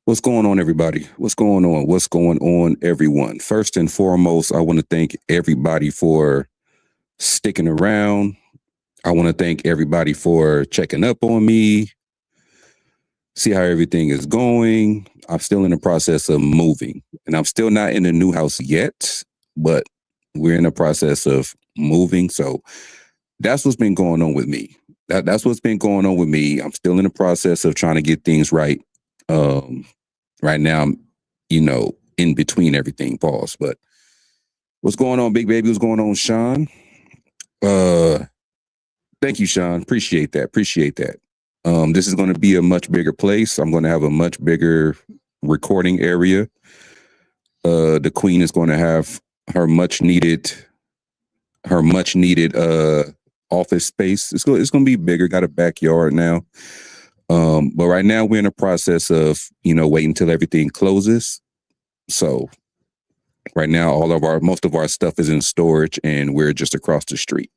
What's going on, everybody? What's going on? What's going on, everyone? First and foremost, I want to thank everybody for sticking around. I want to thank everybody for checking up on me, see how everything is going. I'm still in the process of moving, and I'm still not in the new house yet, but we're in the process of moving. So that's what's been going on with me. That's what's been going on with me. I'm still in the process of trying to get things right. Um, right now, I'm, in between everything, pause. But what's going on, Big Baby? What's going on, Sean? Uh, Thank you, Sean. Appreciate that. Appreciate that. This is going to be a much bigger place. I'm going to have a much bigger recording area. The Queen is going to have her much needed, office space. It's going to be bigger. Got a backyard now. But right now we're in a process of, waiting until everything closes. So right now, most of our stuff is in storage, and we're just across the street.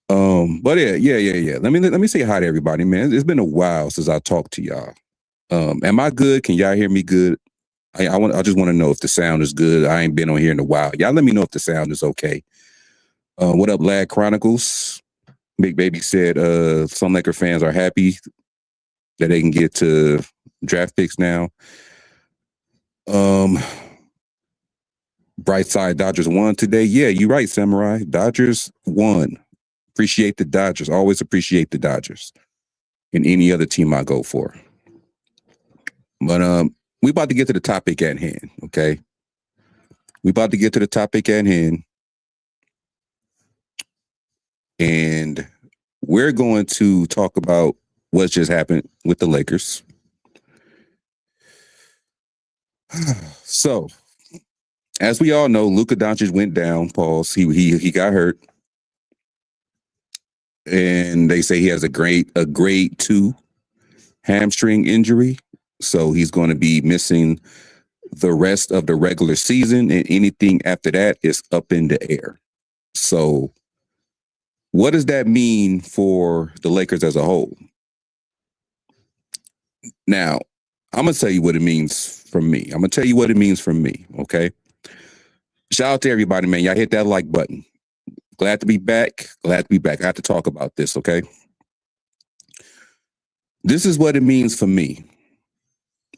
But yeah. Let me say hi to everybody, man. It's been a while since I talked to y'all. Am I good? Can y'all hear me good? I just want to know if the sound is good. I ain't been on here in a while. Y'all let me know if the sound is okay. What up, Lad Chronicles? Big Baby said some Laker fans are happy that they can get to draft picks now. Bright side, Dodgers won today. Yeah, you're right, Samurai. Dodgers won. Appreciate the Dodgers. Always appreciate the Dodgers and any other team I go for. But we about to get to the topic at hand, okay? We about to get to the topic at hand. And we're going to talk about what's just happened with the Lakers. So, as we all know, Luka Doncic went down. Pause. He got hurt, and they say he has a grade 2 hamstring injury. So he's going to be missing the rest of the regular season, and anything after that is up in the air. So, what does that mean for the Lakers as a whole? Now, I'm going to tell you what it means from me. Okay? Shout out to everybody, man. Y'all hit that like button. Glad to be back. I have to talk about this, okay? This is what it means for me.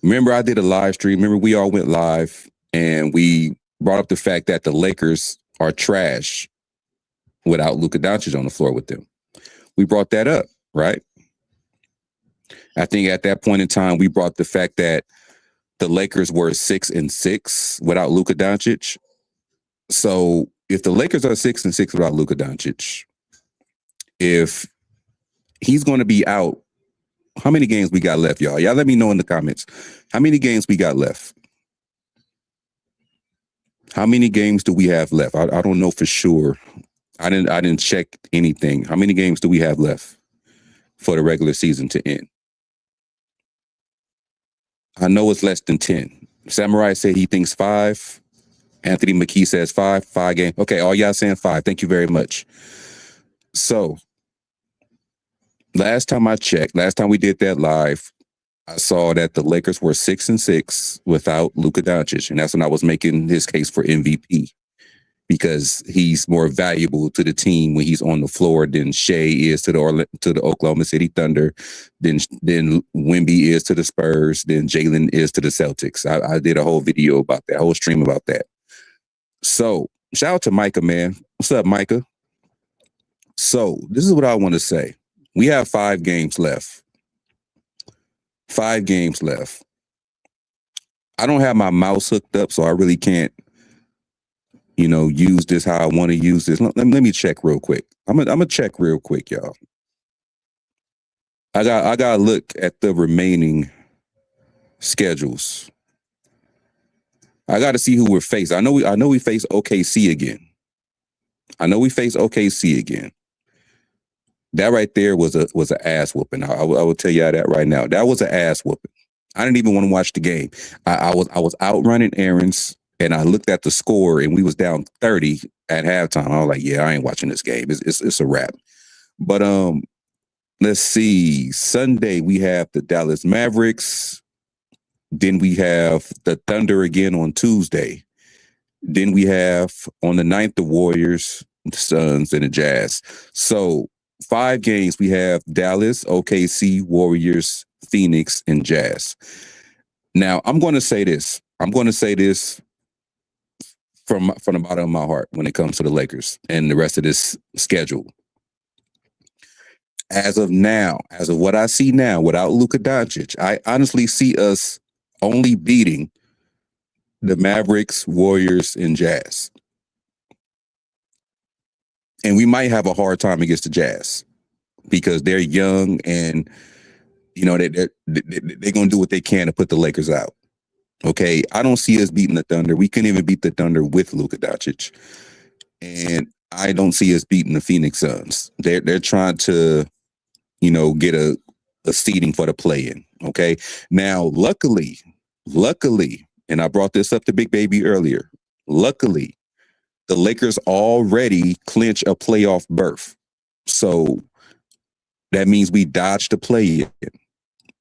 Remember, I did a live stream. Remember, we all went live, and we brought up the fact that the Lakers are trash without Luka Doncic on the floor with them. We brought that up, right? I think at that point in time, we brought the fact that the Lakers were 6-6 without Luka Doncic. So if the Lakers are 6-6 without Luka Doncic, if he's going to be out, how many games we got left, y'all? Y'all let me know in the comments. How many games we got left? How many games do we have left? I don't know for sure. I didn't check anything. How many games do we have left for the regular season to end? I know it's less than 10. Samurai said he thinks 5. Anthony McKee says 5. 5 games. Okay, all y'all saying 5. Thank you very much. So, last time we did that live, I saw that the Lakers were 6-6 without Luka Doncic, and that's when I was making his case for MVP, because he's more valuable to the team when he's on the floor than Shea is to the Oklahoma City Thunder, than Wemby is to the Spurs, than Jalen is to the Celtics. I did a whole video about that, whole stream about that. So, shout out to Micah, man. What's up, Micah? So, this is what I want to say. We have 5 games left. 5 games left. I don't have my mouse hooked up, so I really can't, use this how I want to use this. Let me check real quick. I'm gonna check real quick, y'all. I got to look at the remaining schedules. I got to see who we're facing. I know we face OKC again. That right there was an ass whooping. I will tell you that right now. That was an ass whooping. I didn't even want to watch the game. I was out running errands, and I looked at the score, and we was down 30 at halftime. I was like, yeah, I ain't watching this game. It's a wrap. But let's see. Sunday we have the Dallas Mavericks. Then we have the Thunder again on Tuesday. Then we have on the 9th the Warriors, the Suns, and the Jazz. So 5 games we have Dallas, OKC, Warriors, Phoenix, and Jazz. Now I'm going to say this. I'm going to say this from the bottom of my heart when it comes to the Lakers and the rest of this schedule. As of now, as of what I see now, without Luka Doncic, I honestly see us only beating the Mavericks, Warriors, and Jazz. And we might have a hard time against the Jazz because they're young and they're going to do what they can to put the Lakers out. Okay, I don't see us beating the Thunder. We couldn't even beat the Thunder with Luka Doncic, and I don't see us beating the Phoenix Suns. They're trying to, get a seeding for the play-in. Okay, now luckily, and I brought this up to Big Baby earlier. Luckily, the Lakers already clinch a playoff berth, so that means we dodged the play-in.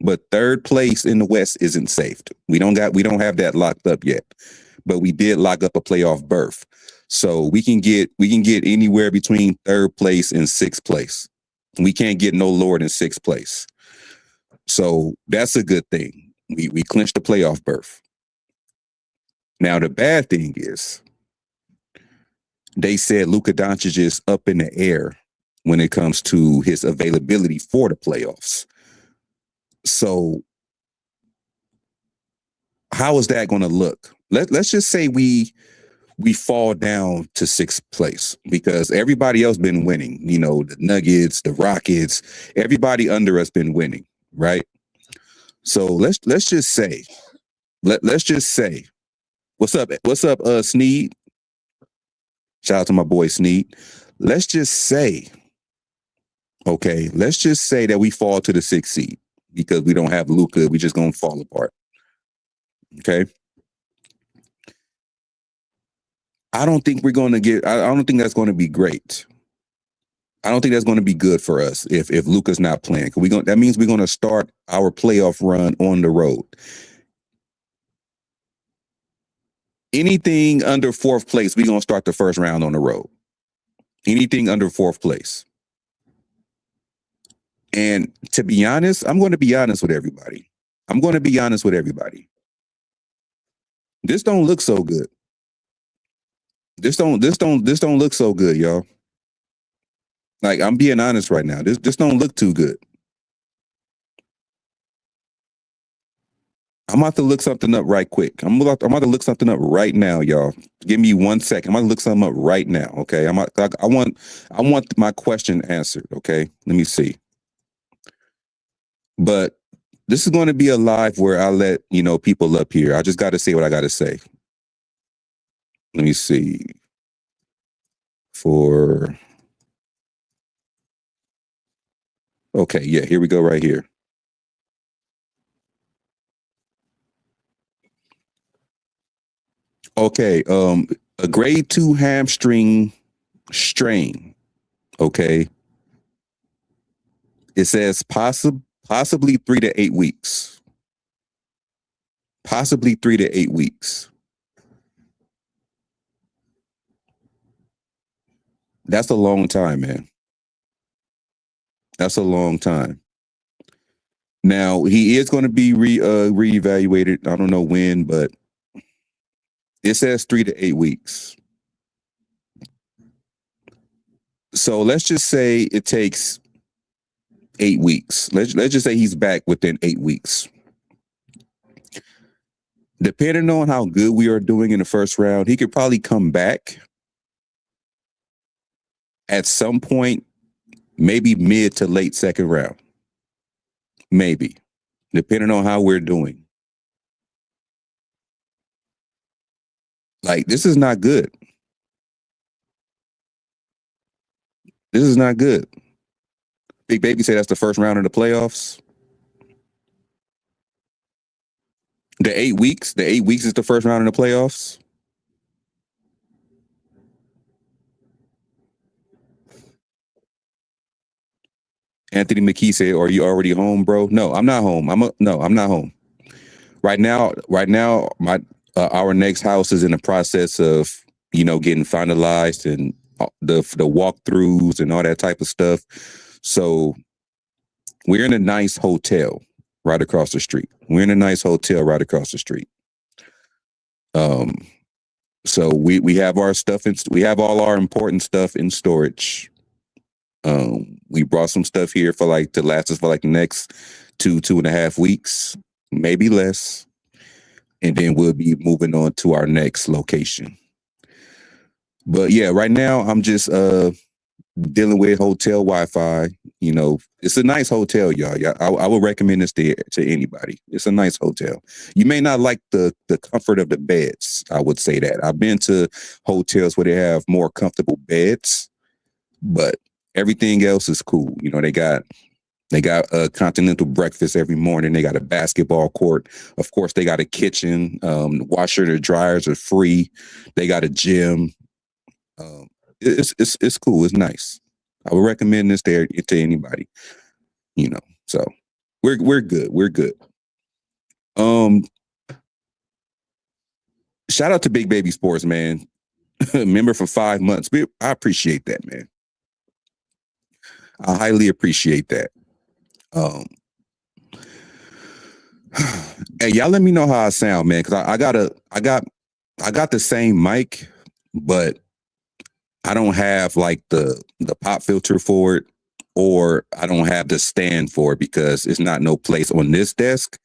But third place in the West isn't safe. We don't have that locked up yet, but we did lock up a playoff berth. So we can get anywhere between third place and sixth place. We can't get no lower than sixth place. So that's a good thing. We clinched the playoff berth. Now the bad thing is they said Luka Doncic is up in the air when it comes to his availability for the playoffs. So how is that going to look? Let's just say we fall down to sixth place because everybody else been winning. The Nuggets, the Rockets, everybody under us been winning, right? So let's just say, let's just say, what's up, Sneed? Shout out to my boy Sneed. Let's just say, let's just say that we fall to the 6th seed because we don't have Luka. We just gonna fall apart. Okay. I don't think we're going to get. I don't think that's going to be great. I don't think that's going to be good for us if Luka's not playing. That means we're going to start our playoff run on the road. Anything under 4th place, we're going to start the first round on the road. Anything under 4th place. And to be honest, I'm going to be honest with everybody. This don't look so good. This don't look so good, y'all. Like, I'm being honest right now. This don't look too good. I'm about to look something up right quick. I'm about to look something up right now, y'all. Give me 1 second. I'm about to look something up right now. Okay. I want my question answered. Okay. Let me see. But this is going to be a live where I let people up here. I just got to say what I got to say. Let me see. Okay, yeah, here we go right here. Okay, a grade 2 hamstring strain. Okay. It says possibly 3 to 8 weeks. Possibly 3 to 8 weeks. That's a long time, man. That's a long time. Now he is going to be reevaluated. I don't know when, but it says 3 to 8 weeks. So let's just say it takes 8 weeks. Let's just say he's back within 8 weeks. Depending on how good we are doing in the first round, he could probably come back at some point, maybe mid to late second round. Maybe, depending on how we're doing. Like, this is not good. This is not good. Big Baby say that's the first round of the playoffs. The 8 weeks is the first round of the playoffs. Anthony McKee said, "Are you already home, bro?" No, I'm not home. I'm not home. right now, my our next house is in the process of getting finalized and the walkthroughs and all that type of stuff. So we're in a nice hotel right across the street. We're in a nice hotel right across the street. Um, so we have our stuff we have all our important stuff in storage. We brought some stuff here for like to last us for like the next 2.5 weeks, maybe less, and then we'll be moving on to our next location. But yeah, right now I'm just dealing with hotel Wi-Fi. It's a nice hotel, y'all. Yeah, I would recommend this to anybody. It's a nice hotel. You may not like the comfort of the beds. I would say that. I've been to hotels where they have more comfortable beds, but everything else is cool. They got a continental breakfast every morning. They got a basketball court. Of course, they got a kitchen. Washer and dryers are free. They got a gym. It's cool. It's nice. I would recommend this there to anybody. So we're good. We're good. Um, Shout out to Big Baby Sports, man. Member for 5 months. I appreciate that, man. I highly appreciate that. Um, hey, y'all, let me know how I sound, man, because I got the same mic, but I don't have like the pop filter for it, or I don't have the stand for it because it's not no place on this desk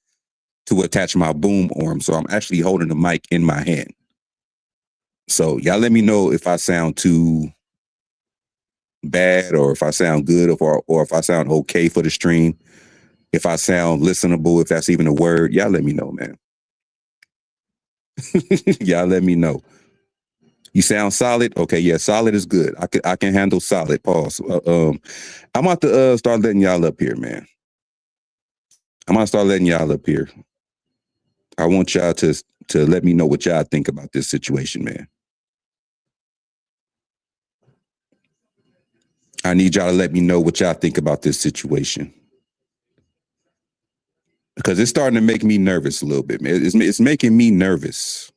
to attach my boom arm. So I'm actually holding the mic in my hand. So y'all let me know if I sound too bad or if I sound good or if I sound okay for the stream. If I sound listenable, if that's even a word, y'all let me know, man. Y'all let me know. You sound solid? Okay, yeah, solid is good. I can handle solid. Pause. I'm about to start letting y'all up here, man. I'm gonna start letting y'all up here. I want y'all to let me know what y'all think about this situation, man. I need y'all to let me know what y'all think about this situation. Because it's starting to make me nervous a little bit, man. It's making me nervous.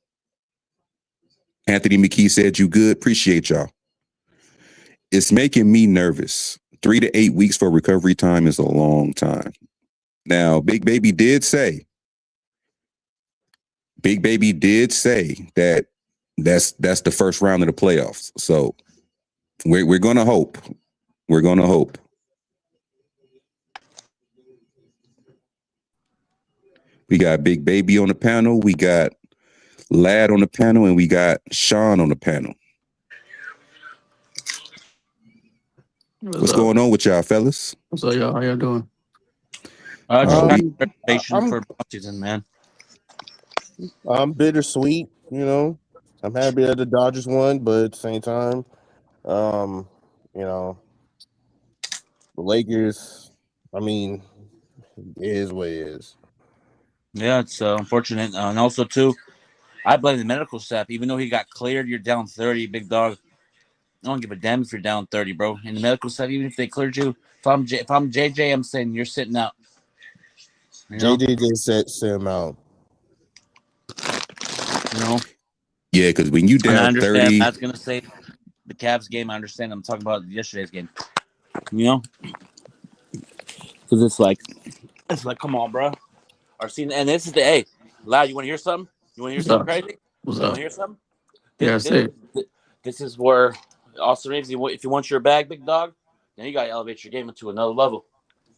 Anthony McKee said, "You good? Appreciate y'all." It's making me nervous. 3 to 8 weeks for recovery time is a long time. Now, Big Baby did say that that's the first round of the playoffs. So we're gonna hope. We're gonna hope. We got Big Baby on the panel. We got Lad on the panel, and we got Sean on the panel. What's going on with y'all, fellas? What's up, y'all? How y'all doing? We Congratulations I'm for season, man. I'm bittersweet, you know. I'm happy that the Dodgers won, but at the same time, um, you know, the Lakers. I mean, it is what it is. Yeah, it's unfortunate, and also too, I blame the medical staff. Even though he got cleared, you're down 30, big dog. I don't give a damn if you're down 30, bro. And the medical staff, even if they cleared you, if I'm JJ, I'm saying you're sitting out. You know, JJ just set him out. you know. Yeah, because when you And I down understand 30, that's gonna say the Cavs game. I understand. I'm talking about yesterday's game. You know, because it's like, come on, bro. Our scene, and this is the hey, loud. You want to hear something? You want to hear What's something up? crazy? What's You want up? to hear something? This, Yeah, this, say this is where Austin Reeves. If you want your bag, big dog, then you got to elevate your game into another level.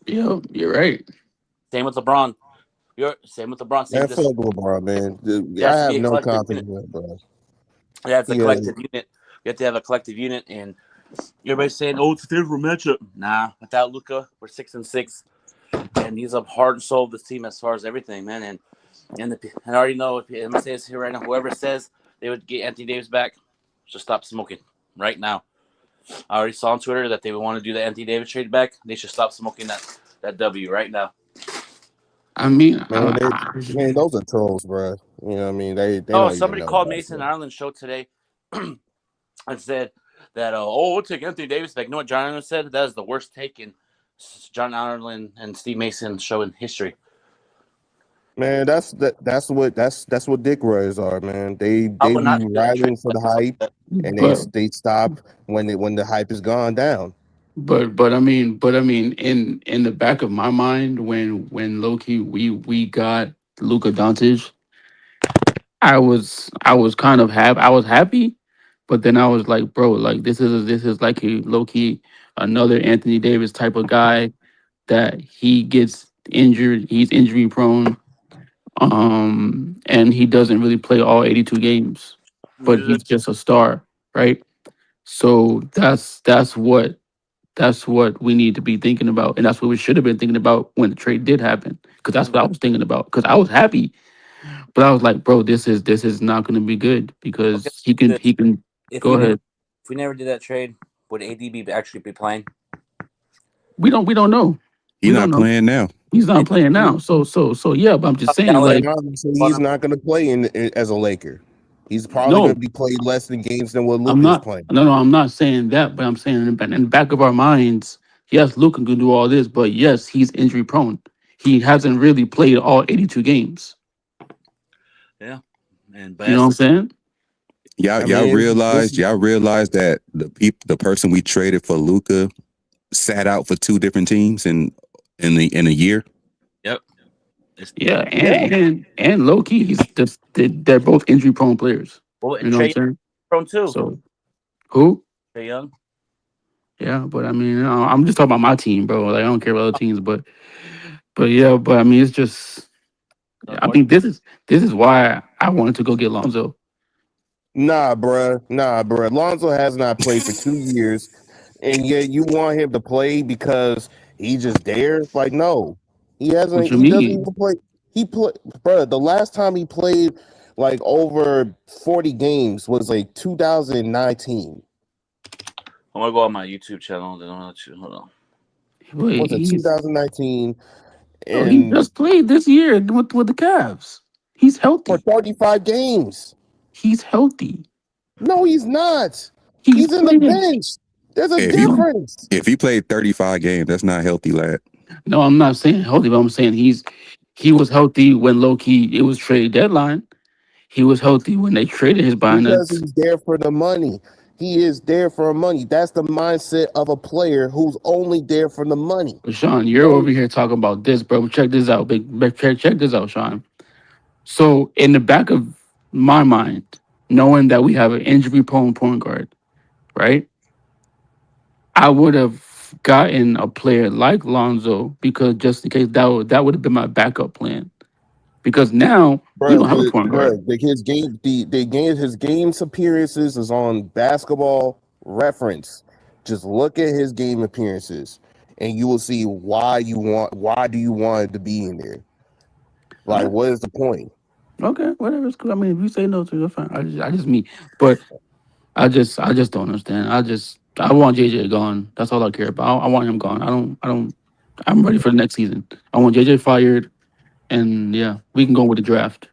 yo, you're right. Same with LeBron. Same with LeBron. Same Man, with this. fuck LeBron, man. There I has to be have a no collective confidence unit. in that, bro. Yeah, it's a Yeah, collective unit. You have to have a collective unit, and everybody's saying, "Oh, it's a favorable matchup." Nah, without Luka, we're 6-6, and he's a heart and soul of this team as far as everything, man. And I already know if I'm gonna say this here right now. Whoever says they would get Anthony Davis back, just stop smoking right now. I already saw on Twitter that they would want to do the Anthony Davis trade back. They should stop smoking that W right now. I mean, man, those are trolls, bro. You know what I mean? They Oh, don't even somebody know called Mason basketball. Ireland's show today and said that we'll take Anthony Davis back. You know what John Ireland said? That is the worst take in John Ireland and Steve Mason show in history. Man, that's what dick riders are, man. They I they would be not do that trade riding for like the something hype, like and But they stop when the hype is gone down. but I mean, in the back of my mind, when low key we got Luka Doncic, I was kind of happy. I was happy, but then I was like, bro, like this is like a low key another Anthony Davis type of guy that he gets injured. He's injury prone. And he doesn't really play all 82 games, that. but Usually, he's just a star, right? So that's what we need to be thinking about, and that's what we should have been thinking about when the trade did happen. Because that's what I was thinking about. Because I was happy, but I was like, bro, this is not going to be good okay. because he can If go we never ahead. if we never did that trade, would AD be actually be playing? We don't know. He We don't not know. playing now. He's not And playing now. So yeah. But I'm just saying, Dallas like, And obviously, bought he's him. not going to play as a Laker. He's probably going no, to be played less than games than what I'm Luka is not. playing. No, I'm not saying that, but I'm saying in the back of our minds, yes, Luka can do all this, but yes, he's injury prone. He hasn't really played all 82 games. Yeah, and You know what I'm best. saying? Y'all, I y'all mean, realize y'all realize that the person we traded for Luca sat out for two different teams in a year. Yep. It's, Yeah, yeah, and low key, they're both injury prone players. well, You and know what I'm Trey saying? Young too. So who? Trey Young. Yeah, but I mean, I'm just talking about my team, bro. Like I don't care about other teams, but yeah, but I mean, it's just I Unfortunately, think this is why I wanted to go get Lonzo. nah, bruh. Lonzo has not played for 2 years, and yet you want him to play because he's just there. Like, no, he What hasn't. you He doesn't even mean? play. He play, bruh. The last time he played like over 40 games was like 2019. I'm gonna go on my YouTube channel. Then I'll let you hold on. Wait, Was it he's 2019? no, he And just played this year with the Cavs. He's for healthy. 35 games. He's healthy. No, he's not. He's He's in the playing. bench. There's a If he No, difference. if he played 35 games, that's not healthy, lad. no, I'm not saying healthy, but I'm saying he was healthy when low key it was trade deadline. He was healthy when they traded his Because Binance. he's there for the money. He is there for money. That's the mindset of a player who's only there for the money. But Sean, you're No, over here talking about this, bro. Check this out, check this out, Sean. So in the back of my mind, knowing that we have an injury prone point guard, right? I would have gotten a player like Lonzo because just in case that would have been my backup plan. Because now we bro, don't have a point guard. his game, the game, his games appearances is on Basketball Reference. Just look at his game appearances, and you will see why do you want to be in there? All Like, right. what is the point? Okay, whatever. It's cool. I mean, if you say no to it, that's fine. I just me. But I just don't understand. I want JJ gone. That's all I care about. I want him gone. I don't. I'm ready for the next season. I want JJ fired, and yeah, we can go with the draft.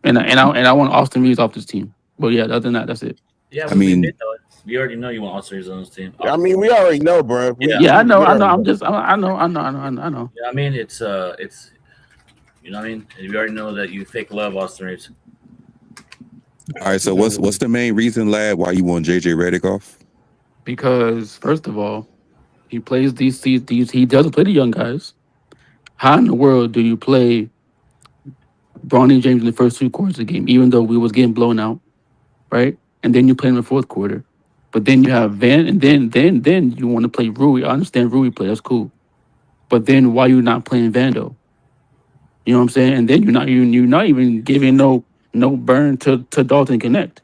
And I want Austin Reeves off this team. But yeah, other than that, that's it. Yeah, I we mean, did know it. We already know you want All Stars on this team. I mean, we already know, bro. Yeah, Yeah, I know, We I know. already I'm know. just, I know. yeah. I mean, it's you know what I mean. We already know that you fake love Austin Reeves. all right. So what's the main reason, lad, why you want JJ Redick off? Because first of all, he plays these. He doesn't play the young guys. How in the world do you play Bronny James in the first two quarters of the game, even though we was getting blown out, right? And then you play in the fourth quarter. But then you have Van, and then you want to play Rui. I understand Rui play, that's cool. But then why you not playing Vando? You know what I'm saying? And then you're not even giving no burn to Dalton Connect,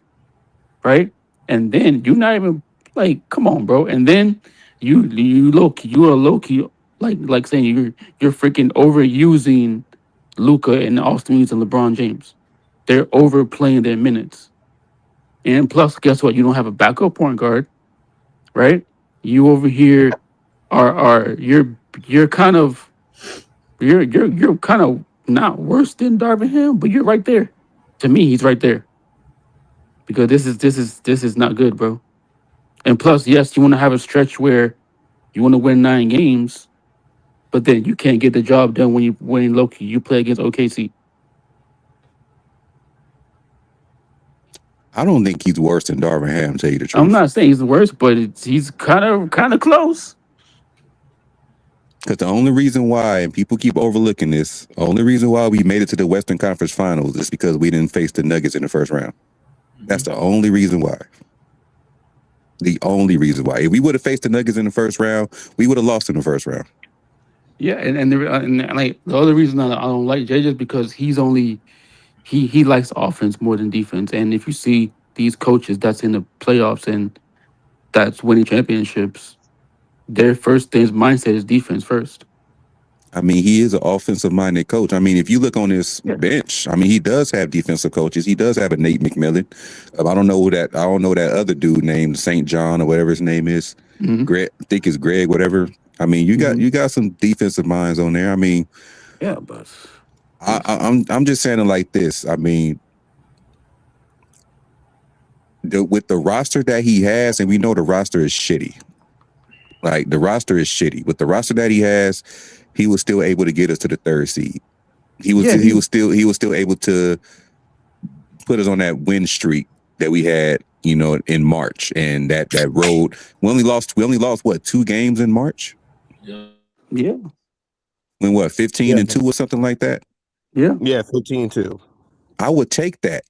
right? And then you're not even like, come on, bro. And then you are low key like saying you're freaking overusing Luca and Austin Reeves and LeBron James. They're overplaying their minutes. And plus, guess what? You don't have a backup point guard, right? You over here are you're kind of you're kind of not worse than Darvin Ham, but you're right there. To me, he's right there because this is not good, bro. And plus, yes, you want to have a stretch where you want to win 9 games, but then you can't get the job done when Loki you play against OKC. I don't think he's worse than Darvin Ham, to tell you the I'm truth. not saying he's the worst, but he's kind of close. Because the only reason why, and people keep overlooking this, only reason why we made it to the Western Conference Finals is because we didn't face the Nuggets in the first round. That's the only reason why. The only reason why. If we would have faced the Nuggets in the first round, we would have lost in the first round. Yeah, and like the other reason I don't like JJ is because he likes offense more than defense. And if you see these coaches that's in the playoffs and that's winning championships, their first thing's mindset is defense first. I mean, he is an offensive minded coach. I mean, if you look on his Yeah. bench, I mean, he does have defensive coaches. He does have a Nate McMillan. I don't know who that. I don't know that other dude named St. John or whatever his name is. hmm Greg, I think it's Greg, whatever. I mean, hmm you got some defensive minds on there. I mean, Yeah, but I'm just saying it like this. I mean, with the roster that he has, and we know the roster is shitty. Like the roster is shitty. With the roster that he has, he was still able to get us to the third seed. yeah, He was still able to put us on that win streak that we had, in March. And that road, we only lost what, 2 games in March? Yeah. yeah, When what, 15 Yeah, and 2 or something like that? yeah. yeah, 15-2. I would take that.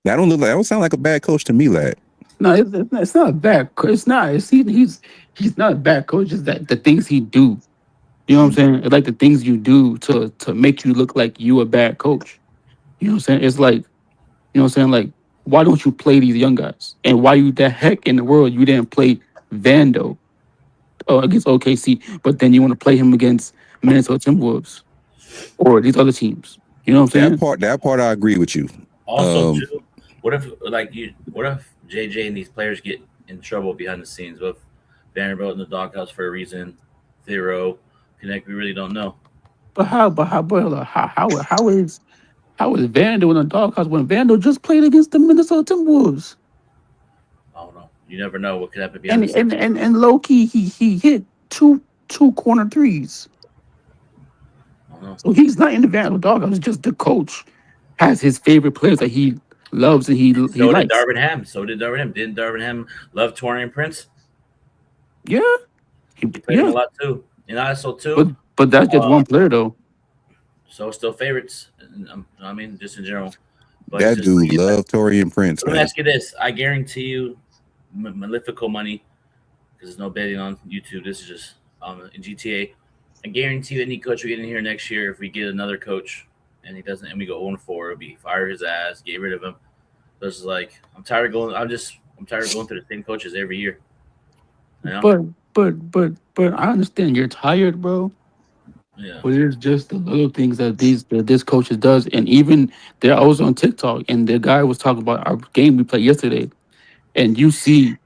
That don't sound like a bad coach to me, lad. No, it's not a bad. It's not. He's not a bad coach. It's that the things he do. You know what I'm saying? It's like the things you do to make you look like you a bad coach. You know what I'm saying? It's like, you know what I'm saying? Like, why don't you play these young guys? And why you the heck in the world you didn't play Vando against OKC, but then you want to play him against Minnesota Timberwolves or these other teams? You know what I'm saying? That part I agree with you. Also, Um, too, what if JJ and these players get in trouble behind the scenes? With Vanderbilt in the doghouse for a reason, Thero, Connect, we really don't know. How is Vando in the doghouse when Vando just played against the Minnesota Timberwolves? I don't know. You never know what could happen behind And the scenes. low key he hit two corner threes. I don't know. So he's not in the Vando doghouse. It's just the coach has his favorite players that he loves and he So did likes. Darvin Ham. So did Darvin Ham. Didn't Darvin Ham love Torian Prince? Yeah, He played him a yeah. lot too. In ISO But too. that's just Uh, one player though. so still favorites. I mean, just in general. But it's that just dude like loved Torian Prince, let me man. ask you this: I guarantee you, Malefico money, because there's no betting on YouTube. This is just in GTA. I guarantee you, any coach we get in here next year, if we get another coach and he doesn't, and we go 0-4, it'll be fire his ass, get rid of him. This is like I'm tired of going. I'm tired of going through the same coaches every year. You know? But but I understand you're tired, bro. Yeah. But it's just the little things that this coaches does, and even there I was on TikTok, and the guy was talking about our game we played yesterday, and you see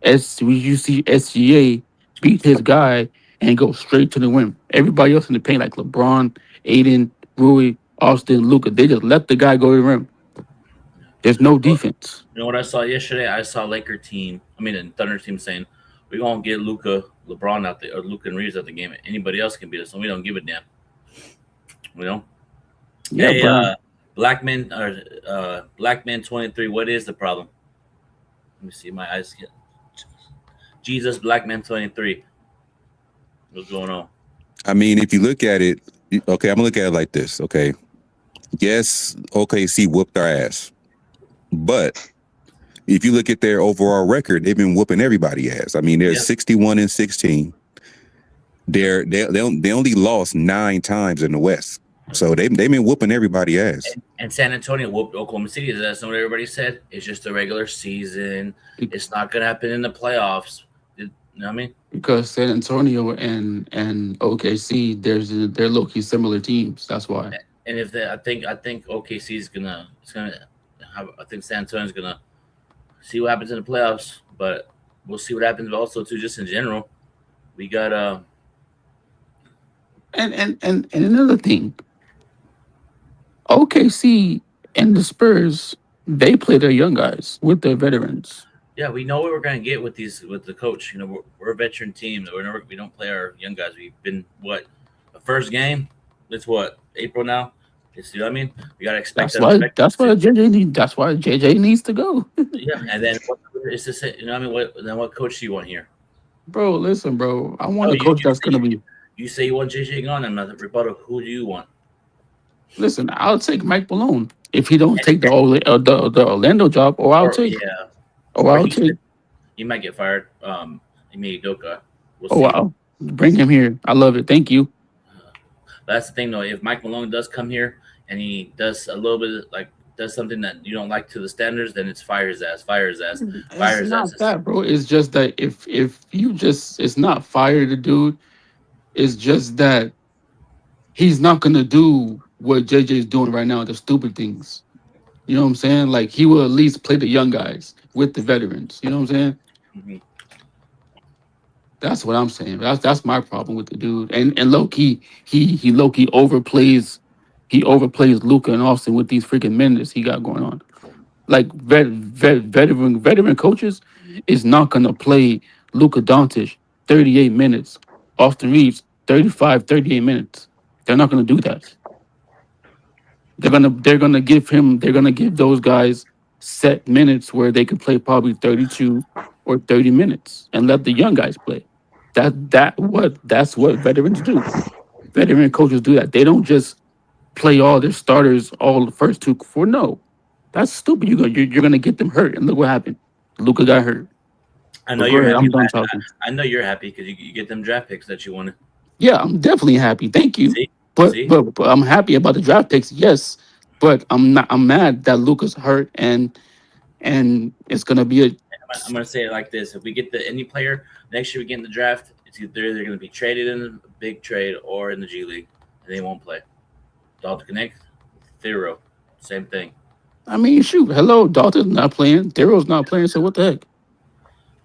SGA beat his guy and go straight to the rim. Everybody else in the paint, like LeBron, Aiden, Rui, Austin, Luca, they just let the guy go to the rim. There's no Well, defense. you know what I saw yesterday? I saw Laker team. I mean, and Thunder team saying we gonna get Luca, LeBron out there, or Luca and Reeves out the game. Anybody else can beat us, and we don't give a damn. You know? Yeah, Hey, but Black Man 23. What is the problem? Let me see. My eyes get Jesus. Black Man 23. What's going on? I mean, if you look at it, okay, I'm gonna look at it like this. Okay, yes, OKC whooped our ass, but if you look at their overall record, they've been whooping everybody ass. I mean, they're Yeah. 61-16. They only lost 9 times in the West, so they've been whooping everybody ass. And San Antonio whooped Oklahoma City. That's not what everybody said. It's just the regular season. It's not gonna happen in the playoffs. You know what I mean? because San Antonio and OKC, they're low key similar teams. That's why. And if they, I think OKC is gonna, it's gonna, have, I think San Antonio's gonna see what happens in the playoffs. But we'll see what happens also too, just in general. We got And another thing, OKC and the Spurs, they play their young guys with their veterans. Yeah, we know what we're gonna get with the coach. We're a veteran team. We don't play our young guys. We've been what the first game. It's what April now. You know what I mean? We gotta expect That's them. why. Expect That's to why JJ need. That's why JJ needs to go, yeah. And then what is this? You know what I mean? What coach do you want here? bro. Listen, bro. I want Oh, a coach that's you gonna be. you say you want JJ gone. I'm not rebuttal. Who do you want? Listen, I'll take Mike Malone if he don't take the Orlando job, Or yeah, or or I'll take. he might get fired. Maybe Doka. We'll Oh see. wow, bring him here. I love it. Thank you. That's the thing, though. If Mike Malone does come here and he does a little bit does something that you don't like to the standards, then it's fire his ass, fire his ass, It's fire his ass. not that, bro. It's just that if you just, it's not fire the dude. It's just that he's not gonna do what JJ's doing right now. The stupid things. You know what I'm saying? Like he will at least play the young guys with the veterans. You know what I'm saying? Mhm. That's what I'm saying. That's my problem with the dude. And low key, he low key overplays. He overplays Luca and Austin with these freaking minutes he got going on. Like veteran coaches is not gonna play Luka Doncic 38 minutes. Austin Reeves 35, 38 minutes. They're not gonna do that. They're gonna give those guys set minutes where they could play probably 32 or 30 minutes and let the young guys play. That's what veterans do. Veteran coaches do that. They don't just play all their starters all the first two for no. That's stupid. You're gonna get them hurt. And look what happened. Luca got hurt. I know But go you're ahead, happy. I'm done talking. I know you're happy because you get them draft picks that you wanted. Yeah, I'm definitely happy. Thank you. See, But see. but, but I'm happy about the draft picks, yes. But I'm not I'm mad that Luca's hurt and it's gonna be a I'm gonna say it like this: if we get any player next year, we get in the draft, it's either they're gonna be traded in a big trade or in the G League, and they won't play. Dalton Connect, Thero, same thing. I mean shoot, hello, Dalton's not playing, Daryl's not playing, so what the heck?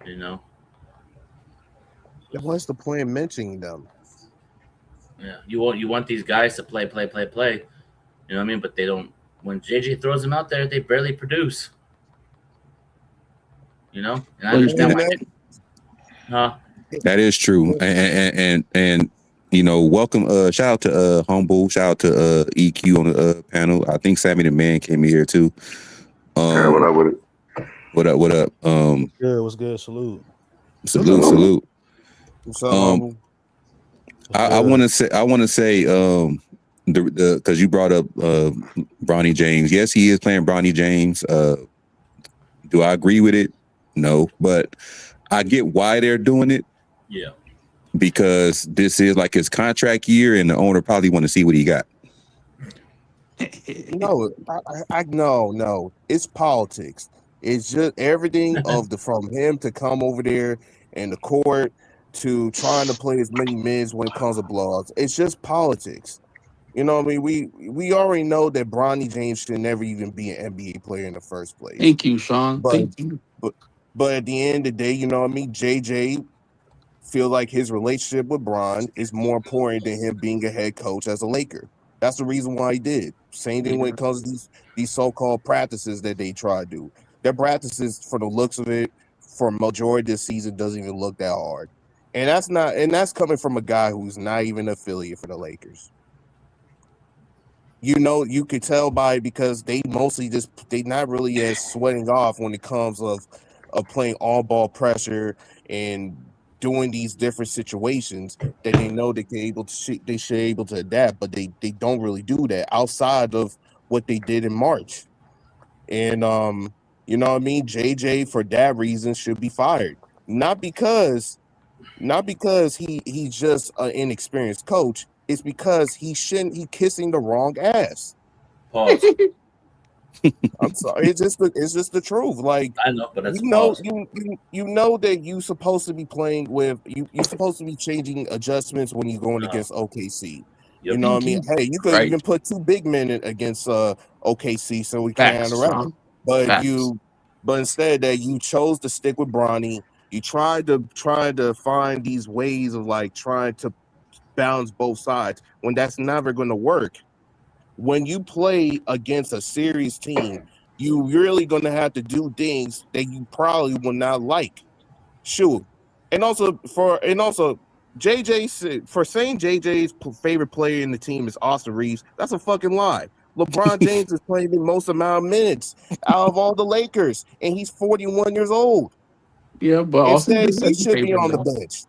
You know, Then what's the point of mentioning them? yeah. You want these guys to play, play, play, play. You know what I mean? But they don't. When JJ throws them out there, they barely produce. And I Well, understand And why. that, Huh? That is true. And welcome shout out to Humble, shout out to EQ on the panel. I think Sammy the Man came here too. Yeah, what Um up with it? what up? Good, what's good? Salute. Salute. Salute. what's up, Um humble? What's I good? want to say the because you brought up Bronny James. Yes, he is playing Bronny James. Do I agree with it? No, but I get why they're doing it Yeah. because this is like his contract year, and the owner probably want to see what he got. No, no. It's politics. It's just everything of the from him to come over there and the court to trying to play as many minutes when it comes to blowouts. It's just politics. You know what I mean? We already know that Bronny James should never even be an NBA player in the first place. Thank you, Sean. But Thank you. but but at the end of the day, you know what I mean? JJ feel like his relationship with Bron is more important than him being a head coach as a Laker. That's the reason why he did. Same thing when it comes to these so-called practices that they try to do. Their practices, for the looks of it, for majority of the season, doesn't even look that hard. And that's coming from a guy who's not even an affiliate for the Lakers. You could tell by because they mostly just they not really as sweating off when it comes of playing all ball pressure and doing these different situations that they know they should able to adapt, but they don't really do that outside of what they did in March. And you know what I mean? JJ for that reason should be fired. Not because not because he's just an inexperienced coach. It's because he kissing the wrong ass. Pause. I'm sorry. It's just the truth. Like I know, but you that's know pause. you know that you supposed to be playing with you're supposed to be changing adjustments when you're going Uh, against OKC. You yep. know what I Thank mean? you. Hey, you could Right. even put two big men against OKC so we can't Facts, around. Sean. But Facts. you but instead that you chose to stick with Bronny. You tried to find these ways of like trying to balance both sides when that's never going to work. When you play against a serious team, you really gonna have to do things that you probably will not like. Sure. And also JJ said for saying JJ's favorite player in the team is Austin Reeves, that's a fucking lie. LeBron James is playing the most amount of minutes out of all the Lakers, and he's 41 years old. Yeah, but Austin Instead, just he said he should be favored on the him. bench.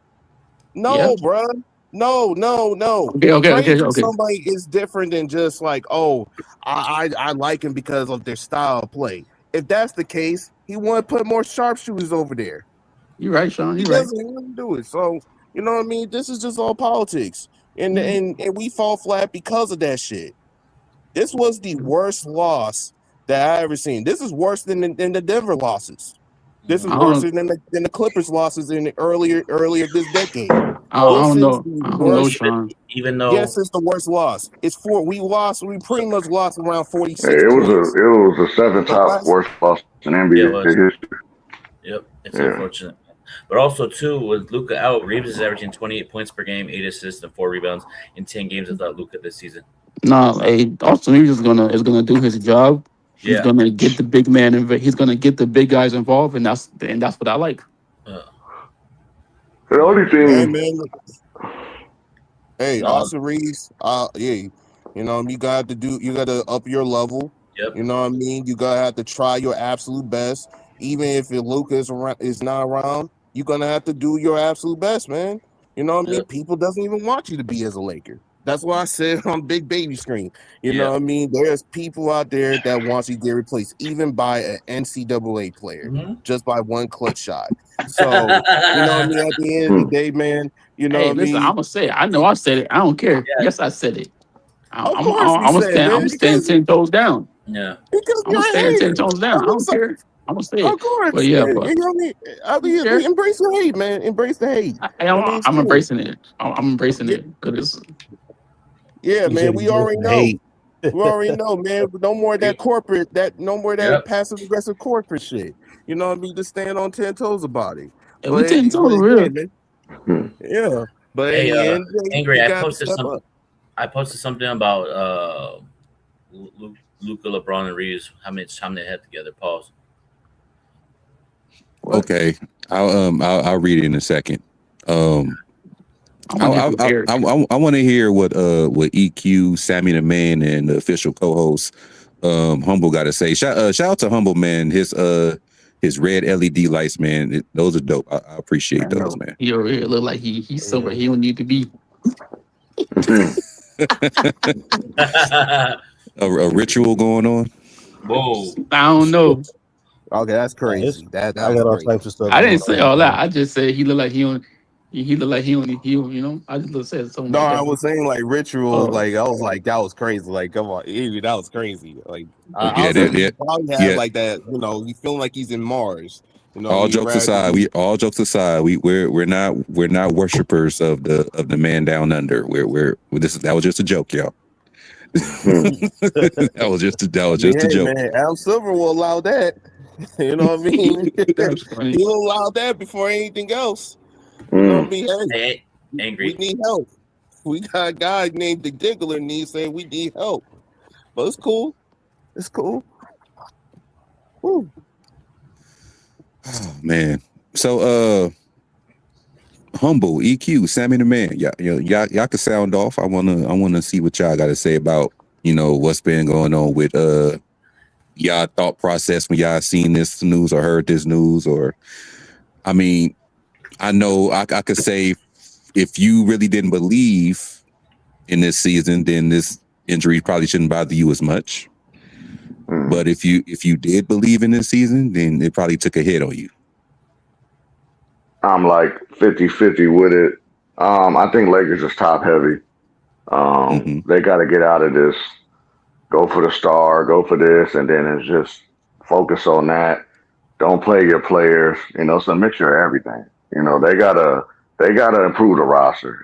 Yeah. No, bruh. No. Praising Okay. somebody is different than just like, oh, I like him because of their style of play. If that's the case, he want to put more sharpshooters over there. You're right, Sean. He You're right. doesn't want to do it. So you know what I mean. This is just all politics, and Mhm. and we fall flat because of that shit. This was the worst loss that I ever seen. This is worse than the Denver losses. This is I worse don't. than the Clippers losses in the earlier this decade. I Well, This don't is know. the I don't know, worst. Sean. even though Yes, it's the worst loss. It's we pretty much lost around Hey, 46 it points. was the seventh The top last worst loss in it NBA was, history. yep, it's Yeah. unfortunate. But also too, with Luka out, Reeves is averaging 28 points per game, 8 assists, and 4 rebounds in 10 games without Luka this season. No, hey, Austin Reeves is gonna do his job. He's Yeah. gonna get the big man he's gonna get the big guys involved, and that's what I like. Uh, The only hey thing, man, hey, no. Austin Reeves, yeah, you you gotta up your level. Yep. You know what I mean? You gotta have to try your absolute best. Even if Luka is not around, you're gonna have to do your absolute best, man. You know what I mean? Yep. People doesn't even want you to be as a Laker. That's why I said on big baby screen. You know Yeah. what I mean? There's people out there that want you to get replaced, even by an NCAA player, Mhm. just by one clutch shot. So, you know what I mean? At the end of the hmm, day, man, you know Hey, what I listen, mean? I'm gonna say it. I know I said it. I don't care. Yeah. Yes, I said it. Of course we said, I'm man, gonna stand 10 toes down. Yeah. I'm gonna you're a stand 10 hater. toes down. I don't care. I'm gonna say Of it. But course, yeah, man. but You know what I I don't mean? care. Embrace the hate, man. Embrace the hate. I mean, it's I'm cool. embracing it. I'm embracing Yeah, it because yeah, He man. said We embrace already the know. hate. We already know, man. No more of that corporate, no more of that Yep. passive aggressive corporate shit. You know what I mean? Just stand on 10 toes about it. we 10 But toes over again, here. man, hmm. yeah. But in Hey, the end, Angry, you got to step up. I posted something about Luca, LeBron, and Reeves. How much time they had together? Pause. What? Okay, I'll read it in a second. I want to hear from Eric. I want to hear what EQ, Sammy the Man, and the official co-host Humble got to say. Shout out to Humble, man. His red LED lights, man. Those are dope. I appreciate Man, those, no, man. he over here look like he's somewhere Yeah. he don't need to be. A ritual going on. Whoa. I don't know. Okay, that's Nah, it's, crazy. That I was got all crazy. types of stuff I going didn't say on, all that. man. I just said he look like he don't. He look like he don't. I just said something No, like I that. was saying like ritual. Oh, Like I was like that was crazy. Like come on, that was crazy. Like I Yeah, was like he yeah, probably had yeah. like that. You know, you feeling like he's in Mars. You know, what I All mean, jokes aside, we're not worshipers of the man down under. That was just a joke, y'all. that was I mean, just a hey joke. man, Adam Silver will allow that. You know what I mean? that's funny. He'll allow that before anything else. You know what I Mm. mean? Hey, Hey, we Angry. need help. We got a guy named the Diggler and he's saying we need help. But it's cool. It's cool. Woo. Oh, man. So Humble, EQ, Sammy the Man. Y'all can sound off. I wanna see what y'all gotta say about, what's been going on with y'all thought process when y'all seen this news or heard this news. Or I mean, I know I could say, if you really didn't believe in this season, then this injury probably shouldn't bother you as much. Mm. But if you did believe in this season, then it probably took a hit on you. I'm like 50-50 with it. I think Lakers is top heavy. Hmm. They got to get out of this. Go for the star. Go for this, and then it's just focus on that. Don't play your players. It's a mixture of everything. They gotta improve the roster.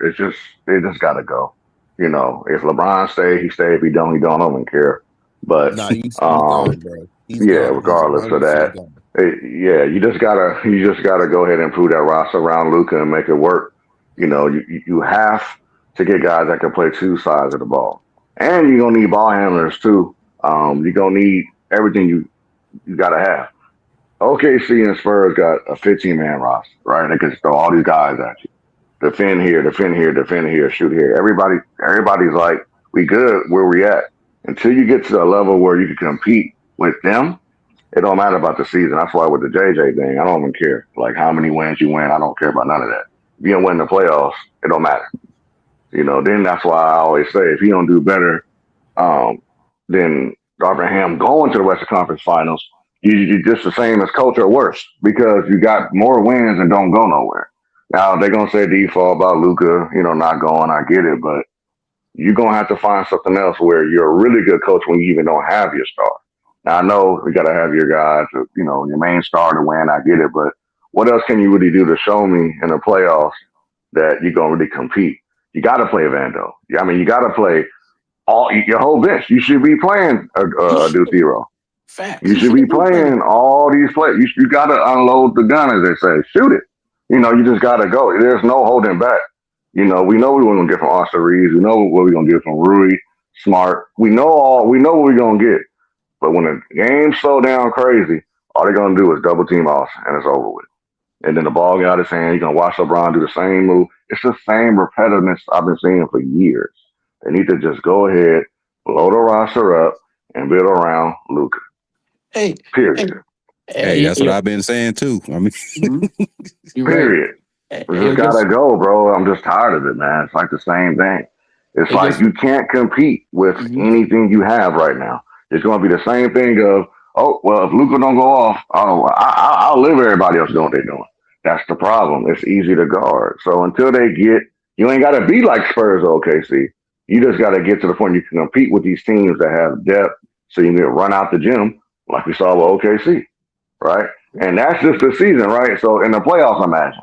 They just gotta go. If LeBron stay, he stay. If he don't, he don't. I don't even care. But Nah, he's gone, bro. He's yeah, gone. He's regardless of 100% that, gone. yeah, you just gotta go ahead and improve that roster around Luka and make it work. You have to get guys that can play two sides of the ball, and you're gonna need ball handlers too. You're gonna need everything you got to have. OKC and Spurs got a 15-man roster, right? They can throw all these guys at you. Defend here, defend here, defend here, shoot here. Everybody's like, we good where we at. Until you get to a level where you can compete with them, it don't matter about the season. That's why with the JJ thing, I don't even care. Like how many wins you win, I don't care about none of that. If you don't win the playoffs, it don't matter. Then that's why I always say if you don't do better than Darvingham going to the Western Conference Finals, you're just the same as Coach or worse because you got more wins and don't go nowhere. Now they're gonna say default about Luka, not going. I get it, but you're gonna have to find something else where you're a really good coach when you even don't have your star. Now I know you gotta have your guys, your main star to win. I get it, but what else can you really do to show me in the playoffs that you're gonna really compete? You gotta play Vando. I mean, you gotta play all your whole bench. You should be playing Duke Hero. Facts. You should be playing all these plays. You got to unload the gun, as they say. Shoot it. You just got to go. There's no holding back. We know what we're going to get from Austin Reeves. We know what we're going to get from Rui, Smart. We know what we're going to get. But when the game slow down crazy, all they're going to do is double team Austin, and it's over with. And then the ball get out of his hand. You're going to watch LeBron do the same move. It's the same repetitiveness I've been seeing for years. They need to just go ahead, blow the roster up, and build around Luka. Hey, period. Hey, that's what I've been saying too. I mean, period. Right. We just gotta go, bro. I'm just tired of it, man. It's like the same thing. It's like you can't compete with anything you have right now. It's gonna be the same thing of, oh, well, if Luka don't go off, I'll live everybody else doing what they're doing. That's the problem. It's easy to guard. So until they get, you ain't gotta be like Spurs or OKC. You just gotta get to the point you can compete with these teams that have depth, so you can run out the gym like we saw with OKC, right? And that's just the season, right? So in the playoffs, imagine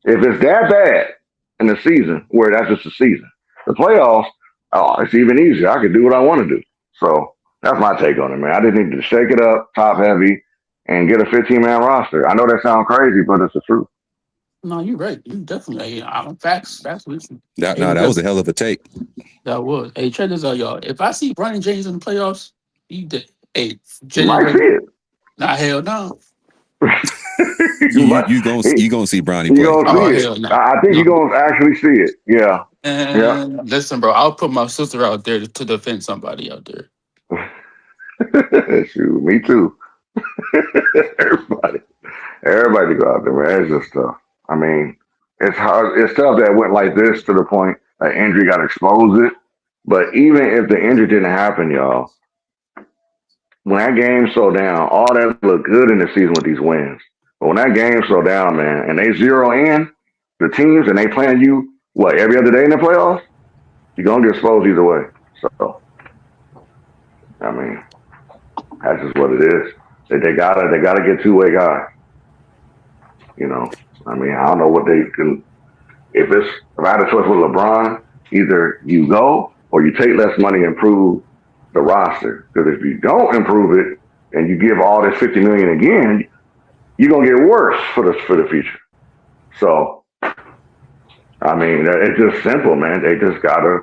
if it's that bad in the season, where that's just the season. The playoffs, it's even easier. I can do what I want to do. So that's my take on it, man. I just need to shake it up, top heavy, and get a 15-man roster. I know that sounds crazy, but it's the truth. No, you're right. You definitely. Facts. Listen. that was a hell of a take. That was. Hey, check this out, y'all. If I see Bronny James in the playoffs, he did. Hey, you might see it. Nah, hell no. you gonna see Bronny play. You gonna see it. I think you're gonna actually see it. Yeah. Listen, bro. I'll put my sister out there to defend somebody out there. Shoot, me too. Everybody go out there, man. It's just tough. I mean, it's hard. It's tough that it went like this to the point that injury got exposed. But even if the injury didn't happen, y'all, when that game slowed down, all that looked good in the season with these wins. But when that game slowed down, man, and they zero in the teams and they playing you, every other day in the playoffs, you're going to get exposed either way. So, I mean, that's just what it is. They gotta get two-way guys. I mean, I don't know what they can. If I had a choice with LeBron, either you go or you take less money and improve the roster. Because if you don't improve it and you give all this $50 million again, you're gonna get worse for the future. So, I mean, it's just simple, man. They just gotta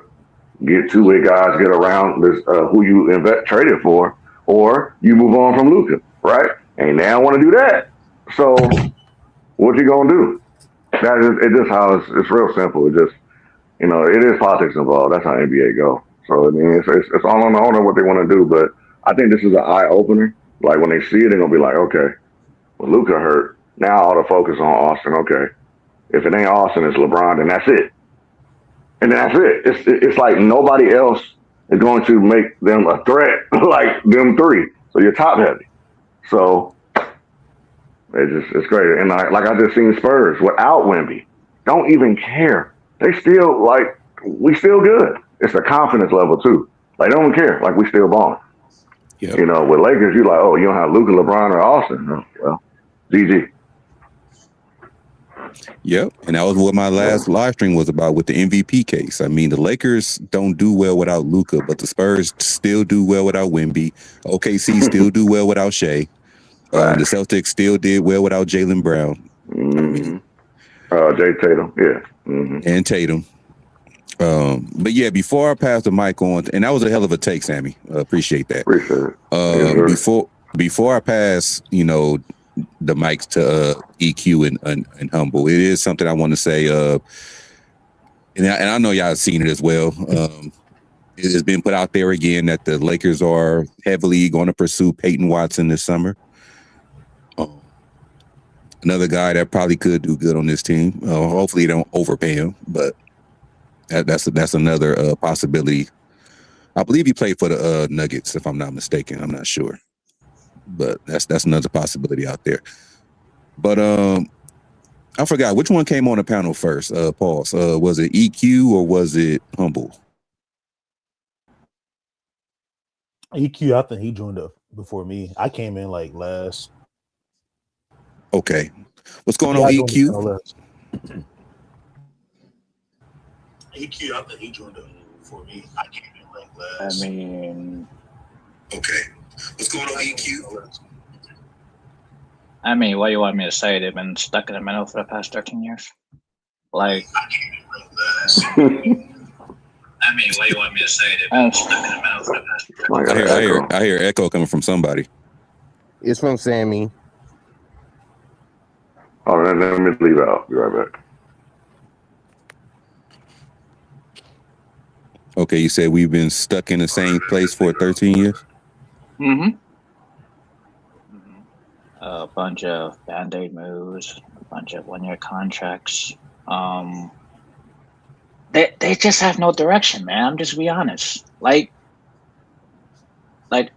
get two-way guys, get around this who you traded for, or you move on from Luka, right? And they don't want to do that. So, what you gonna do? It's just how it's real simple. It just it is politics involved. That's how NBA go. So I mean, it's all on the owner what they want to do. But I think this is an eye opener. Like when they see it, they're gonna be like, okay, well, Luka hurt. Now all the focus on Austin. Okay, if it ain't Austin, it's LeBron, then that's it. And then that's it. It's like nobody else is going to make them a threat like them three. So you're top heavy. So it's great. And I just seen Spurs without Wemby. Don't even care. They still we still good. It's a confidence level too. Like they don't care. Like we still balling. Yep. With Lakers, you're like, oh, you don't have Luka, LeBron, or Austin. Oh, well, GG. Yep, and that was what my last live stream was about with the MVP case. I mean, the Lakers don't do well without Luka, but the Spurs still do well without Wemby. OKC still do well without Shea. The Celtics still did well without Jaylen Brown. Jay Tatum, yeah. And Tatum. But yeah, before I pass the mic on, and that was a hell of a take, Sammy. Appreciate that. Appreciate it. before I pass, the mics to EQ and Humble, it is something I want to say. And I know y'all have seen it as well. It has been put out there again that the Lakers are heavily going to pursue Peyton Watson this summer. Another guy that probably could do good on this team. Hopefully, they don't overpay him, but that's another possibility. I believe he played for the Nuggets, if I'm not mistaken. I'm not sure, but that's another possibility out there. But I forgot which one came on the panel first. Pause. Was it EQ or was it Humble? EQ, I think he joined up before me. I came in like last. Okay. What's going Yeah, on, I joined the EQ? panel last. EQ, I think he joined up before me. I came in like last. I mean, Okay. What's going on, EQ? I mean, what do you want me to say? They've been stuck in the middle for the past 13 years. Like, I came in like last. I mean, what do you want me to say? They've been stuck in the middle for the past 13 years. I hear echo coming from somebody. It's from Sammy. Oh, let me leave out. Be right back. Okay, you said we've been stuck in the same place for 13 years? Mm-hmm. A bunch of Band-Aid moves, a bunch of one-year contracts. They just have no direction, man. I'm just be honest. Like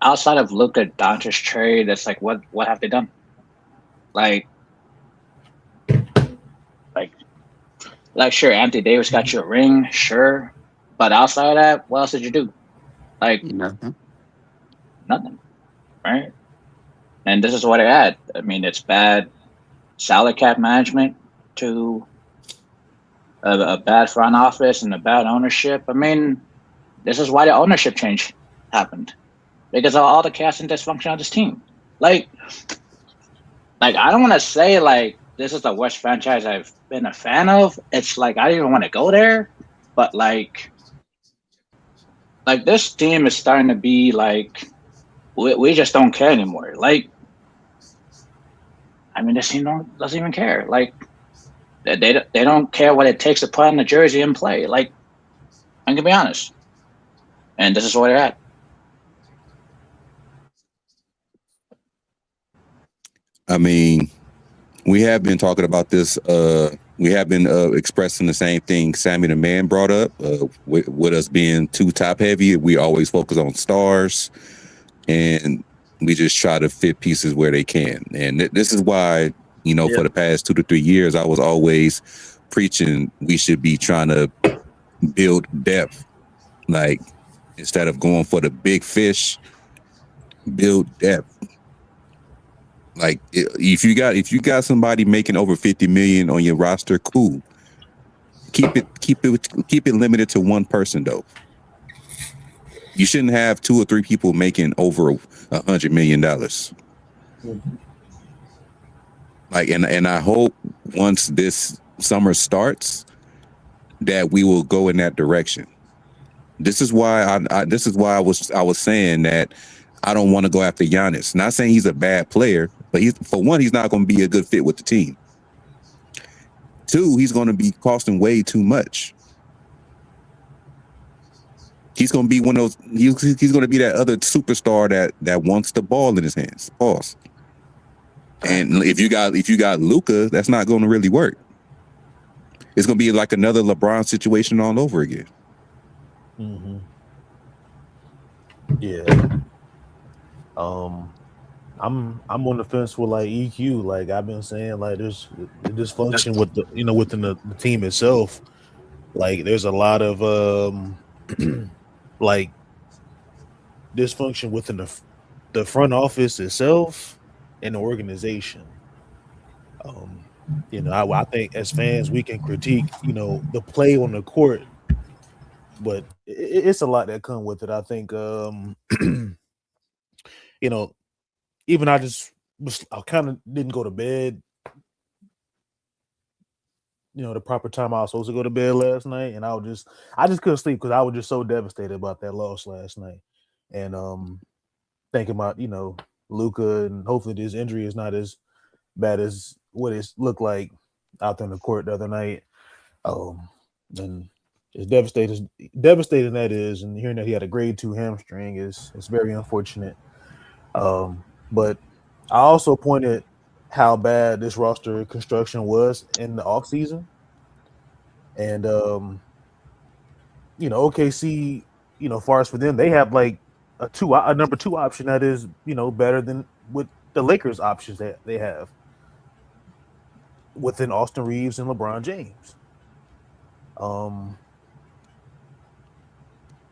outside of Luka Doncic trade, it's like what have they done? Like sure, Anthony Davis got you a ring, sure, but outside of that, what else did you do? Like Nothing. Right? And this is what it had. I mean, it's bad salary cap management to a bad front office and a bad ownership. I mean, this is why the ownership change happened because of all the chaos and dysfunction of this team. Like I don't want to say like this is the worst franchise I've been a fan of. It's like I don't even want to go there, but like this team is starting to be like we just don't care anymore. Like I mean, this team doesn't even care. Like they don't care what it takes to put on the jersey and play. Like I'm gonna be honest, and this is where they're at. I mean, we have been talking about this. We have been expressing the same thing Sammy the Man brought up. With us being too top heavy, we always focus on stars, and we just try to fit pieces where they can. And this is why, for the past 2 to 3 years, I was always preaching we should be trying to build depth. Like instead of going for the big fish, build depth. Like if you got somebody making over 50 million on your roster, cool. Keep it limited to one person though. You shouldn't have 2 or 3 people making over $100 million. Like and I hope once this summer starts that we will go in that direction. This is why I was saying that I don't want to go after Giannis. Not saying he's a bad player, but he's not going to be a good fit with the team. 2, he's going to be costing way too much. He's going to be one of those. He's going to be that other superstar that wants the ball in his hands. Pause. And if you got Luka, that's not going to really work. It's going to be like another LeBron situation all over again. Mm-hmm. Yeah. I'm on the fence with like EQ. Like I've been saying, like there's the dysfunction with the within the team itself. Like there's a lot of like dysfunction within the front office itself and the organization. I think as fans we can critique, the play on the court, but it's a lot that come with it. I think, even I kind of didn't go to bed, the proper time I was supposed to go to bed last night, and I just couldn't sleep because I was just so devastated about that loss last night, and thinking about Luka, and hopefully this injury is not as bad as what it looked like out there in the court the other night. And as devastating that is, and hearing that he had a grade 2 hamstring is very unfortunate. But I also pointed how bad this roster construction was in the offseason. And OKC, far as for them, they have like a number 2 option that is, better than what the Lakers options that they have within Austin Reeves and LeBron James.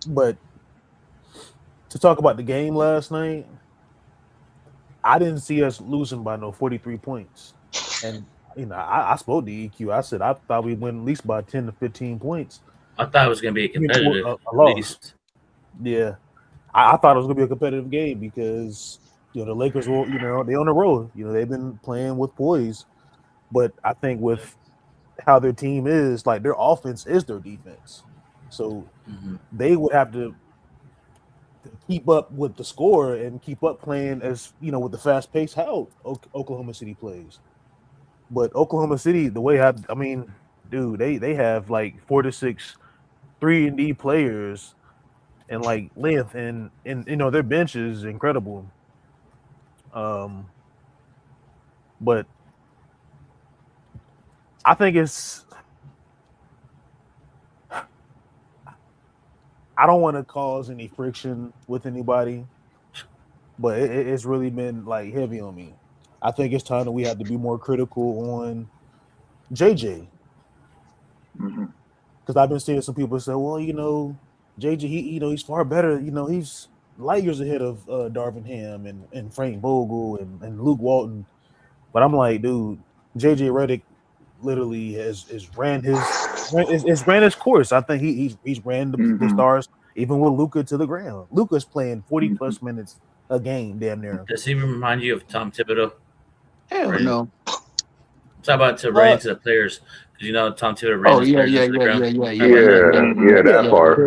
But to talk about the game last night, I didn't see us losing by no 43 points. And I spoke to EQ. I said I thought we'd win at least by 10 to 15 points. I thought it was going to be competitive. A at loss. least. Yeah. I thought it was going to be a competitive game because the Lakers will, they on the road. They've been playing with poise. But I think with how their team is, like their offense is their defense. So they would have to keep up with the score and keep up playing as with the fast pace how Oklahoma City plays. But Oklahoma City, the way dude, they have like 4 to 6 3-and-D players and like length and their bench is incredible. But I think I don't want to cause any friction with anybody, but it's really been like heavy on me. I think it's time that we have to be more critical on JJ. Because I've been seeing some people say, well, JJ, he's far better. He's light years ahead of Darvin Ham and Frank Vogel and Luke Walton. But I'm like, dude, JJ Redick literally has ran his course. I think he's ran the stars even with Luka to the ground. Luka's playing 40 plus minutes a game, damn near. Does he remind you of Tom Thibodeau? Hell no. Talk about to run into the players because Tom Thibodeau ran his players into the ground. That part.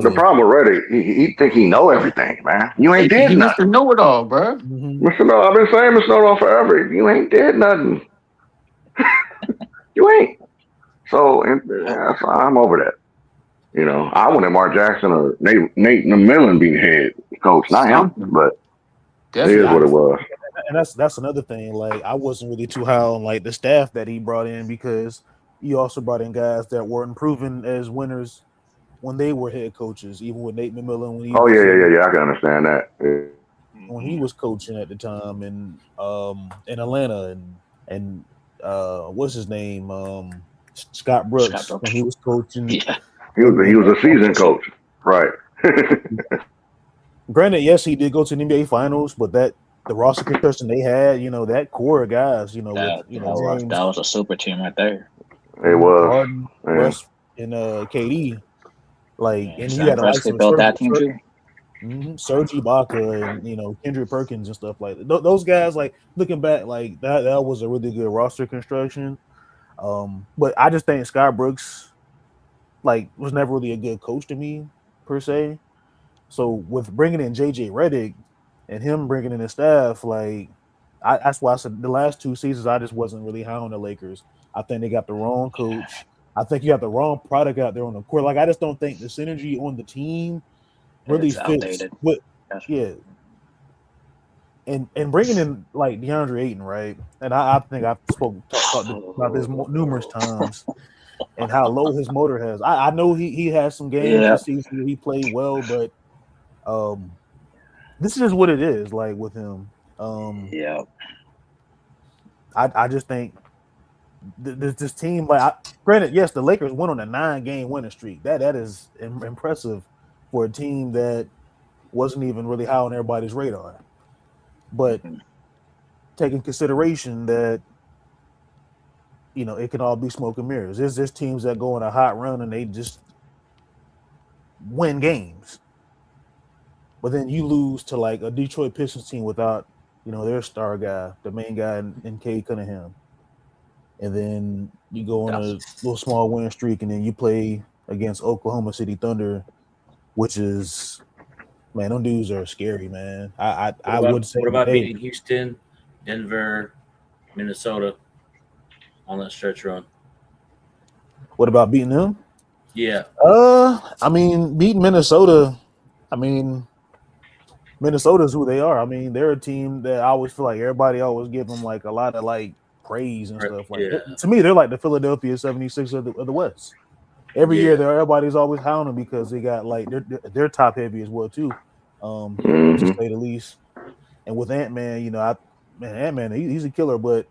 The problem with Reddick, he think he know everything, man. You ain't did nothing. Mr. Know It All, bro. Mr. No, I've been saying Mr. Know It All forever. You ain't did nothing. You ain't. So I'm over that. I wanted Mark Jackson or Nate McMillan be the head coach, not him, but it is what it was. And that's another thing. Like I wasn't really too high on like the staff that he brought in because he also brought in guys that weren't proven as winners when they were head coaches, even with Nate McMillan when he I can understand that. When he was coaching at the time in Atlanta and what's his name? Scott Brooks when he was coaching. Yeah. He was a seasoned coach. Right. Granted, yes, he did go to the NBA finals, but the roster construction they had, that core of guys, that was a super team right there. It was Harden, Russ, and KD. And he had a built that team too. Serge Ibaka and Kendrick Perkins and stuff like that. Those guys, like looking back, like that was a really good roster construction. But I just think Scott Brooks, was never really a good coach to me per se. So with bringing in JJ Redick and him bringing in his staff, that's why I said the last 2 seasons I just wasn't really high on the Lakers. I think they got the wrong coach. I think you have the wrong product out there on the court. I just don't think the synergy on the team really fits. And bringing in DeAndre Ayton, right? And I think I've talked about this numerous times. And how low his motor has. I know he has some games this season he played well, but this is what it is with him. I just think this team, granted, yes, the Lakers went on a 9-game winning streak. That is impressive for a team that wasn't even really high on everybody's radar. But taking consideration that it can all be smoke and mirrors. There's teams that go on a hot run and they just win games. But then you lose to a Detroit Pistons team without, their star guy, the main guy in Cade Cunningham. And then you go on a little small winning streak and then you play against Oklahoma City Thunder, which is Man, them dudes are scary, man. What I about would say they. beating Houston, Denver, Minnesota on that stretch run? What about beating them? Yeah, I mean, beating Minnesota. I mean, Minnesota's who they are. I mean, they're a team that I always feel like everybody always give them like a lot of like praise and stuff. Like yeah, to me, they're like the Philadelphia 76 of the West. Every year, yeah. everybody's always hounding because they got like they're top heavy as well too, to Hmm. say the least. And with Ant Man, Ant Man, he's a killer. But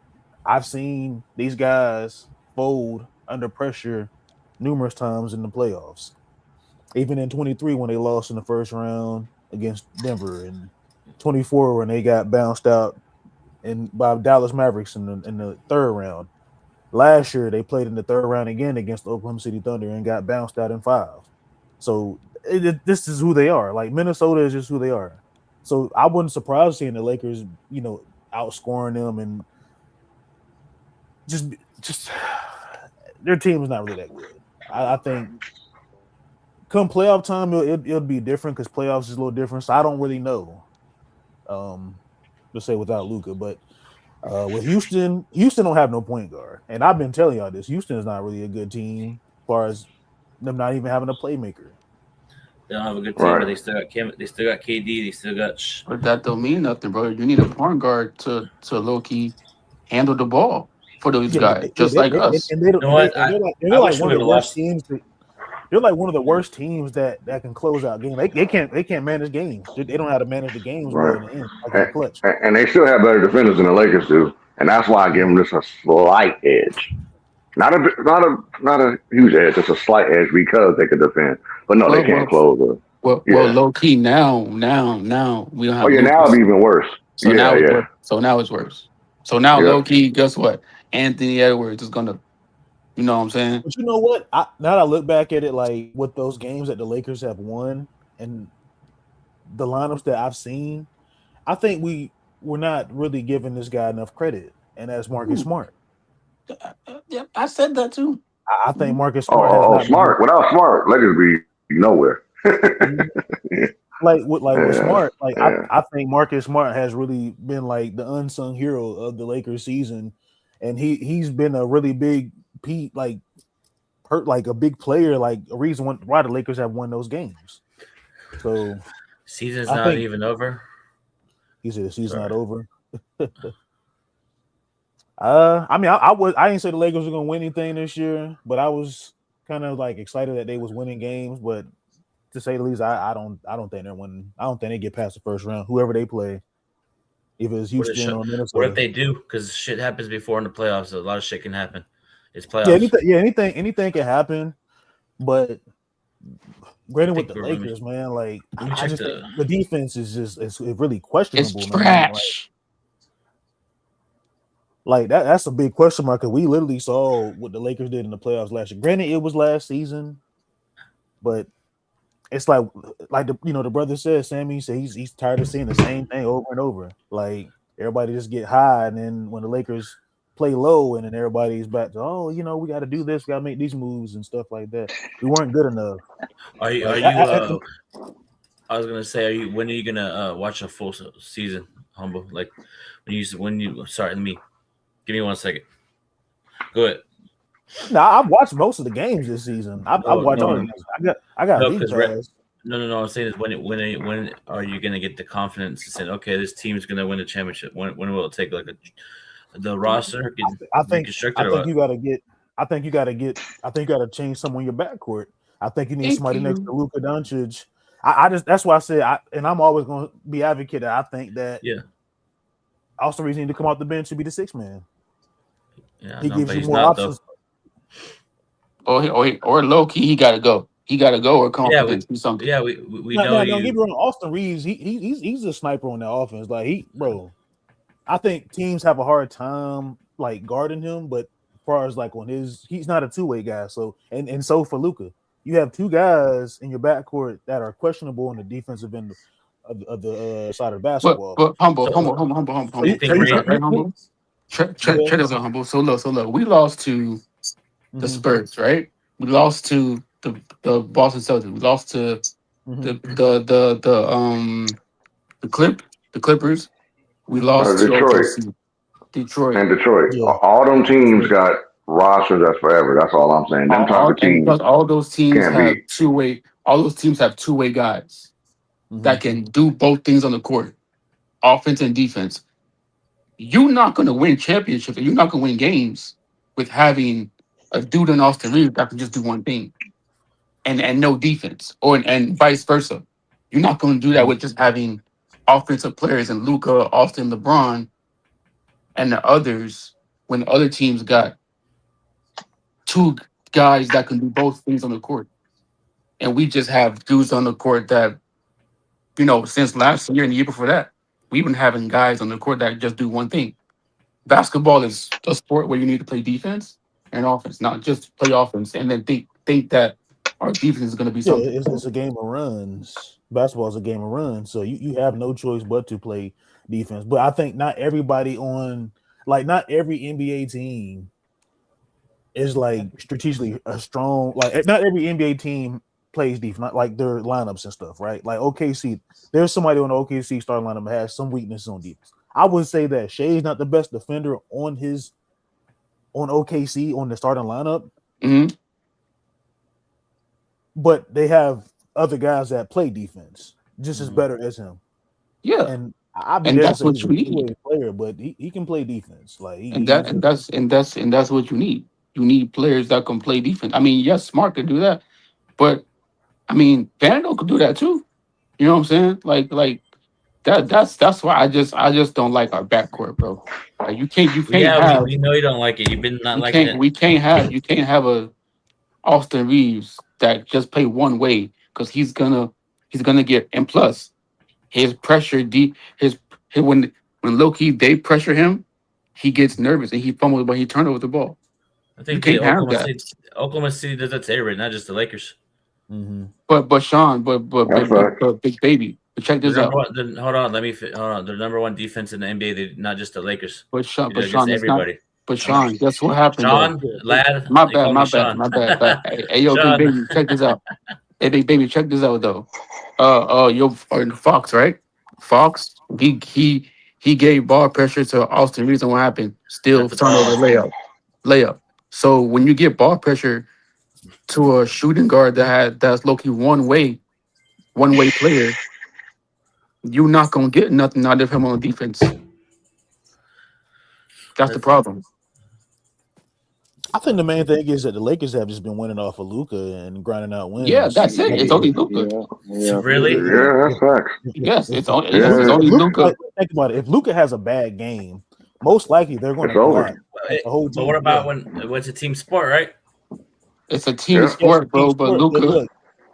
I've seen these guys fold under pressure numerous times in the playoffs. Even in 23 when they lost in the first round against Denver, and 24 when they got bounced out by Dallas Mavericks in the third round. Last year they played in the third round again against the Oklahoma City Thunder and got bounced out in five. So this is who they are. Like Minnesota is just who they are. So I wasn't surprised seeing the Lakers, outscoring them and just their team is not really that good. I think come playoff time it'll be different because playoffs is a little different. So I don't really know. To say without Luka, but with Houston don't have no point guard, and I've been telling y'all this. Houston is not really a good team as far as them not even having a playmaker. They don't have a good team, but Right. they still got They still got KD. They still got. But that don't mean nothing, bro. You need a point guard to low key handle the ball for those Yeah, but guys, just like us. and they You don't know and they what? and I they're like wish we one would of the have worst watched. teams. They're like one of the worst teams that can close out games. They can't manage games. They don't know how to manage the games well Right. in the end, like in the And, clutch. and they still have better defenders than the Lakers do, and that's why I give them just a slight edge. Not a huge edge, just a slight edge because they could defend. But no, they Well, can't well, close it. well, Yeah. low key now we don't Oh have yeah, now it'd be Lucas, even worse. so Yeah, now it's yeah, worse. So now it's worse. So now yeah. low key, guess what? Anthony Edwards is gonna, you know what I'm saying? But you know what? Now that I look back at it, like with those games that the Lakers have won and the lineups that I've seen, I think we're not really giving this guy enough credit, and that's Marcus Ooh, Smart. yeah, I said that too. I think Marcus Oh, Smart has oh, oh, not been smart. Without smart, Lakers be nowhere. like with Yeah, Smart. Like I, yeah. I think Marcus Smart has really been like the unsung hero of the Lakers season, and he's been a really big like hurt like a big player, like a reason why the Lakers have won those games. So Season's I not think even over. he said the season's Sorry. not over. I mean, I didn't say the Lakers were gonna win anything this year, but I was kind of like excited that they was winning games. But to say the least, I don't think they're winning. I don't think they get past the first round. Whoever they play, if it's Houston or What if Minnesota. they do? Because shit happens before in the playoffs. A lot of shit can happen. It's Yeah, playoffs. anything can happen. But I granted, with think the we're, Lakers, man, like let me I check just think the. the defense is just it's really It's questionable, man. trash. Like that's a big question mark because we literally saw what the Lakers did in the playoffs last year. Granted, it was last season, but it's like the brother said, Sammy said he's tired of seeing the same thing over and over. Like everybody just get high, and then when the Lakers play low, and then everybody's back to we got to do this, we got to make these moves and stuff like that. We weren't good enough. Are you? Are Like you? I was gonna say, are you? When are you gonna watch a full season? Humble, like when you. Sorry, let me give me 1 second. Go ahead. I've watched most of the games this season. I've No, watched all no, the games. I got no, league because pass. no. I'm saying is when are you gonna get the confidence to say, okay, this team's gonna win the championship? When will it take like the roster get I think I reconstructed or think what? you got to get. I think you got to change someone in your backcourt. I think you need Thank somebody next you. to Luka Doncic. I just that's why I said and I'm always going to be advocate that I think that Yeah, Austin Reeves need to come off the bench to be the sixth man. yeah, He no, gives but you he's more not though. options. Or low key, he gotta go. He gotta go or come off Yeah, the bench. Do something. we No, know no, don't get you. me wrong. Austin Reeves, he's a sniper on that offense. Like I think teams have a hard time like guarding him, but as far as like he's not a two-way guy. So and so for Luka, you have two guys in your backcourt that are questionable on the defensive end of the side of the But basketball. but humble, So, humble, humble, humble, humble, so you humble. think Check this Ray? out, right? Humble. Go ahead. Check this out, humble. So look. We lost to the Mm-hmm. Spurs, right? We lost to the Boston Celtics. We lost to The Clippers. We lost to Detroit OKC. Detroit. and Detroit. Yeah. All them teams Detroit. got rosters that's forever. That's all I'm saying. Them type of And teams plus all those teams can't have beat. two way. All those teams have two way guys Mhm. that can do both things on the court, offense and defense. You're not going to win championships. You're not going to win games with having a dude in Austin Reeves that can just do one thing and no defense, or and vice versa. You're not going to do that with just having offensive players and Luka, Austin, LeBron, and the others. When the other teams got two guys that can do both things on the court, and we just have dudes on the court that since last year and the year before that, we've been having guys on the court that just do one thing. Basketball is a sport where you need to play defense and offense, not just play offense and then think that our defense is going to be Yeah, something. it's a game of runs. Basketball is a game of runs, so you have no choice but to play defense. But I think not everybody not every NBA team is like strategically a strong. Like not every NBA team plays defense, not like their lineups and stuff, right? Like OKC, there's somebody on the OKC starting lineup that has some weaknesses on defense. I would say that Shea's not the best defender on OKC on the starting lineup, Mhm. but they have other guys that play defense just as better as him. Yeah, And I'd be and there to that's say what he's a you need, two-way player, but he can play defense. Like and that he's and that's what you need. You need players that can play defense. I mean, yes, Smart could do that, but I mean, Vandal could do that too. You know what I'm saying? Like that. That's why I just don't like our backcourt, bro. Like you can't Yeah, have we know you don't like it. You've been not we liking can't it. we can't have you can't have a Austin Reeves that just play one way because he's gonna get, and plus his pressure deep his when low key they pressure him, he gets nervous and he fumbles when he turn over the ball. I You think the can't have that. Oklahoma City does that to everybody, not just the Lakers. But Sean, That's right. but big baby. But check They're this number out. one. Hold on, hold on. They're number one defense in the NBA. Not just the Lakers. But They do against Sean, it's not. everybody. But Sean, guess what happened though? Sean, lad, My they bad, call me my bad, Sean. my bad. But hey, yo, big Sean. baby, check this out. Hey, big baby, check this out though. Yo, Fox, right? Fox, he gave ball pressure to Austin Reeves, and what happened? Still That's a turnover, foul. layup. So when you get ball pressure to a shooting guard that's low key one way player, you're not gonna get nothing out of him on defense. That's the That's problem. I think the main thing is that the Lakers have just been winning off of Luka and grinding out Yeah, wins. that's it. It's only Luka. really. Yeah, that's facts. Yes, it's Yeah, only Luka. Think about it. If Luka has a bad game, most likely they're going it's to over. collapse. Like the whole But team. what about Yeah. when it's a team sport, right? It's a team Yeah. Yes, sport, team bro. But sport, but Luka, look,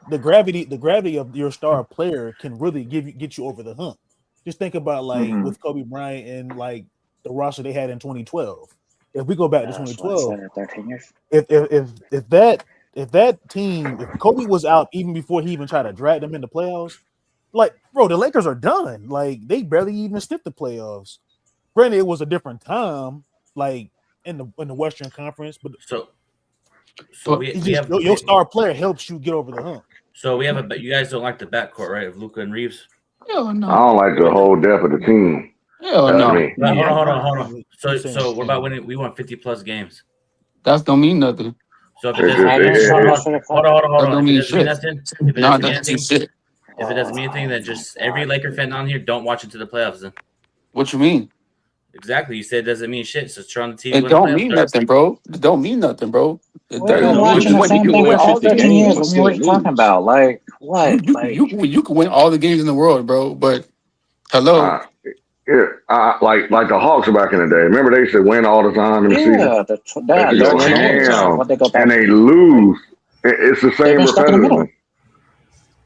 the gravity of your star player can really get you over the hump. Just think about like Hmm. with Kobe Bryant and like the roster they had in 2012. If we go back to 2012, 13 years. if Kobe was out even before he even tried to drag them into playoffs, like bro, the Lakers are done. Like they barely even sniffed the playoffs. Granted, it was a different time, like in the Western Conference, but So but it's we just have your star player helps you get over the hump. you guys don't like the backcourt, right? Of Luka and Reeves. hell I no, don't like the whole depth of the team. hell That's no. me. But hold Yeah, on. you're saying So what about when we won 50 plus games? That don't mean nothing. So if it It doesn't just mean hold That on. don't If it mean doesn't mean shit. nothing, if it Nah, doesn't that mean doesn't mean anything, shit. if it doesn't mean anything, then just every Laker fan on here don't watch into the playoffs. Then What you mean? exactly, you said it doesn't mean shit. So turn on the TV It when the don't playoffs mean start. nothing, bro. It don't mean nothing, bro. We've It been don't mean You watching can the nothing. win. You same can thing win for all the 15 years. I games. mean, what are you talking about? Like, what? Like, You can win all the games in the world, bro. But hello, Uh, yeah, like the Hawks back in the day. Remember they used to win all the time in the season. yeah, They used to they're go winning all the time. ham What they go and back they to? lose. It's the They've same been stuck in the middle. repetitiveness.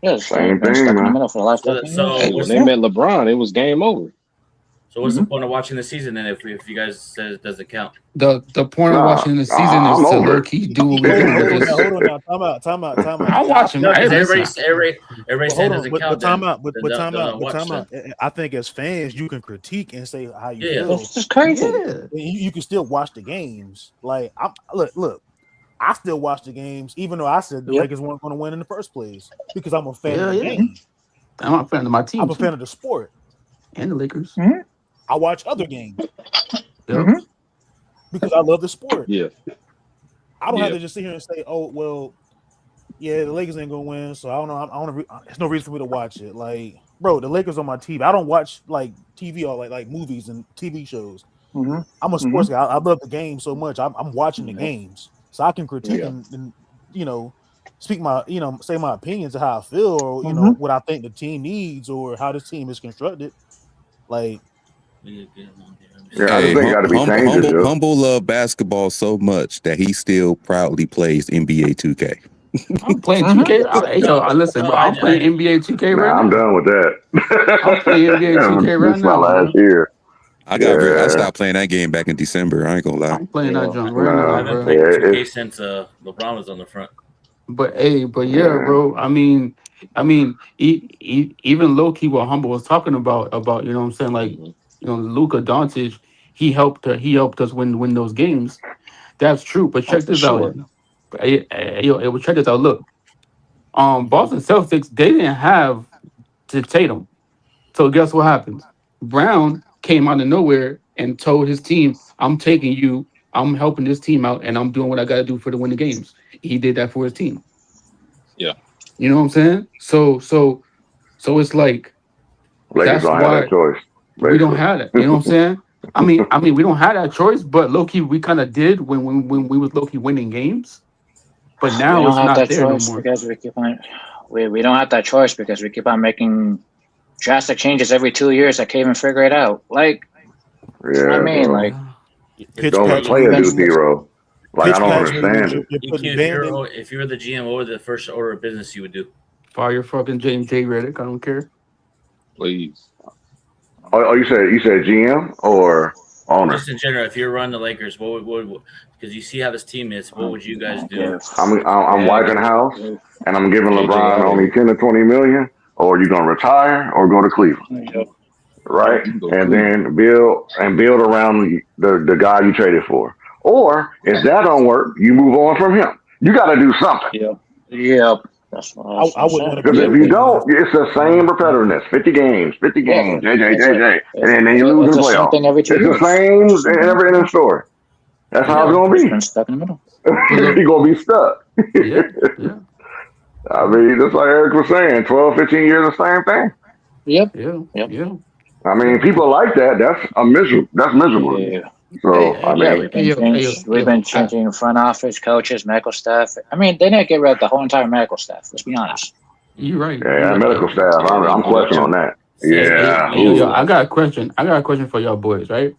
Yes, they've Same been thing, stuck in the man. middle for the last So 13 years. Hey, when they Yeah. met LeBron, it was game over. So what's the point of watching the season then if you guys said it doesn't count? the point of Nah, watching the season is I'm to over low it. key do what we Hold on, doing. hold on now, Just hold on now. Time out. I'm watching. No, Hey, because listen. everybody But saying hold it on, doesn't count. Then but don't, time out, don't watch then. I think as fans, you can critique and say how you Yeah. feel. It's just crazy. Yeah, You can still watch the games. Like, look. I still watch the games, even though I said the Lakers weren't going to win in the first place because I'm a fan of the game. I'm a fan of my team. I'm a fan of the sport and the Lakers. Mm-hmm. I watch other games because I love the sport. Yeah, I don't have to just sit here and say, "Oh, well, yeah, the Lakers ain't gonna win." So I don't know. There's no reason for me to watch it. Like, bro, the Lakers on my TV. I don't watch like TV or like movies and TV shows. Mm-hmm. I'm a sports guy. I love the game so much. I'm watching the games, so I can critique and speak my say my opinions of how I feel or what I think the team needs or how this team is constructed. Like, I just think got to be changes. Humble love basketball so much that he still proudly plays NBA 2K. I'm playing 2K. Listen, bro, I'm playing NBA 2K right now. I'm done with that. I'm playing NBA 2K right now. This is my last year. I stopped playing that game back in December. I ain't gonna lie. I'm playing that junk right now. I've been playing 2K since LeBron was on the front. But bro. I mean, even low key, what Humble was talking about, you know what I'm saying, like, Luka Doncic, he helped us win those games. That's true. But check this out. Check this out. Look, Boston Celtics, they didn't have Tatum. So guess what happens? Brown came out of nowhere and told his team, "I'm taking you. I'm helping this team out, and I'm doing what I got to do to win the games." He did that for his team. Yeah, you know what I'm saying. So it's like Lakers don't have that choice. Basically. We don't have that. You know what I'm saying? I mean, we don't have that choice, but low key, we kind of did when we was low key winning games. But now it's not there no more. Because we don't have that choice because we keep on making drastic changes every 2 years. I can't even figure it out. Like, I mean, bro. Like, don't play a new hero. Like, I don't understand it. If you were the GM, what would the first order of business you would do? Fire fucking James J. Redick. I don't care. Please. Oh, you said GM or owner? Just in general, if you're running the Lakers, what would because you see how this team is, what would you guys do? I'm wiping house, and I'm giving LeBron only 10 to 20 million. Or you gonna retire or go to Cleveland, right? And then build around the guy you traded for. Or if that don't work, you move on from him. You got to do something. Yep. That's what I wouldn't want to. Because if you don't, it's the same repetitiveness. 50 games, JJ, and then you lose in the playoffs. It's the same in every inning story. That's how it's gonna be. Stuck in the middle. You're gonna be stuck. Yeah. I mean, just like Eric was saying, 12, 15 years, the same thing. Yep. Yeah. I mean, people like that. That's miserable. Yeah. So, I mean, we've been changing front office, coaches, medical staff. I mean, they didn't get rid of the whole entire medical staff. Let's be honest. You're right. Yeah, medical staff. I'm questioning on that. Yeah. I got a question. For y'all boys, right?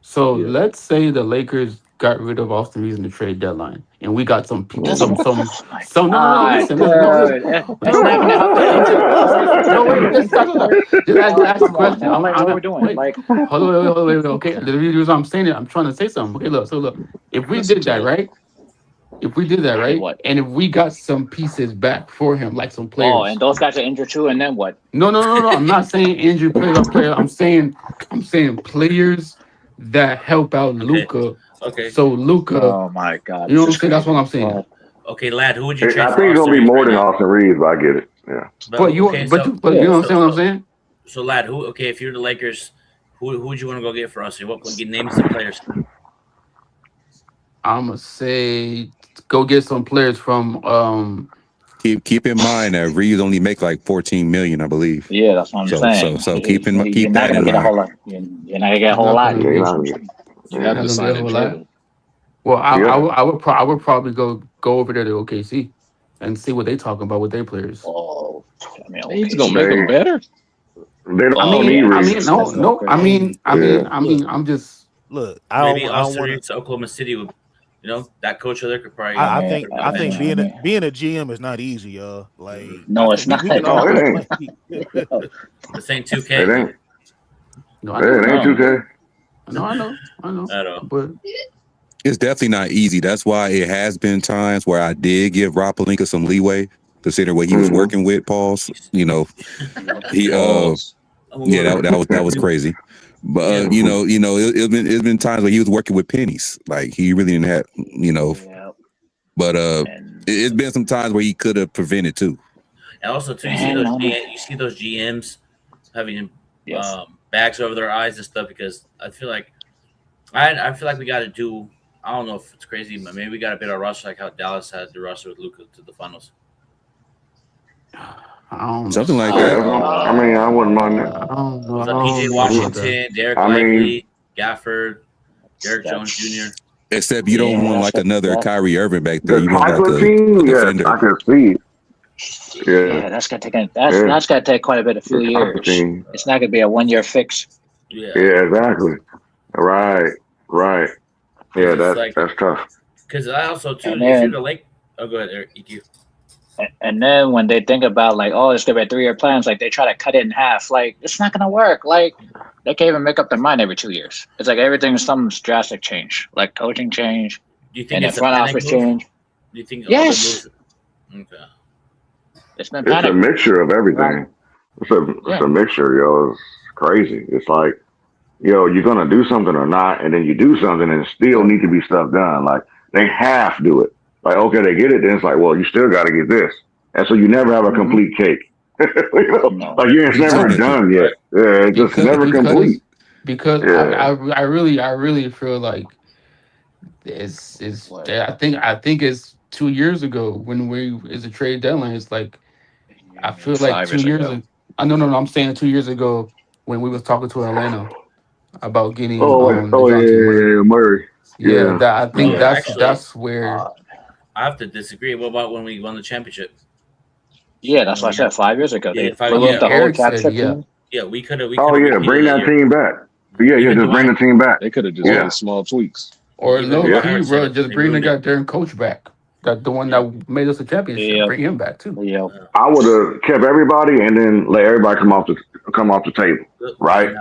So let's say the Lakers got rid of Austin Reeves in the trade deadline, and we got some people. Listen. Just ask the question. What we're doing? Like, hold on. Okay, the reason I'm saying it, I'm trying to say something. Okay, look. If we did that, right? And if we got some pieces back for him, like some players. Oh, and those guys are injured too, and then what? No. I'm not saying injured player. I'm saying players that help out Luka. Okay. So Luka. Oh my God. You know what I'm saying? That's what I'm saying. Okay, Lad, who would you trade? I think it's gonna be more than Austin Reeves, but I get it. Yeah. But you know what I'm saying? So Lad, if you're the Lakers, who would you want to go get for us? What name some players? I'ma say go get some players from Keep in mind that Reeves only make like 14 million, I believe. Yeah, that's what I'm saying. So keep that in mind. You're not gonna get a whole lot. You have to sign and trade. Well, I would probably go over there to OKC and see what they talking about with their players. Oh, He's gonna make them better. They don't need Reeves. I'm just look. Maybe Austin Reeves to Oklahoma City would. That coach there could probably. I think being a GM is not easy, y'all. Like, no, it's not. It ain't. This ain't 2K. It ain't. No, it ain't 2K. No, I know. I know. But it's definitely not easy. That's why it has been times where I did give Rob Pelinka some leeway, considering what he was working with. Pauls, he that was crazy. But it's been times where he was working with pennies. Like he really didn't have, But it's been some times where he could have prevented too. And also, too, you see those GMs having bags over their eyes and stuff because I feel like we got to do. I don't know if it's crazy, but maybe we got to build our roster like how Dallas had the roster with Luka to the finals. Something like that. I mean, I wouldn't mind that. It was PJ Washington, Derek Lively, Gafford, Derek Jones Jr. Except you don't want like another Kyrie Irving back there. The You want type like of a team, defender. I can see. Yeah, that's gonna take quite a few years. It's not gonna be a 1-year fix. Yeah, exactly. Right. Yeah, that's tough. Because I also too, if you're the Lake, go ahead, Eric, EQ. And then when they think about like, oh, it's gonna be a 3-year plan, it's like they try to cut it in half. Like it's not gonna work. Like they can't even make up their mind every 2 years. It's like everything's some drastic change, like coaching change. Do you think and it's a front office change? Do you think? Yes. Okay. It's a mixture of everything. It's a mixture, yo. It's crazy. It's like, yo, you're gonna do something or not, and then you do something and still need to be stuff done. Like they half do it. Like, okay, they get it, then it's like, well, you still gotta get this. And so you never have a complete cake. Like it's never done yet. Yeah, it's just never complete. Because I really feel like it's I think it's 2 years ago when it's a trade deadline. It's like I feel like 2 years ago. No, I'm saying 2 years ago when we was talking to Atlanta about getting Murray. Yeah, I think that's where I have to disagree. What about when we won the championship? Yeah, that's what I said 5 years ago. Yeah, the whole championship team. Yeah, we could have. Bring that team back. Yeah, just bring the team back. They could have just made small tweaks. Or just bring the goddamn coach back. That the one that made us a championship. Bring him back too. Yeah. I would have kept everybody and then let everybody come off the table, right?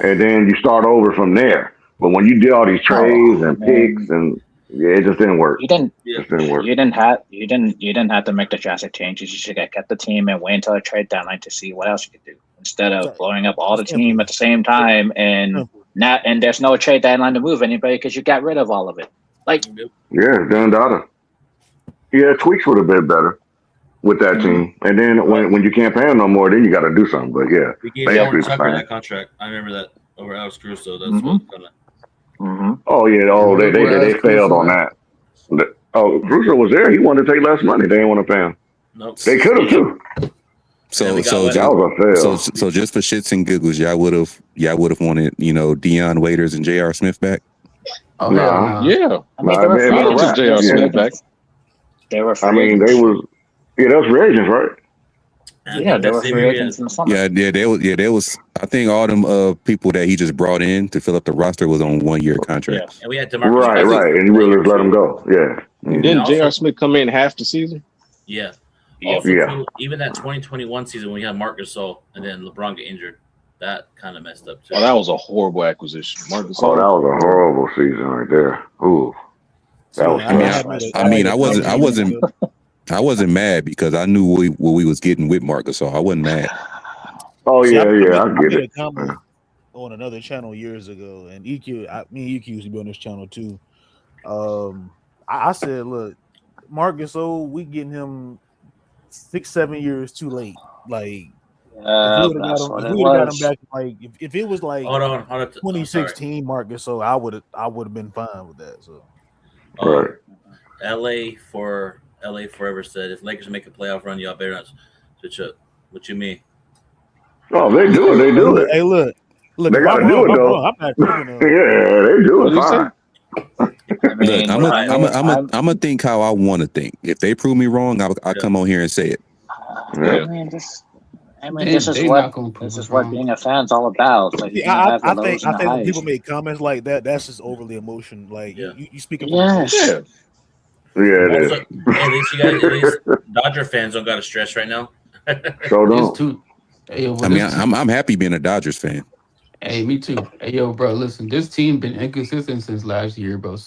And then you start over from there. But when you did all these trades and picks and it just didn't work. You didn't have to make the drastic changes. You should have kept the team and wait until the trade deadline to see what else you could do instead of blowing up all the team at the same time and there's no trade deadline to move anybody because you got rid of all of it. Like done data. Yeah, tweaks would have been better with that team. And then when you can't pay them no more, then you got to do something. But we gave Aaron Tucker that contract. I remember that over Alex Caruso. That's what Oh yeah, they failed on that. Caruso was there. He wanted to take less money. They didn't want to pay him. Nope. They could have too. So just for shits and giggles, y'all would have wanted Deion Waiters and J.R. Smith back. Oh yeah, J.R. Smith back. They were. That was free agents, right? Yeah, they were free agents in the summer. There was. I think all them people that he just brought in to fill up the roster was on 1-year contracts. Yeah, and we had DeMarcus. Right, and you really just let him go. Yeah. Didn't J.R. Smith come in half the season? Yeah. Also, even that 2021 season when we had Marc Gasol and then LeBron get injured, that kind of messed up too. Oh, that was a horrible acquisition. Marc Gasol. Oh, that was a horrible season right there. Ooh. I wasn't mad because I knew what we was getting with Marc Gasol. I wasn't mad. Oh yeah, I get it. On another channel years ago, and me and EQ used to be on this channel too. I said, look, Marc Gasol, we getting him 6-7 years too late. Like, if we would have got him back, like if it was like 2016 Marc Gasol, I would have been fine with that. So. Right. LA forever said if Lakers make a playoff run, y'all better not switch up. What you mean? Oh, they do it. Hey, look. They gotta do it though. I'm not yeah, they do it fine. I'm gonna think how I want to think. If they prove me wrong, I'll come on here and say it. Yeah. This is what being a fan's all about. Like, I think when people make comments like that, that's just overly emotional. Like you speak of Yeah, it is. At least Dodger fans don't got to stress right now. So don't. I'm happy being a Dodgers fan. Hey, me too. Hey, yo, bro, listen, this team been inconsistent since last year, bro.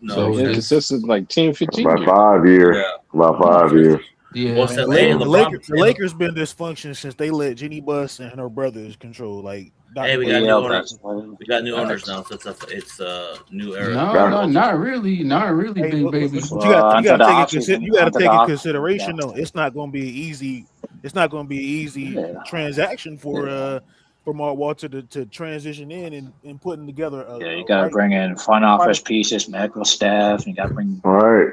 Inconsistent like 10, 15 years. About 5 years. Yeah. About 5 years. Yeah, the Lakers been dysfunction since they let Jeannie Buss and her brothers control. Like Hey, we got new owners. We got new owners now, so it's a new era. No, not really, big baby. But you got to take in consideration though. It's not going to be easy. It's not going to be an easy transaction for Mark Walter to transition in and putting together. You got to bring in front office pieces, medical staff. You got to bring. All right.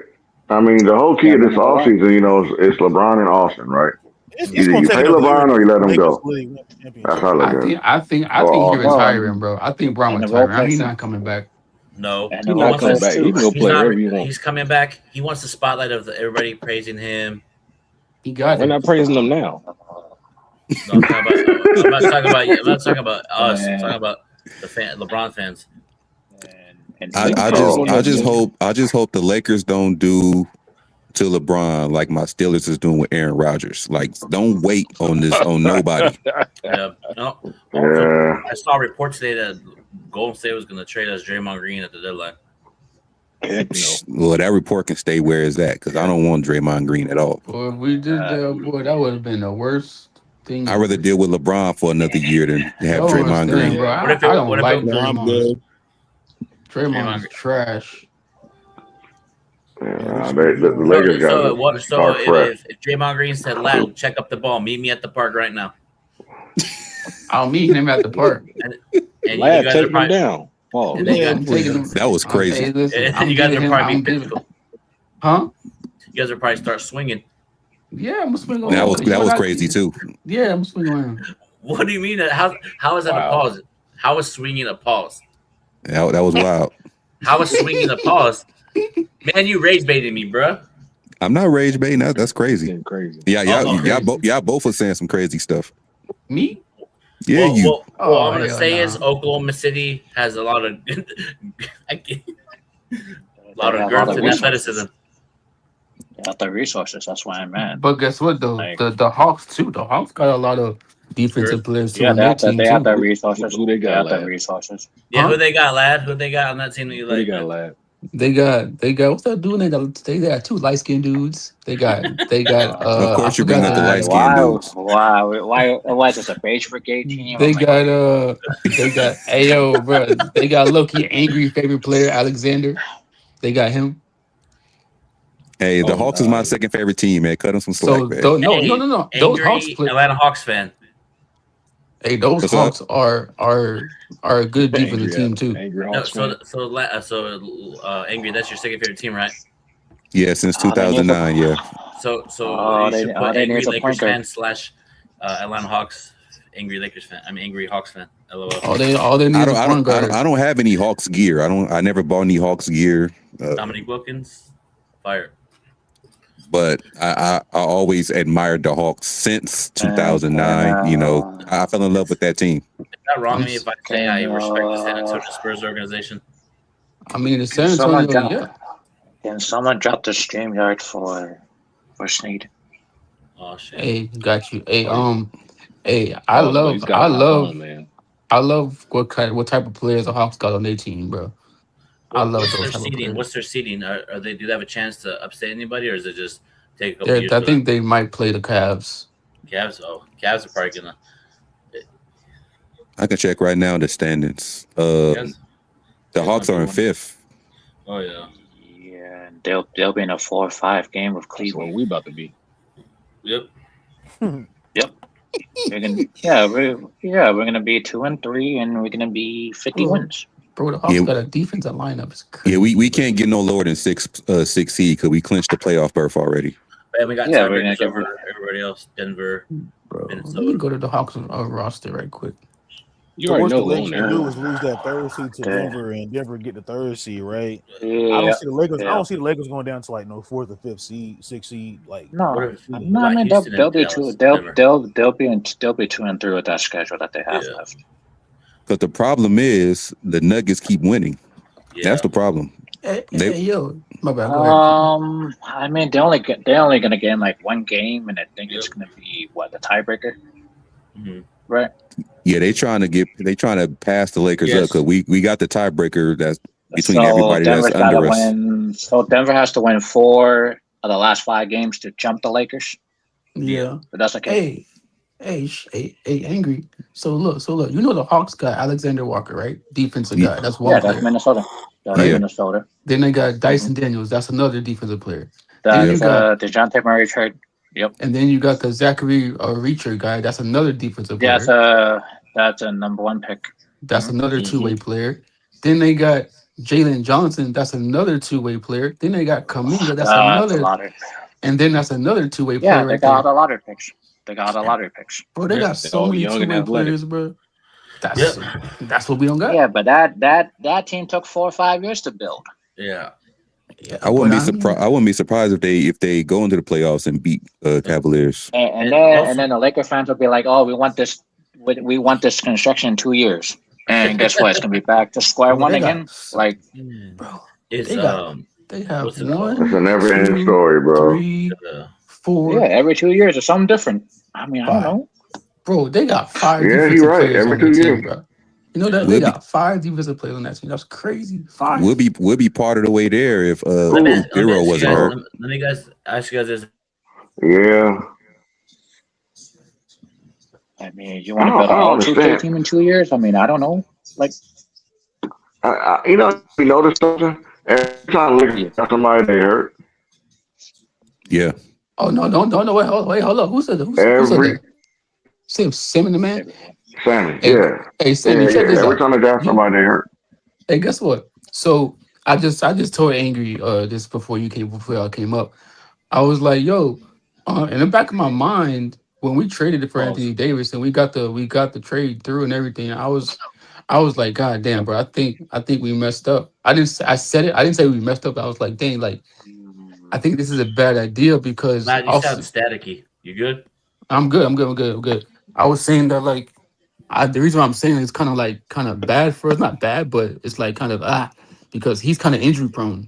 I mean, the whole key of this offseason, is LeBron and Austin, right? Either you pay LeBron or you let him go. That's how I look at it. I think he's retiring, bro. I think Bron retiring. He's not coming back. No, he's not coming back. He can go play wherever you want. He's coming back. He wants the spotlight of everybody praising him. He got it. We're not praising him now. No, I'm not talking about you. I'm not talking about us. I'm talking about the LeBron fans. I just hope the Lakers don't do to LeBron like my Steelers is doing with Aaron Rodgers. Like, don't wait on nobody. I saw a report today that Golden State was going to trade us Draymond Green at the deadline. Well, that report can stay where it's at because I don't want Draymond Green at all. Boy, if we did that, boy, that would have been the worst thing. I'd rather deal with LeBron for another year than have Draymond Green. Bro, I don't like Draymond. Draymond's trash. The Lakers got So if Draymond Green said, "Lad, check up the ball. Meet me at the park right now." I'll meet him at the park. And Lad, you guys take are probably, him down. Oh, that was crazy. Hey, listen, and you guys are probably physical. Huh? You guys are probably start swinging. Yeah, I'm swinging. That was crazy too. Yeah, I'm swinging. What do you mean? How is that a pause? How is swinging a pause? That was wild. How is swinging a pause? Man, you rage baiting me, bro. I'm not rage baiting. That's crazy. Crazy. Yeah, y'all both are saying some crazy stuff. Me? Yeah, What I'm gonna say is Oklahoma City has a lot of girth and athleticism. They got the resources. That's why I'm mad. But guess what though? The Hawks too. The Hawks got a lot of defensive players too. Yeah, they have the resources. Who they got? The resources. Yeah, who they got, lad? Who they got on that team that you like? Who they got, lad? They got what's that dude? They got two light skinned dudes. They got of course you bring up the light skinned dudes. Why is this a beige brigade team? They got Ayo, bro. They got Loki angry favorite player Alexander. They got him. Hey, the Hawks is my second favorite team, man. Cut them some slack, man. No. Those Hawks play. Atlanta Hawks fan. Hey, those Hawks are a good defensive team too. Angry. That's your second favorite team, right? Yeah, since 2009. Yeah. So you should put angry Lakers fan / Atlanta Hawks. Angry Lakers fan. I mean, angry Hawks fan. LOL. All they need is one guard. I don't have any Hawks gear. I never bought any Hawks gear. Dominique Wilkins, fire. But I always admired the Hawks since 2009. I fell in love with that team. Is that wrong me if I say I respect the San Antonio Spurs organization? I mean, the San Antonio. Can someone drop the StreamYard for Sneed? Oh shit! Hey, got you. Hey, I love what type of players the Hawks got on their team, bro. I love those type of players. What's their seeding? Do they have a chance to upset anybody, or is it just take a couple years? I think they might play the Cavs. Cavs are probably gonna. I can check right now the standings. The Hawks are in 5th. Oh yeah. Yeah, and they'll be in a 4-5 game with Cleveland. That's where we about to be. Yep. Yep. We're gonna be 2-3, and we're gonna be 50 wins. Bro, the Hawks got a defensive lineup. It's crazy. Yeah, we can't get no lower than 6 seed because we clinched the playoff berth already. And we got tiebreakers over everybody else. Denver, bro. Let me go to the Hawks roster right quick. You already know what the Lakers do is lose that 3rd seed to Denver, and Denver get the 3rd seed, right? Yeah. I don't see the Lakers. I don't see the Lakers going down to 4th or 5th seed, 6th seed. I mean they'll be 2. They'll be 2-3 with that schedule that they have left. But the problem is the Nuggets keep winning. Yeah. That's the problem. Yo, my bad. Go ahead. I mean they're only gonna get in one game, and I think it's gonna be the tiebreaker, right? Yeah, they trying to pass the Lakers up because we got the tiebreaker that's between everybody Denver's that's under us. So Denver has to win 4 of the last 5 games to jump the Lakers. Yeah, but that's okay. Hey, Hey, angry. So look. You know the Hawks got Alexander Walker, right? Defensive Ye- guy. That's one Yeah, that's player, Minnesota. That's right? Yeah. Minnesota. Then they got hmm Dyson Daniels. That's another defensive player. Then Yep. you That's got DeJounte Murray trade. Yep. and then you got the Zachary Reacher guy. That's another defensive Yeah, player. that's a number one pick. That's another Mm-hmm. two-way player. Then they got Jalen Johnson. That's another two-way player. Then they got Kaminga. That's That's a another, lottery. and then that's another two-way Yeah, player they right got there. a lottery picks. They got a And lottery picks. bro, they Yep. got They're so all many young and two-way athletic. players, bro. Yep. That's what we don't got. Yeah, but that team took 4 or 5 years to build. Yeah. Yeah, I wouldn't but be I surprised. mean, I wouldn't be surprised if they go into the playoffs and beat Cavaliers. And And then also, the Laker fans will be like, "Oh, we want this construction in 2 years." And guess what? It's gonna be back to square bro, one they got, again. Like, bro, it's they got, they have what's it called? It's a one, never ending two, story, bro. three, Uh, yeah, 4, every 2 years or something different. I mean, I don't 5. know. Bro, they got 5 Yeah, you're defensive right. players Every on their 2 years. team, bro. You know that yeah. they We'll be got 5 defensive players on that team. That's crazy. 5. we'll be part of the way there if Who? Let me Hero ask you wasn't guys. hurt. Let me guys ask you guys this. Yeah. I mean, you want to build I an don't all 2K understand. team in 2 years? I mean, I don't know. Like, You notice something? Every time Lakers yeah, got somebody they hurt, Yeah. Oh no, no, wait, hold up. Who said that? Who said every that? Sam the man. everyone. Sammy, Hey, yeah, hey, Sammy, check this every out. time they got You, somebody they hurt. hey, guess what? So I just told Angry this before y'all came up. I was like, yo, in the back of my mind, when we traded it for Pause. Anthony Davis and we got the trade through and everything, I was like, God damn, bro, I think we messed up. I said it. I didn't say we messed up. I was like, dang, like I think this is a bad idea because Matt, you sound staticky. You good? I'm good. I'm good. I was saying that like the reason why I'm saying it's kind of bad for us. Not bad, but it's like kind of because he's kind of injury prone,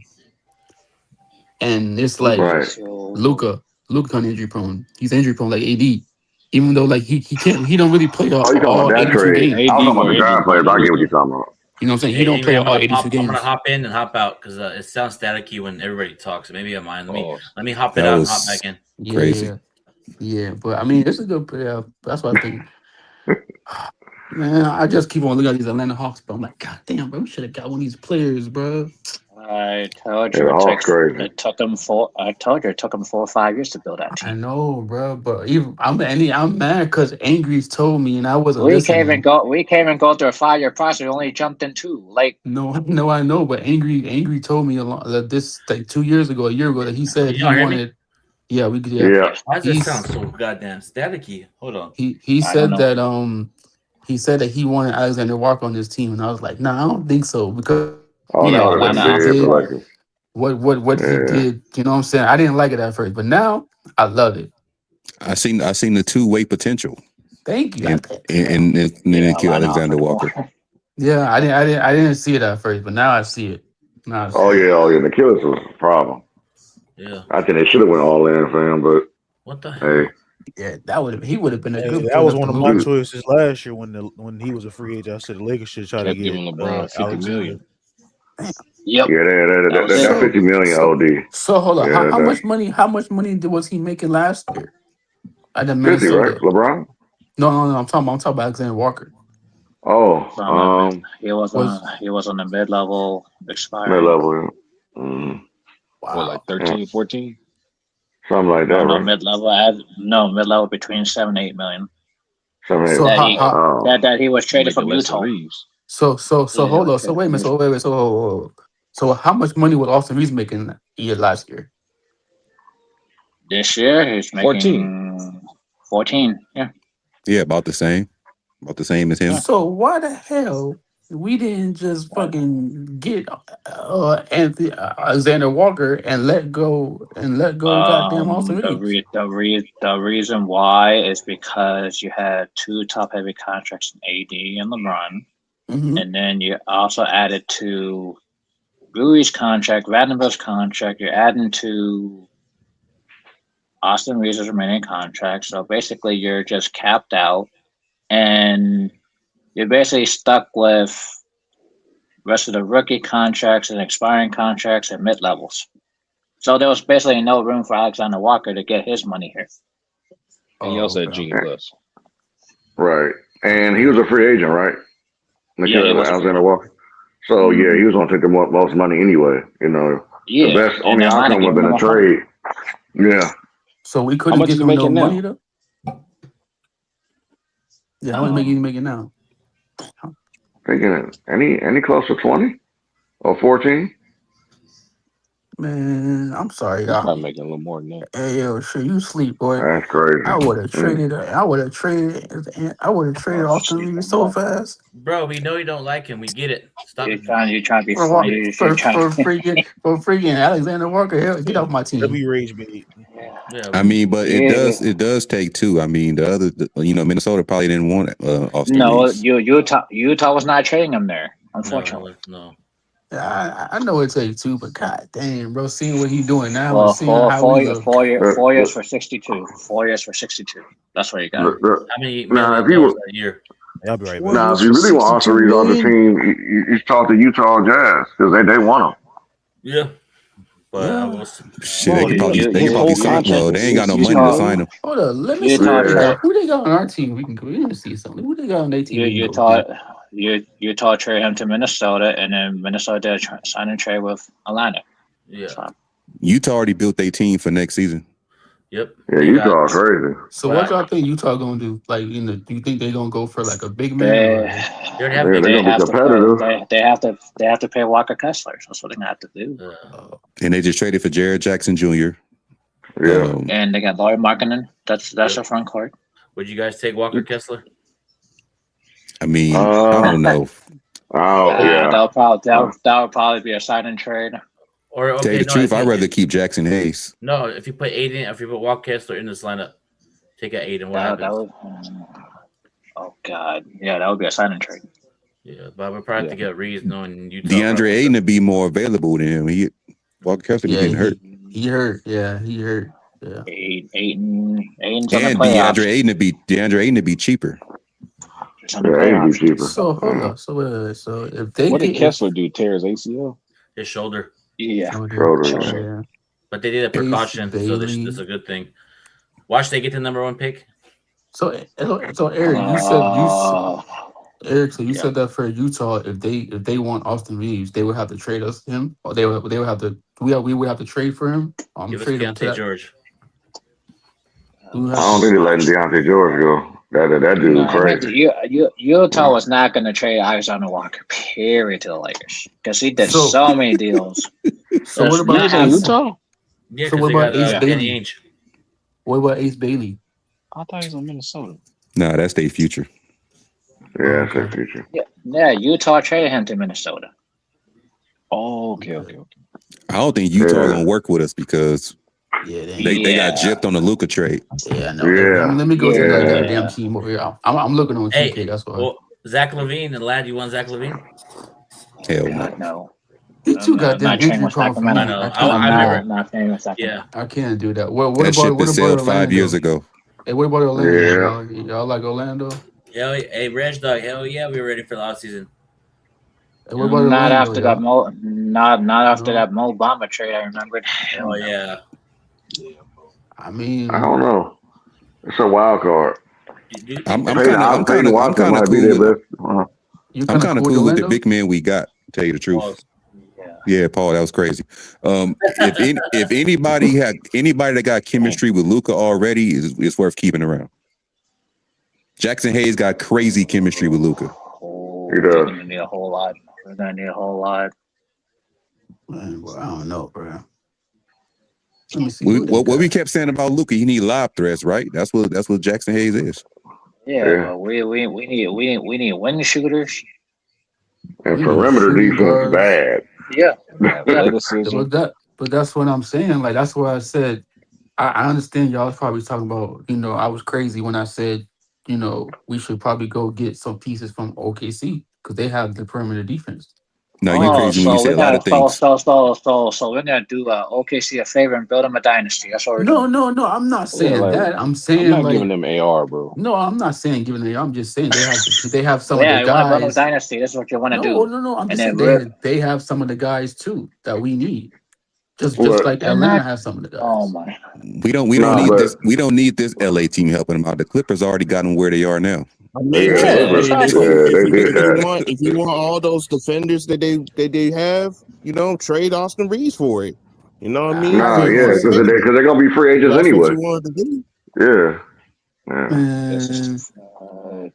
and it's like Right. So Luca kind of injury prone. He's injury prone like AD, even though like he don't really play Oh, you talking about all that 82 trade? I games. was AD talking about more the injury guy prone players. than I get what Luca. you're talking about. You know what I'm saying? He Hey, don't Avery, play all 82 I'm gonna games. hop in and hop out because it sounds staticky when everybody talks. Maybe I'm mine. Pause. Let me hop it That out and hop was back in. Yeah, crazy. yeah, yeah. But I mean, it's a good player. That's what I think. Man, I just keep on looking at these Atlanta Hawks, but I'm like, God damn, bro, we should have got one of these players, bro. I told Yeah, you the Hawks crazy. it took them four. I told you it took them 4 or 5 years to build that I team. know, bro, but even I'm mad because Angry's told me and I wasn't We can't even listening. go. We can't even go through a 5 year process. We only jumped in 2. Like, No, no, I know, but Angry told me that this like 2 years ago, a year ago, that he said Can he y'all hear me? wanted. Yeah, we could. Yeah, Yeah. yes, Why does it sound he's so goddamn staticky? Hold on. he I don't said know. that he said that he wanted Alexander Walker on this team, and I was like, nah, I don't think so because Oh, you that Yeah, know would have what been Atlanta he big offensive for did, Lakers. guard. what he Yeah. did. You know what I'm saying? I didn't like it at first, but now I love it. I seen the two-way potential Thank you. in Yeah, Nikhil Atlanta Alexander offensive Walker. guard. Yeah, I didn't see it at first, but now I see it. Now I see Oh it. yeah. Oh yeah. The Killers was a problem. Yeah. I think they should have went all in for him, but What the hey, hell? Yeah, he would have been a Hey, good that was backup to one of he my was, Luca. choices last year when he was a free agent. I said the Lakers should try to Kept get giving LeBron 50 Alexander. million. Yep, yeah. that was That it. 50 So million so OD. so hold on. How, Yeah. how That much money? How much money was he making last year at the 50, right? Minnesota? LeBron. No. I'm talking about Alexander Walker. Oh, From Was he was on the mid level mid expiring. level. Mm, What, like wow. yeah, 13, 14? something like No, that, no right? mid level. Mid level between 7 to 8 million. 7, 8. So That how, he how Oh, that he was traded Making from less than Utah. Reeves. so Yeah, he hold was on. So traded wait a from minute. So Utah. wait. So hold on. So how much money was Austin Reeves making year last year? This year he's 14. making 14. Yeah, Yeah, about the same as yeah. him. So why the hell we didn't just What? fucking get Anthony Alexander Walker and let go goddamn Austin Reeves? The reason why is because you had 2 top heavy contracts in AD and LeBron, Hmm. and then you also added to Rui's contract, Vanderbilt's contract. You're adding to Austin Reeves' remaining contract. So basically, you're just capped out, and you're basically stuck with rest of the rookie contracts and expiring contracts at mid levels. So there was basically no room for Alexander Walker to get his money here. And you Oh, also had okay. Jeannie Buss. Right. And he was a free agent, right? Yeah, he was a free Alexander agent. Walker. So yeah, he was gonna take the most money anyway. You know, the Yeah, best and only Atlanta outcome would have giving been him a a money. trade. Yeah. So we How couldn't much give is he him no making money now? though. Yeah, how much he making now? Thinking any close to 20 or 14? Man, I'm sorry, He's y'all. probably making a little more than that. Hey, yo, sure you sleep, boy. That's crazy. I would have Mm. traded. I would have traded. I would have traded Oh, Austin sleep Reeves on so that. fast. Bro, we know you don't like him. We get it. Stop. You're trying to be For funny. You're trying. freaking Alexander Walker. Hell, get off my team. W rage bait. Yeah. I mean, but Yeah. it does take two. I mean, Minnesota probably didn't want Austin No, Reeves. Utah was not trading him there, No, unfortunately. no. I know it takes two, but god damn, bro, seeing what he's doing now and Well, seeing how we look. 4 years for 62. 4 years for 62. That's what you got. How many Now, million if you dollars a year? I'll be right 4 back. now, if years you for really want Austin 62 Reeves off the million. team, you talk to Utah Jazz because they want him. Yeah. But I Yeah. was Shit, Bro, they could probably whole sign. contract Well, was they ain't got no 62 money to Utah, sign million. him. Hold on, let me see Utah, Yeah. who they got on our team. We can see something. Who they got on their team? We can go Utah, get. Utah traded him to Minnesota, and then Minnesota did a sign and trade with Atlanta. Yeah. So, Utah already built their team for next season. Yep. Yeah, They Utah got crazy. So what y'all think Utah gonna do? Like, do you think they gonna go for like a big man? they Or they already have Yeah, big they're they gonna be have to competitive. pay they have to pay Walker Kessler. That's what they're gonna have to do. And they just traded for Jared Jackson Jr. Yeah. And they got Laurie Markkinen. That's a front court. Would you guys take Walker Kessler? I mean, I don't know. Yeah. That would probably be a sign and trade. Or Tell okay, you the no, truth, I'd rather keep Jackson Hayes. no. If you put Walker Kessler in this lineup, take out Aiden. What happens? Oh God, yeah, that would be a sign and trade. Yeah, but we're probably have to get Reeves knowing Utah. DeAndre Ayton would be more available than him. Walker Kessler be getting hurt. He hurt. Yeah, he hurt. Yeah. Aiden's And on the playoffs. DeAndre Ayton to be cheaper. He's on the playoffs. So hold up. So if they What did get Kessler do? Tear his ACL? His shoulder. Yeah. shoulder. But they did a precaution, so this is a good thing. Watch they get the number one pick. So Eric, you said Eric, so you said that for Utah, if they want Austin Reeves, they would have to trade us him, or they would have to we would have to trade for him. Give us Trade him to Deontay that. George. I don't think they're letting Deontay George go. That dude crazy. Utah was not going to trade Alexander Walker, period, to the Lakers because he did so many deals. So what about Utah? Yeah, so what about Ace Danny Bailey? Ainge. What about Ace Bailey? I thought he was in Minnesota. Nah, that's their future. Yeah, that's their future. Yeah, Utah traded him to Minnesota. Oh, okay. I don't think Utah gonna work with us because they got gypped on the Luka trade. Yeah, no. Let me go to another goddamn team over here. I'm looking on 2K. That's why. Well, Zach LaVine, the lad, you want Zach LaVine? Hell no. He too goddamn injury prone for me. I know. I remember. Yeah, I can't do that. What that ship about sailed Orlando? 5 years ago. Hey, what about Orlando? Y'all like Orlando? Yeah, hey Reg Dog, hell yeah, we were ready for the last season. Hey, what about not Orlando, after that not after that Mo Bamba trade. I remembered. Oh yeah. I mean, I don't know. It's a wild card. I'm kind of cool with the big man we got. To tell you the truth. Yeah, Paul, that was crazy. If anybody that got chemistry with Luka already is worth keeping around. Jackson Hayes got crazy chemistry with Luka. We're gonna need a whole lot. Man, well, I don't know, bro. Let me see. What we kept saying about Luka, he need lob threats, right? That's what Jackson Hayes is. Yeah. But we need wing shooters. And perimeter defense bad. Yeah. But that's what I'm saying. Like that's why I said I understand y'all probably talking about, I was crazy when I said, we should probably go get some pieces from OKC because they have the perimeter defense. No, you're crazy when you say a lot of things. So we're gonna do OKC a favor and build them a dynasty. That's what we're doing. No, I'm not saying that. I'm saying I'm not giving them AR, bro. No, I'm not saying giving them AR. I'm just saying they have some of the guys. You want to build a dynasty. That's what you want to do. No. I'm just saying they have some of the guys too that we need. Just like Atlanta has some of the guys. Oh my! We don't need this. We don't need this LA team helping them out. The Clippers already got them where they are now. I mean, Yeah, Yeah, but trust listen, me. yeah, they did that. if you want all those defenders that they have, trade Austin Reeves for it. You know what I mean? I Nah, Put think him on yeah, the it's because table. they're gonna be free If agents that's what anyway. you wanted to do. Yeah, yeah. This Man, is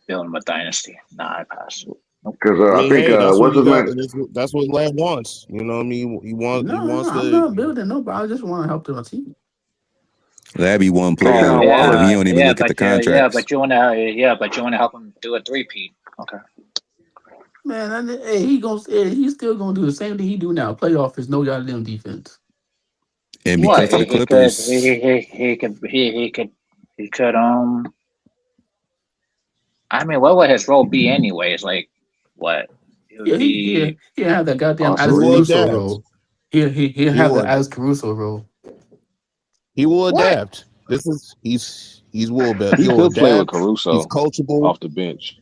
building a dynasty. Nah, I pass. Nope. Because I I mean, think hey, that's what what's he his got. name? That's what Lad wants. You know what I mean? He no, wants I'm to. not building no, but I just want to help the team. Labby one player, Keyshawn but Wallace. he don't even Yeah, look at the contracts. but you wanna help him do a three-peat. Okay. Man, hey, he's still gonna do the same thing he do now. Playoff is no goddamn defense. And What because of the he could Clippers, he could I mean, what would his role be anyways? Like, what? It would Yeah, be he have that goddamn He Austin Alex will Reeves. Caruso adapt. role. He'll He have the will. Alex Caruso role. He will What? adapt. He's will bet. He He'll could play with adapt. He's Caruso coachable, off the bench.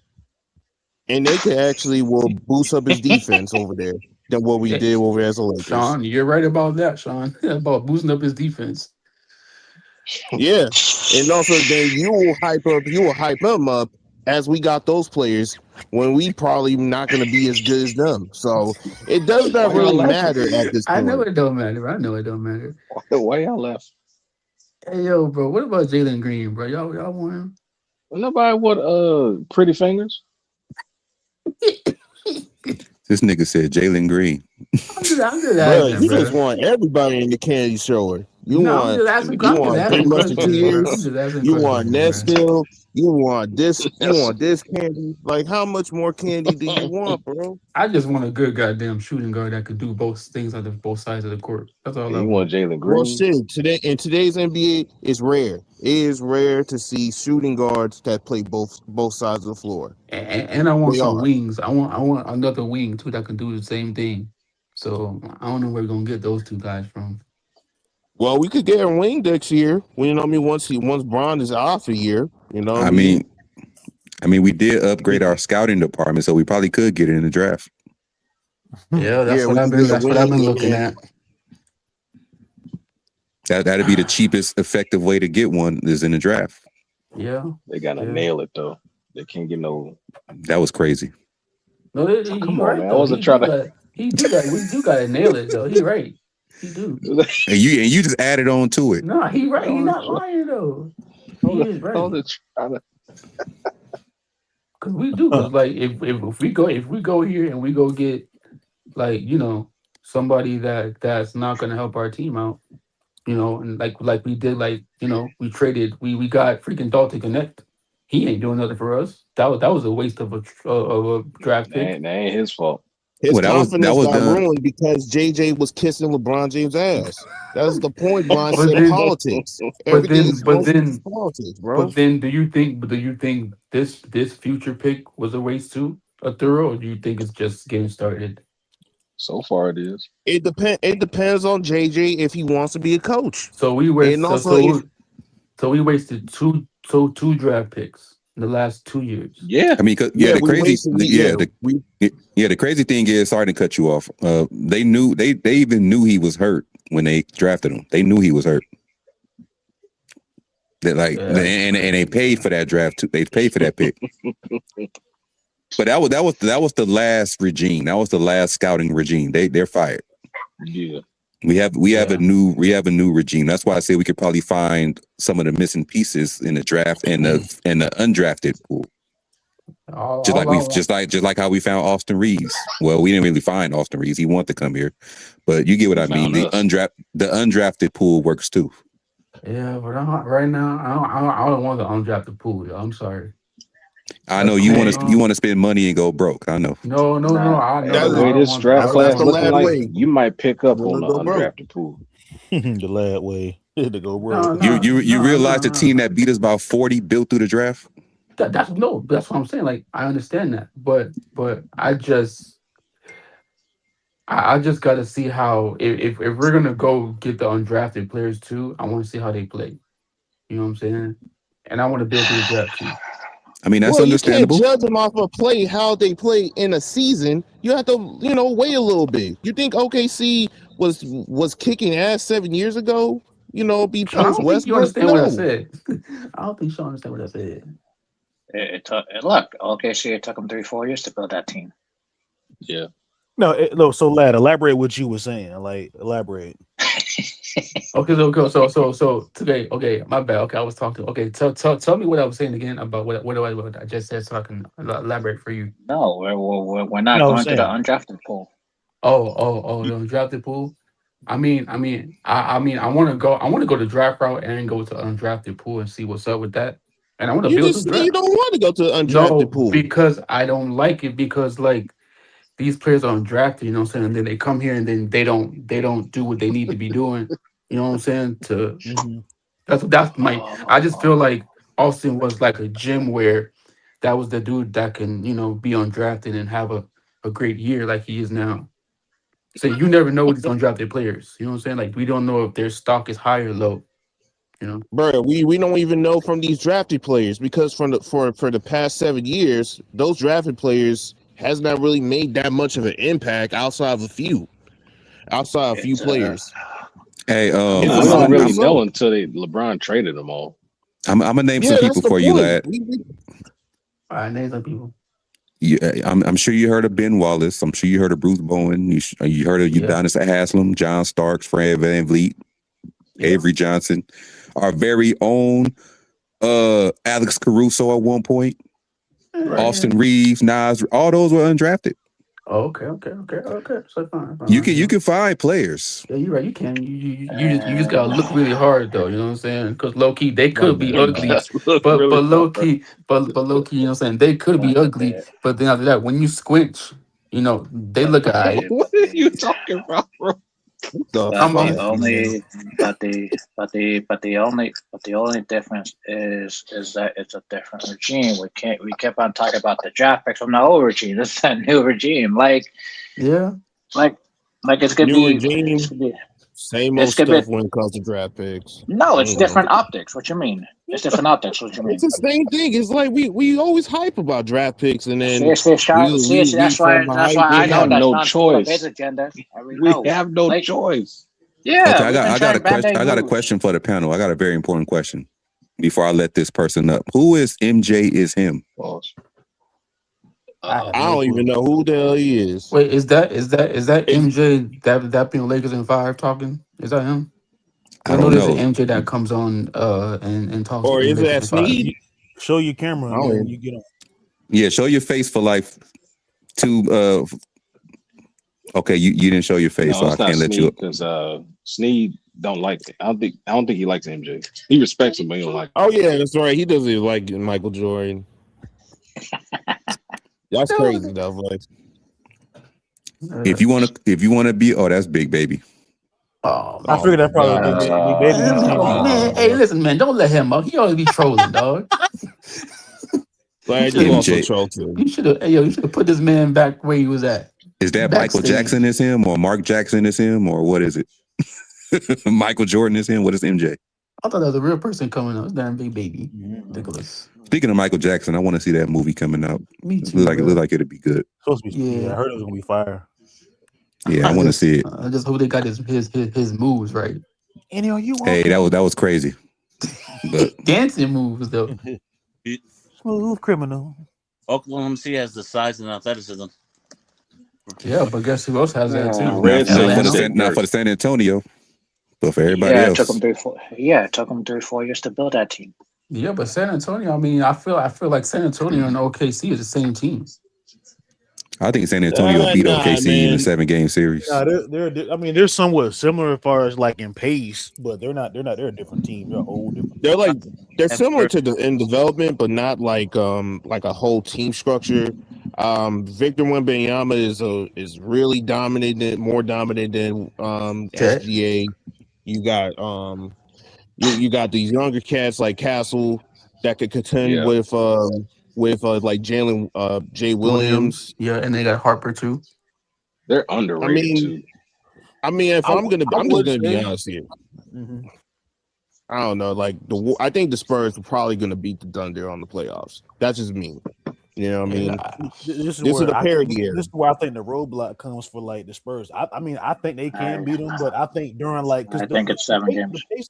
and they could actually will boost up his defense over there than what we Yeah, did over as the Lakers. Sean, you're right about that, Sean. About boosting up his defense. Yeah, and also then you will hype them up as we got those players when we probably not going to be as good as them. So it does not Why y'all really laughing? matter at this I know point. it don't matter. I know it don't matter. Why y'all laughing? Hey yo, bro, what about Jalen Green, bro? Y'all want him? Nobody what pretty fingers. this nigga said Jalen Green. I'm just Bro, asking, you just bro. want everybody in the candy store. No, I'm just asking. I'm just 3 asking questions, bro. I'm Musketeers. just asking You want questions, bro. Nestle. You want this. You Yes. want this candy. Like, how much more candy do you want, bro? I just want a good goddamn shooting guard that could do both things on both sides of the court. That's all And I you want want. Jalen Well, Green? shit. Today's NBA is rare. It is rare to see shooting guards that play both sides of the floor. And I want They some are. wings. I want another wing too that can do the same thing. So I don't know where we're gonna get those two guys from. Well, we could get a wing next year. You know what I mean? Once Braun is off a year, you know what I I mean? mean, we did upgrade our scouting department, so we probably could get it in the draft. Yeah, Yeah, we could get a that's what I've wing been and looking then at. That'd be the cheapest, effective way to get one is in the draft. Yeah, They gotta yeah. nail it though. They can't get no. That was crazy. No, Come he on, right man. I though. wasn't trying to. He do got we do gotta nail it though. He right. He do. And you just added on to it. Nah, he right. I He was, not lying though. I He was, is I right. was trying to. Cause we do. Cause like if we go here and we go get like somebody that's not gonna help our team out, and like we did, like we traded, we got freaking Dalton Connect. He ain't doing nothing for us. That was a waste of a draft pick. That ain't his fault. his Well, that confidence was got done. ruined because JJ was kissing LeBron James' ass. That's the point. Brian But said then, politics. but Everything then, is but supposed to be then, politics, bro. but then, do you think this future pick was a waste too, a thorough, or do you think it's just getting started? So far, it is. It depends on JJ if he wants to be a coach, So we and waste so also if so so we wasted two draft picks in the last 2 years. Yeah. I mean, yeah we wasted we the crazy thing is, sorry to cut you off. They even knew he was hurt when they drafted him. They knew he was hurt. That Yeah, and they paid for that draft too. They paid for that pick. But that was the last regime. That was the last scouting regime. They're fired. Yeah. We have yeah. a new regime. That's why I say we could probably find some of the missing pieces in the draft and the undrafted pool. All Just like how we found Austin Reeves. Well, we didn't really find Austin Reeves. He wanted to come here, but you get what He I mean. found us. The undrafted pool works too. Yeah, but right now, I don't want the undrafted pool, yo. I'm sorry. I That's know not you what want I to want. spend money and go broke. I know. No, no, no. Nah. I Hey, the no, that's I way don't this want. I draft don't that's class the want looking lad that. like, way. you might pick up on Gonna the go broke. undrafted pool. The lad way to go No, broke. no, You no, realize no, the team no. that beat us by 40 built through the draft? That's no. That's what I'm saying. Like I understand that, but I just got to see how if we're gonna go get the undrafted players too. I want to see how they play. You know what I'm saying? And I want to build through the draft too. I mean, that's Well, you can't understandable. judge them off of play how they play in a season. You have to, wait a little bit. You think OKC was kicking ass 7 years ago? Be Sean, I post don't think you Westbrook? understand what I No. said. I don't think Sean understand what I said. It took look. OKC. It took them 3-4 years to build that team. Yeah. No. So, lad, elaborate what you were saying. Like, elaborate. So today, okay, my bad. Okay, I was talking. Okay, tell me what I was saying again about what I just said, so I can elaborate for you. No, we're not No, I'm going to the saying. undrafted pool. Oh, the undrafted pool. I want to go. I want to go to draft route and go to undrafted pool and see what's up with that. And I want to You build just the say you draft. don't want to go to the No, undrafted pool. because I don't like it because like these players are undrafted, you know what I'm saying? And then they come here and then they don't do what they need to be doing. You know what I'm saying? To Mm-hmm. that's my I just feel Oh, like Austin was like a gym where that was the dude that can, be undrafted and have a great year like he is now. So you never know with these undrafted players. You know what I'm saying? Like we don't know if their stock is high or low, you know? Bro, we don't even know from these drafted players because for the past 7 years, those drafted players has not really made that much of an impact outside a few it's players. Hey, It's Yeah, a we don't slippery really I'm know slope. until LeBron traded them all. gonna name some Yeah, that's people the for you, point. lad. All right, names some people. I'm sure you heard of Ben Wallace. I'm sure you heard of Bruce Bowen. You heard of Yeah, Udonis Haslam, John Starks, Fred Van Vliet, yeah. Avery Johnson, our very own Alex Caruso at one point, Yeah, right. yeah. Austin Reeves, Nas. All those were undrafted. Oh, okay. So fine, You fine, can you can find players. Yeah, you're right. You can. You just gotta And look really hard though. You know what I'm saying? Because low key they Like could be that. You ugly, gotta look but really low hard. key, but low key. You know what I'm saying? They could be but ugly, the but then after that, when you squinch, they look alright. What are you talking about, bro? What the but I'm the fuck, on. man? only but the only difference is that it's a different regime. We kept on talking about the draft picks from the old regime. This is a new regime. Yeah. Like like New regime, it's gonna be same old it's gonna stuff be when it comes to draft picks. no, I it's ain't gonna. different optics. What you mean? It's different optics. What you It's mean? the same thing. It's like we always hype about draft picks, and then See, we from the that's hype. why We I know have that's no not part of his choice. agenda. I already We know. have no Like, choice. Okay, yeah, I we've got been I got a trying question. band-aid I got a moves. question for the panel. I got a very important question before I let this person up. Who is MJ? Is him? Pause. I have I no don't even clue. know who the hell he is. Wait, is that Is MJ that being Lakers in 5 talking? Is that him? I Because I know don't there's an know. MJ that comes on and talks or in is Lakers that in 5. Sneed? Show your camera I and don't then even, you get on. Yeah, show your face for like two. Okay, you didn't show your face, No, so I it's not can't let you up. Sneed because Sneed don't like. I don't think he likes MJ. He respects him, but he don't like. oh yeah, that's right. He doesn't like Michael Jordan. That's crazy though. Like, If Uh, you want to be, oh, that's Big Baby. oh I oh figured my that probably god, big baby. man, You come can't be on, on man. there, Hey, bro. listen, man, don't let him up. He always be trolling, dog. You like should you have also MJ. troll too. you should have put this man back where he was at. Is that Michael Jackson Backstage. is him or Mark Jackson is him or what is it? Michael Jordan is him. What is MJ? I thought that was a real person coming up. It's damn big baby. Mm-hmm. Ridiculous. Speaking of Michael Jackson, I want to see that movie coming out. Me It too, look bro. like it'd be good. Supposed to be. Yeah, I Yeah. heard it was gonna be fire. Yeah, I I want to just see it. I just hope they got his moves right. Any are you Hey, walking? that was crazy. But Dancing moves though. Smooth criminal. Oklahoma City has the size and athleticism. Yeah, but guess who else has that too? Red not City for the Atlanta. said not dirt. for the San Antonio, but for everybody Yeah, it took else. him 3-4. Yeah, it took him 3-4 years to build that team. Yeah, but San Antonio. I mean, I feel like San Antonio and OKC is the same team. I think San Antonio beat Nah, OKC in a man. 7-game series. No, they're. I mean, they're somewhat similar as far as like in pace, but they're not. They're a different team. They're a whole different They're team. like they're That's similar for to the in development, but not like a whole team structure. Victor Wembanyama is really dominant, more dominant than Okay. SGA. You got you got these younger cats like Castle that could contend Yeah, with like Jalen Jay Williams. Williams. Yeah, and they got Harper too. they're I underrated mean, too. if I I'm just would gonna be say. honest here. Mhm. I don't know. Like I think the Spurs are probably gonna beat the Thunder on the playoffs. That's just me. You know what I Yeah. mean? This is This is where a parody era. this is where I think the roadblock comes for like the Spurs. I mean, I think they I can beat them, but I think during like because I think it's 7 the games. pace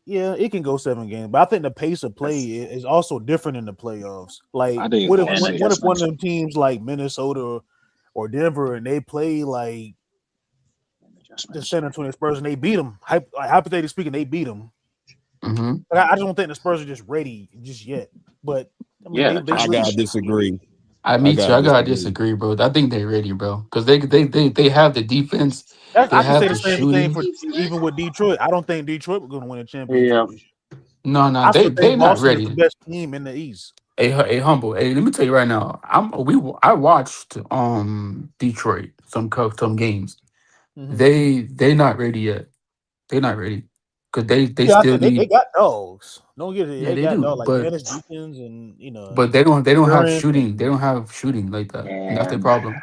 Yeah, it can go 7 games, but I think the pace of play is also different in the playoffs. Like, I didn't what if want to say what if one that. of them teams like Minnesota or Denver and they play like the San Antonio Spurs and they beat them? Hypothetically speaking, they beat them. Mm-hmm. I just don't think the Spurs are just ready just yet. But I mean, Yeah, they I really gotta disagree. I I me too. gotta I gotta disagree. disagree, bro. I think they're ready, bro, because they have the defense, they I can have say the the same thing shooting. for even with Detroit. I don't think Detroit was going to win a championship yeah. this year. No, no, I still they think not Boston is the ready. best team in the East. Hey, humble. Hey, let me tell you right now. I watched Detroit some games. Mm-hmm. They not ready yet. They not ready because they Yeah, I still think they need. got dogs. Don't get it. Yeah, They they got do, dogs like Dennis Deacons and but they don't have Aaron. shooting. They don't have shooting like that, and that's the And problem.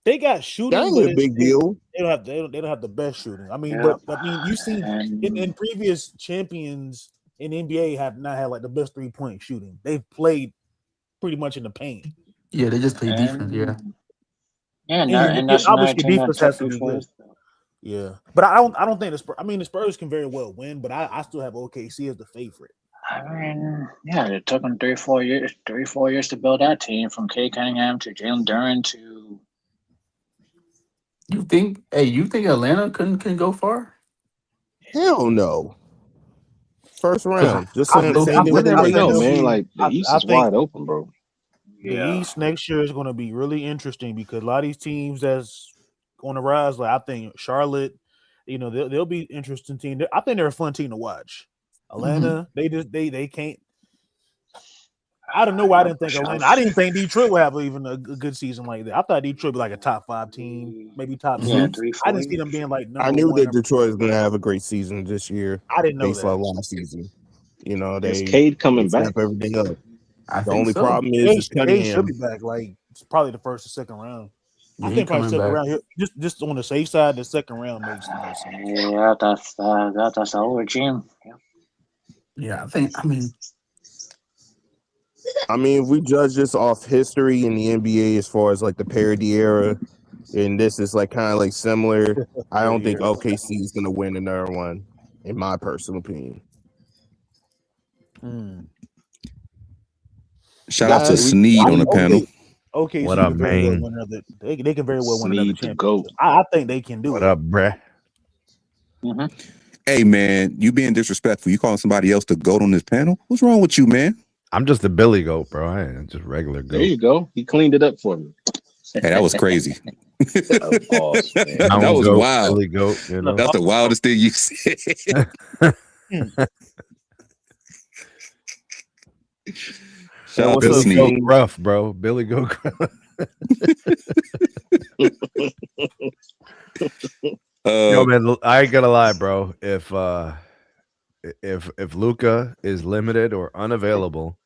They got That shooting, ain't but a big it deal. they don't have the best shooting. I mean, yeah. but I mean, you see And in previous champions in the NBA have not had like the best 3-point shooting. They've played pretty much in the paint, Yeah, they just play defense. Yeah, yeah, and and that's another obviously team that defense has to technically be good. plays. Yeah, but I don't think the Spurs. I mean, the Spurs can very well win, but I still have OKC as the favorite. I mean, yeah, it took them 3, 4 years to build that team from Kay Cunningham to Jalen Duren to you think? Hey, you think Atlanta can go far? Hell no. First Because round. Just I saying, low same key, thing I with You the think I never think know, they'll Lakers. man. be. Like the East I is think wide open, bro. the yeah. East next year is going to be really interesting because a lot of these teams that's on the rise, like I think Charlotte, they'll be interesting team. I think they're a fun team to watch. mhm. Atlanta, they can't. I don't know why I didn't think Atlanta. I Shots. didn't think Detroit would have even a good season like that. I thought Detroit would be like a top 5 team, maybe top Yeah, Mhm. 6. three, I four didn't see them years. being like I number knew one. that Detroit was gonna have a great season this year, I didn't know based that. on last season. You know, Is they Cade they coming step back? everything up. I The think only so. problem is They should be Cunningham. back. Like it's probably the first or second round. I Yeah, he think probably coming second back. round here. Just on the safe side, the second round makes the most sense. Yeah, that's the whole regime. Yeah. Yeah, I think. I mean, I mean, if we judge this off history in the NBA as far as like the parody era, and this is like kind of like similar, I don't think Yeah. OKC is gonna win another one, in my personal opinion. Mm. Shout out to Guys, we Sneed I on think the panel. What OKC up, could very well man? win another. They can very well win another Sneed the goat. championship. I think they can do What it. up, bruh? Mm-hmm. Hey man, you being disrespectful. You calling somebody else the goat on this panel? What's wrong with you, man? I'm just a Billy goat, bro. I ain't just regular There goat. you go. He cleaned it up for me. Hey, that was crazy. Pause, man. That Mountain was goat, wild. Billy goat, you know. That's the wildest thing you said. Shout out what's to up, Billy goat Sneed. gruff, bro. Billy goat gruff. Yo, man, I ain't gonna lie, bro. If Luka is limited or unavailable,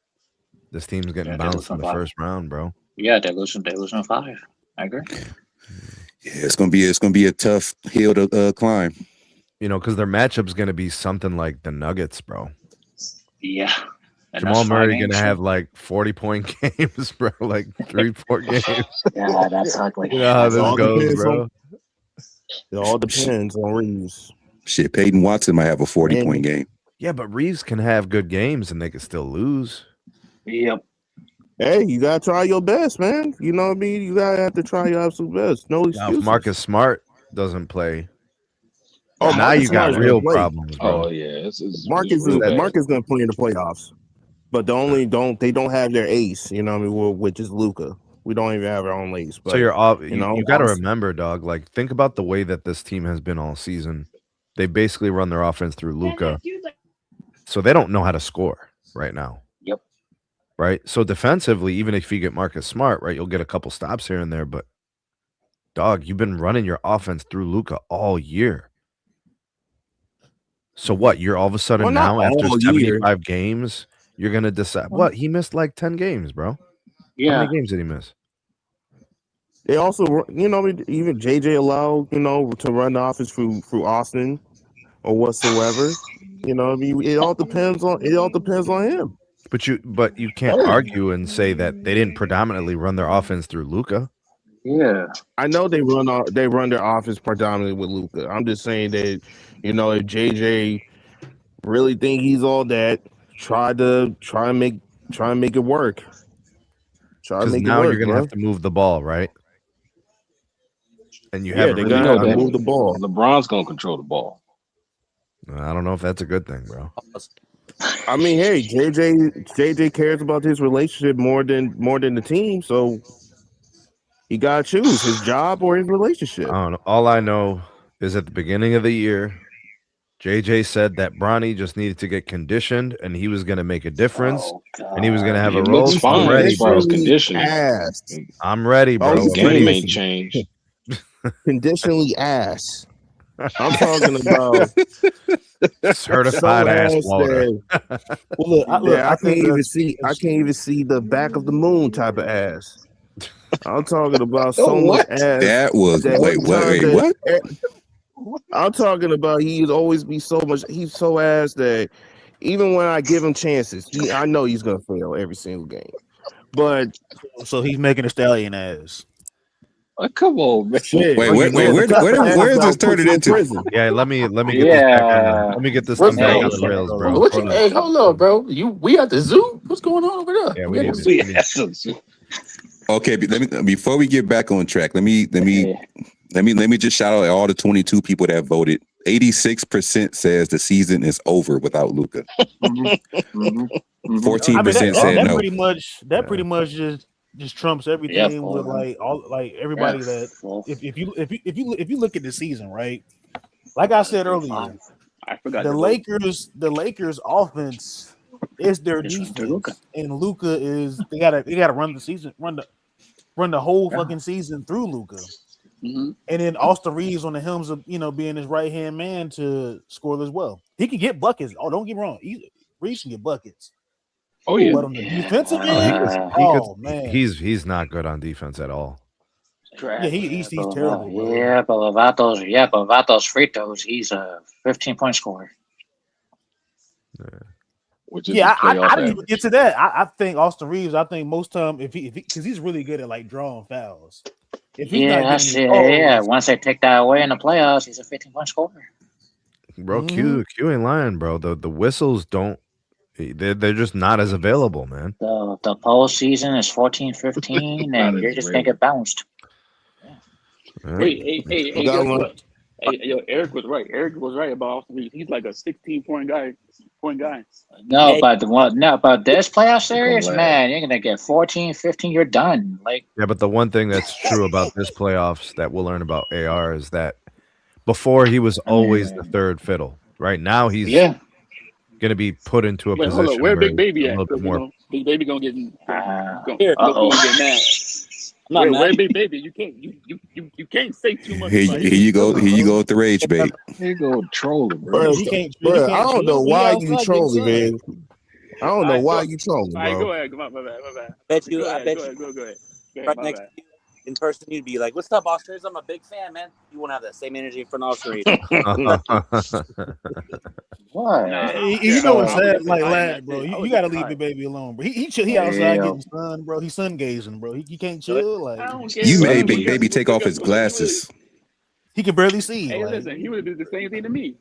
this team's getting Yeah, they're bounced in losing the 5. first round, bro. Yeah, they're losing 5. I agree. Yeah, it's gonna be a tough hill to climb. You know, because their matchup's gonna be something like the Nuggets, bro. Yeah. And Jamal that's 5 Murray gonna games. have like 40-point games, bro. Like 3-4 games. Yeah, that's ugly. You know how That's this all ugly. goes, depends on bro. it all depends on Reeves. Shit, Peyton Watson might have a 40-point And game. Yeah, but Reeves can have good games and they can still lose. Yep. hey, you gotta try your best, man. You know what I mean? You gotta have to try your absolute best. No Now, if excuses. Marcus Smart doesn't play, Oh, now Marcus you got Smart is gonna real play. problems, bro. Oh yeah, it's Marcus real bad. Marcus gonna play in the playoffs. But they don't have their ace, you know what I mean, which is Luka. We don't even have our own ace. But So you're all you know, you got to remember, dog. Like, think about the way that this team has been all season. They basically run their offense through Luka, so they don't know how to score right now. Yep. Right. So defensively, even if you get Marcus Smart, right, you'll get a couple stops here and there. But dog, you've been running your offense through Luka all year. So what? You're all of a sudden Well, not now after all year. 75 games, you're gonna decide what? He missed like 10 games, bro. How Yeah. many games did he miss? They also, you know, even JJ allowed, you know, to run the offense through Austin or whatsoever. You know, I mean, it all depends on him. But you can't argue and say that they didn't predominantly run their offense through Luka. Yeah. I know they run their offense predominantly with Luka. I'm just saying that, you know, if JJ really think he's all that. Try and make it work. Try to Because make it now you're work, gonna bro. have to move the ball, right? And you Yeah, haven't they're You really gonna know have to done that it. move the ball. LeBron's gonna control the ball. I don't know if that's a good thing, bro. I mean, hey, JJ cares about his relationship more than the team, so he gotta choose his job or his I relationship. don't know. All I know is at the beginning of the year, JJ said that Bronny just needed to get conditioned and he was going to make a difference and he was going to have He a role. looks He's I'm fine ready, as far as bro. conditionally conditioning. ass. I'm ready, Oh, bro. His he's I'm ready. game ain't conditioned. changed. Conditionally ass. I'm talking about so Certified ass ass water. that Well, look, I I can't think even that's see. I can't even see the back of the moon type of ass. I'm talking about Oh, so much what? ass That was that wait, every time wait, what? I'm talking about, he'd always be so much. He's so ass that even when I give him chances, I know he's gonna fail every single game. But so he's making a stallion ass. Come on, man. shit, Wait, Bro, you know man, what? the type of ass where is this that'll put turning you in into? prison. Yeah, let me get this back on the Yeah. let me get this What's thing back hey, on the rails, bro. what you? Hold on. Hey, hold on, bro. We at the zoo? What's going on over there? Yeah, We we at the need zoo. to Okay, let me before we get back on track. Let me just shout out all the 22 people that voted. 86% says the season is over without Luka. Mm-hmm. 14% That said that no. pretty much just trumps everything with everybody that if you look at the season, right? Like I said earlier, I forgot the to vote. Lakers offense is their defense, and Luka is they gotta run the season, run the whole fucking season through Luka. Mm-hmm. And then Austin Reeves on the helms of being his right hand man to score as well. He can get buckets. Oh, don't get me wrong, Reeves can get buckets. Oh yeah. But on the defensive Oh, end, man, he's not good on defense at all. yeah, he's terrible, bro. But without those free throws, he's a 15-point scorer. Which is Yeah, his playoff I didn't even average. get to that. I think Austin Reeves. I think most time if he because he's really good at like drawing fouls. If he's not getting the calls, Once they take that away in the playoffs, he's a 15-point scorer. Bro, Q ain't lying, bro. The whistles don't they're just not as available, man. The postseason is 14-15, and you're just gonna get bounced. Wait, hey, Got guess one. what? Hey, yo, Eric was right. Eric was right about Austin Reeves. He's like a 16-point guy. But this playoff They're gonna series, lag. man, you're gonna get 14, 15, you're done. Like, Yeah, but the one thing that's true about this playoffs that we'll learn about AR is that before he was always the third fiddle. Right now he's going to be put into a Wait, hold position on. Where where Big he's Baby a at? little bit Because more. Big Baby gonna get Here. gonna get mad. I'm not mad. Where Big Baby? You can't say too much about Here him. you go. Here you go with the rage bait. Here you go trolling, bro. Bro, I don't know why you trolling, man. I don't know why you trolling, All right, bro. go ahead. My bad. I Go bet you ahead. right My next bad. to you in person, you'd be like, "What's up, Austin Reeves? I'm a big fan, man." You won't have that same energy for Austin Reeves. what? You know what's sad? Like, I lad, bro, you gotta leave the baby alone, bro. He outside getting sun, bro. He's sun gazing, bro. He can't chill. Like, I don't care. You Bro. made Big Baby take off his glasses. he can barely see. Hey, Like, listen, he would do the same thing to me.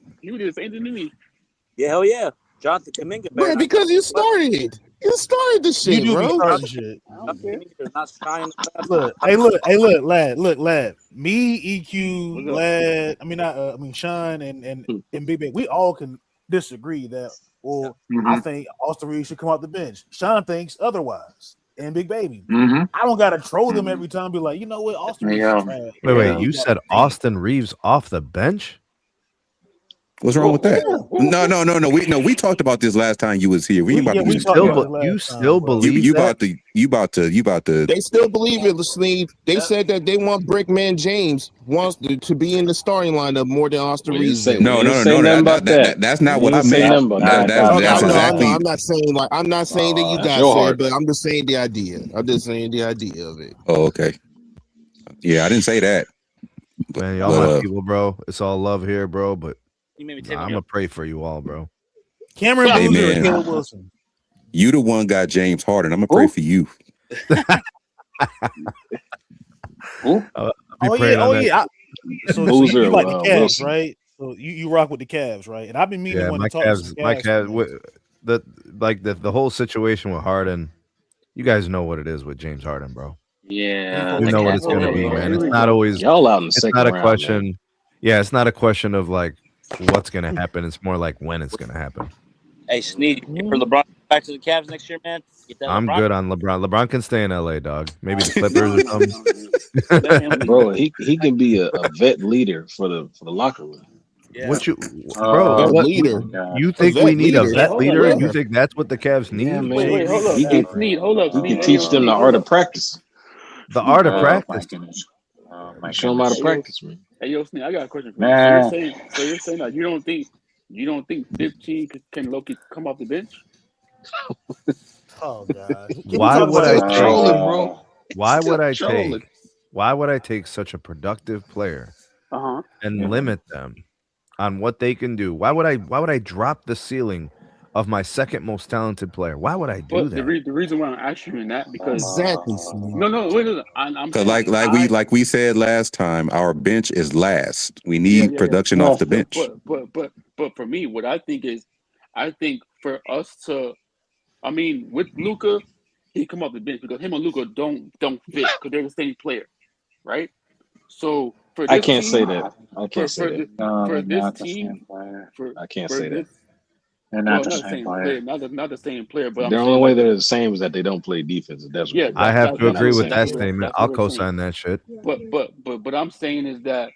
Yeah, hell yeah. Jonathan Kaminga, Bro, because you started it. You started the you shit, do be bro. starting shit. Jonathan Kaminga is not shining. Look, lad. Me, EQ, lad. Sean and Big Bang. We all can disagree that. Well, I think Austin Reeves should come off the bench. Sean thinks otherwise. And Big Baby. I don't gotta troll them every time. Be like, you know what, Austin Reeves is trash. Wait, you said Austin Reeves off the bench? What's wrong with that? No. We talked about this last time you was here. We ain't about to You still believe you that? about to. They still believe it, Sneed. They said that they want Brickman James wants to be in the starting lineup more than Austin Reeves. No. That's not what I meant. That's exactly. I'm not saying that you guys said, but I'm just saying the idea. I'm just saying the idea of it. Oh, okay. Yeah, I didn't say that. Man, y'all my people, bro. It's all love here, bro. But I'm gonna pray for you all, bro. Cameron Hey, Boozer man. or Caleb Wilson? You the one got James Harden. I'm gonna pray for you. So Boozer, you like the Cavs, Wilson. right? So you rock with the Cavs, right? And I've been meaning Yeah, to my talk to some Cavs, my Cavs Cavs. fans. The whole situation with Harden. You guys know what it is with James Harden, bro. He Yeah, You supposed the to know what cat. it's hold gonna up, be, Oh, man. here bro. It's we not go. always. Y'all out in the It's second not a round, man. question. Yeah, it's not a question of like what's gonna happen. It's more like when it's gonna happen. Hey, Sneed, you for LeBron back to the Cavs next year, man? Get that I'm LeBron. good on LeBron. LeBron can stay in LA, dog. Maybe the Clippers or something. Let him leave. Bro, he can be a vet leader for the locker room. Yeah. What you, bro? Vet Oh What leader, my god. you a think we vet need a leader. Hey, vet hold on. leader? You Where? think that's what the Cavs Yeah, need? Wait, Jay man. hold Reed up. He staff Hey, can right Sneed, now. hold up. he Sneed, can hey, yo, teach them the Sneed, art hold of up. practice. The art of Oh my practice. goodness. Oh my Show them how to goodness. Hey, yo, practice, man. hey, yo, Sneed, I got a question for you. Man, So you're saying that you don't think 15 can Loki come off the bench? Oh God, can we Why talk would about I this Just take? game? trolling, bro. uh, Why would I Just take? trolling. Why would I take such a productive player Uh-huh. and mhm. limit them on what they can do? Why would I drop the ceiling of my second most talented player? Why would I do But that? the reason why I'm asking you that because Exactly, Sneak. no, wait, no, I'm Cause saying like like like we I like we said last time, our bench is last. We yeah, need yeah, yeah. production off Yeah. the But bench. but but but but for me, what I think is, I think for us to, I mean, with Luca, he come off the bench because him and Luca don't fit because they're the same player, right? So for I this can't say team, that. I can't for say for that. this No, for they're this not the team, same player. for I can't for say that. this, They're not well, the not the same same player. player, not the same player, but I'm The saying only way like, they're the same is that they don't play defense. That's what yeah, you're I saying. have to They're not agree the with same that player. statement. that's I'll what we're saying. co-sign that shit. But I'm saying is that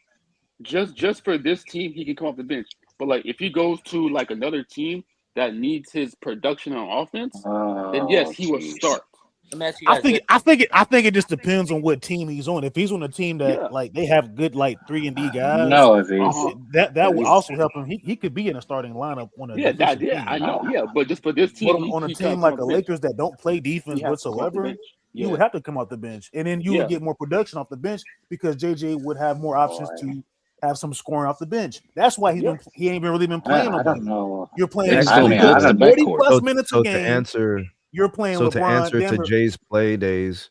just for this team, he can come off the bench. But like if he goes to like another team that needs his production on offense, then yes, Oh, he will jeez. start. Let me ask you I guys think this. I think it I think it just depends on what team he's on. If he's on a team that Yeah. like they have good like 3-and-D guys, No, if Uh he's huh. that if will he's also help him. He could be in a starting lineup on a Yeah, that deficient yeah, I team. know. Yeah, but just for this But team, on a he can't team come like off the the bench. Lakers that don't play He defense has to come off the whatsoever, bench. he Yeah, would have to come off the bench, and then you would yeah. get more production off the bench because JJ would have more options boy, to have some scoring off the bench. That's why Yep. he ain't been really been playing I don't nobody. know. You're They playing just I don't mean, Luka I build the don't. 40 backcourt. plus So minutes a so to game. answer You're playing so to LeBron. answer Damn to near Jay's play days,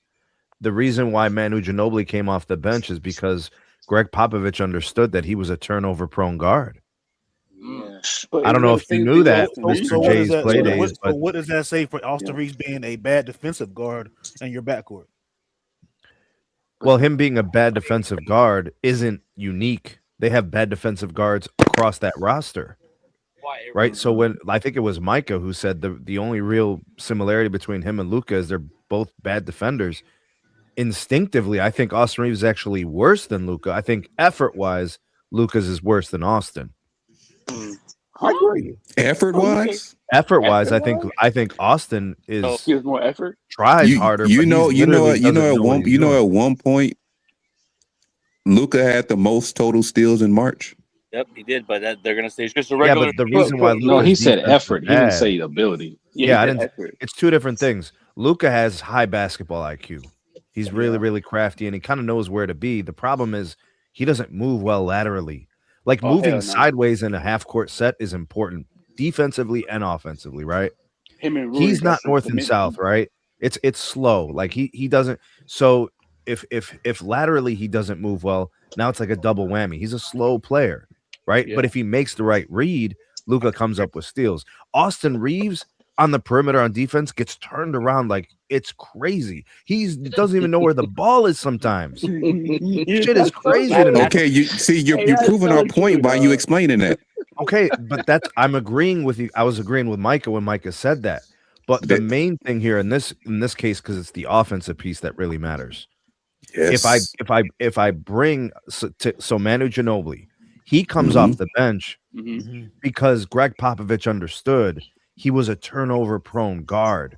the reason why Manu Ginobili came off the bench is because Greg Popovich understood that he was a turnover prone guard. Mm. Yes. But I don't isn't that know the if you same knew thing with that, So, Austin so, Reeves Mr. so what though? does Jay's that? play So, Yeah. what? days, So, but what does that say for Yeah. Austin Reeves being a bad defensive guard and your backcourt? well, him being a bad defensive guard isn't unique. They have bad defensive guards across that roster, right? So Mhm. when I think it was Micah who said the only real similarity between him and Luca is they're both bad defenders. Instinctively, I think Austin Reeves is actually worse than Luca. I think effort wise, Luca's is worse than Austin. Hmm. I Huh? agree. Effort Oh, you say wise, Effort wise, effort I think wise? Austin Oh, he is has more effort. tries you harder, you but he's know you know literally you know doesn't at know what one he's doing. at one point Luca had the most total steals in March. Yep, he did, but they're gonna say it's just a Yeah, regular but the season. But reason why but No, but Luca's he said defense is effort. He didn't bad. say ability. yeah, he Yeah, I said didn't. effort. It's two different things. Luca has high basketball IQ. He's really, Yeah. really crafty, and he kind of knows where to be. The problem is he doesn't move well laterally. Like Oh moving hell no. sideways in a half court set is important, defensively and offensively, right? Him and Rui He's got not some north and commitment. south, right? It's slow. Like he doesn't. So if laterally he doesn't move well, now it's like a double whammy. He's a slow player, right? But Yeah. if he makes the right read, Luca comes up with steals. Austin Reeves on the perimeter on defense gets turned around like it's crazy. He doesn't even know where the ball is sometimes. Shit is That's so crazy to That, me. that's Okay, you see hey, you're that's proving our so true, point by you dog. explaining that. Okay, but I'm agreeing with you. I was agreeing with Micah when Micah said that. But the That main thing here in this case, because it's the offensive piece that really matters. If I yes. if I if I bring so Manu Ginobili, he comes Hmm. off the bench Hmm. because Greg Popovich understood he was a turnover prone guard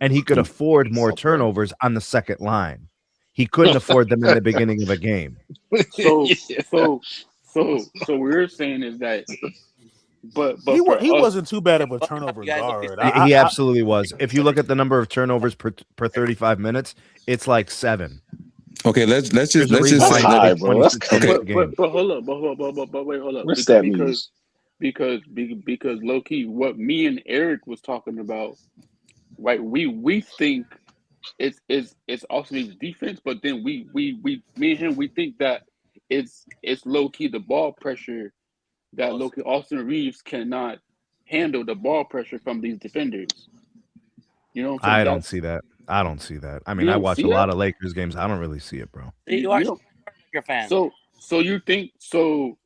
and he could afford more Okay. turnovers on the second line. He couldn't afford them in the beginning of a game. So Yeah. so so what we're saying is that, He but for he us, wasn't too bad yeah, of a but let turnover you guys look at guard. this. He absolutely was. If you look at the number of turnovers per 35 minutes, it's like 7. Okay, let's There's just a let's reason just That's why say he's let, high, played bro. That's 26 minutes okay. a but game. hold up, but wait, hold up, what's that means? because low key, what me and Eric was talking about, right? We think it's also his defense, but then we me and him we think that it's low key the ball pressure that Loki Austin Reeves cannot handle the ball pressure from these defenders. You know what I'm saying? I don't see that. I don't see that. I You mean, I don't watch see a lot that? of Lakers games. I don't really see it, bro. You You are don't. a fan. So you think so?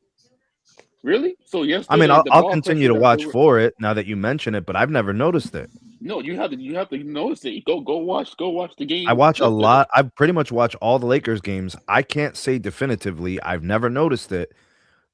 Really? So I mean, yesterday the I'll ball continue pressure to that they watch were. for it now that you mention it, but I've never noticed it. No, you have to notice it. Go watch the I game watch a yesterday. lot. I pretty much watch all the Lakers games. I can't say definitively. I've never noticed it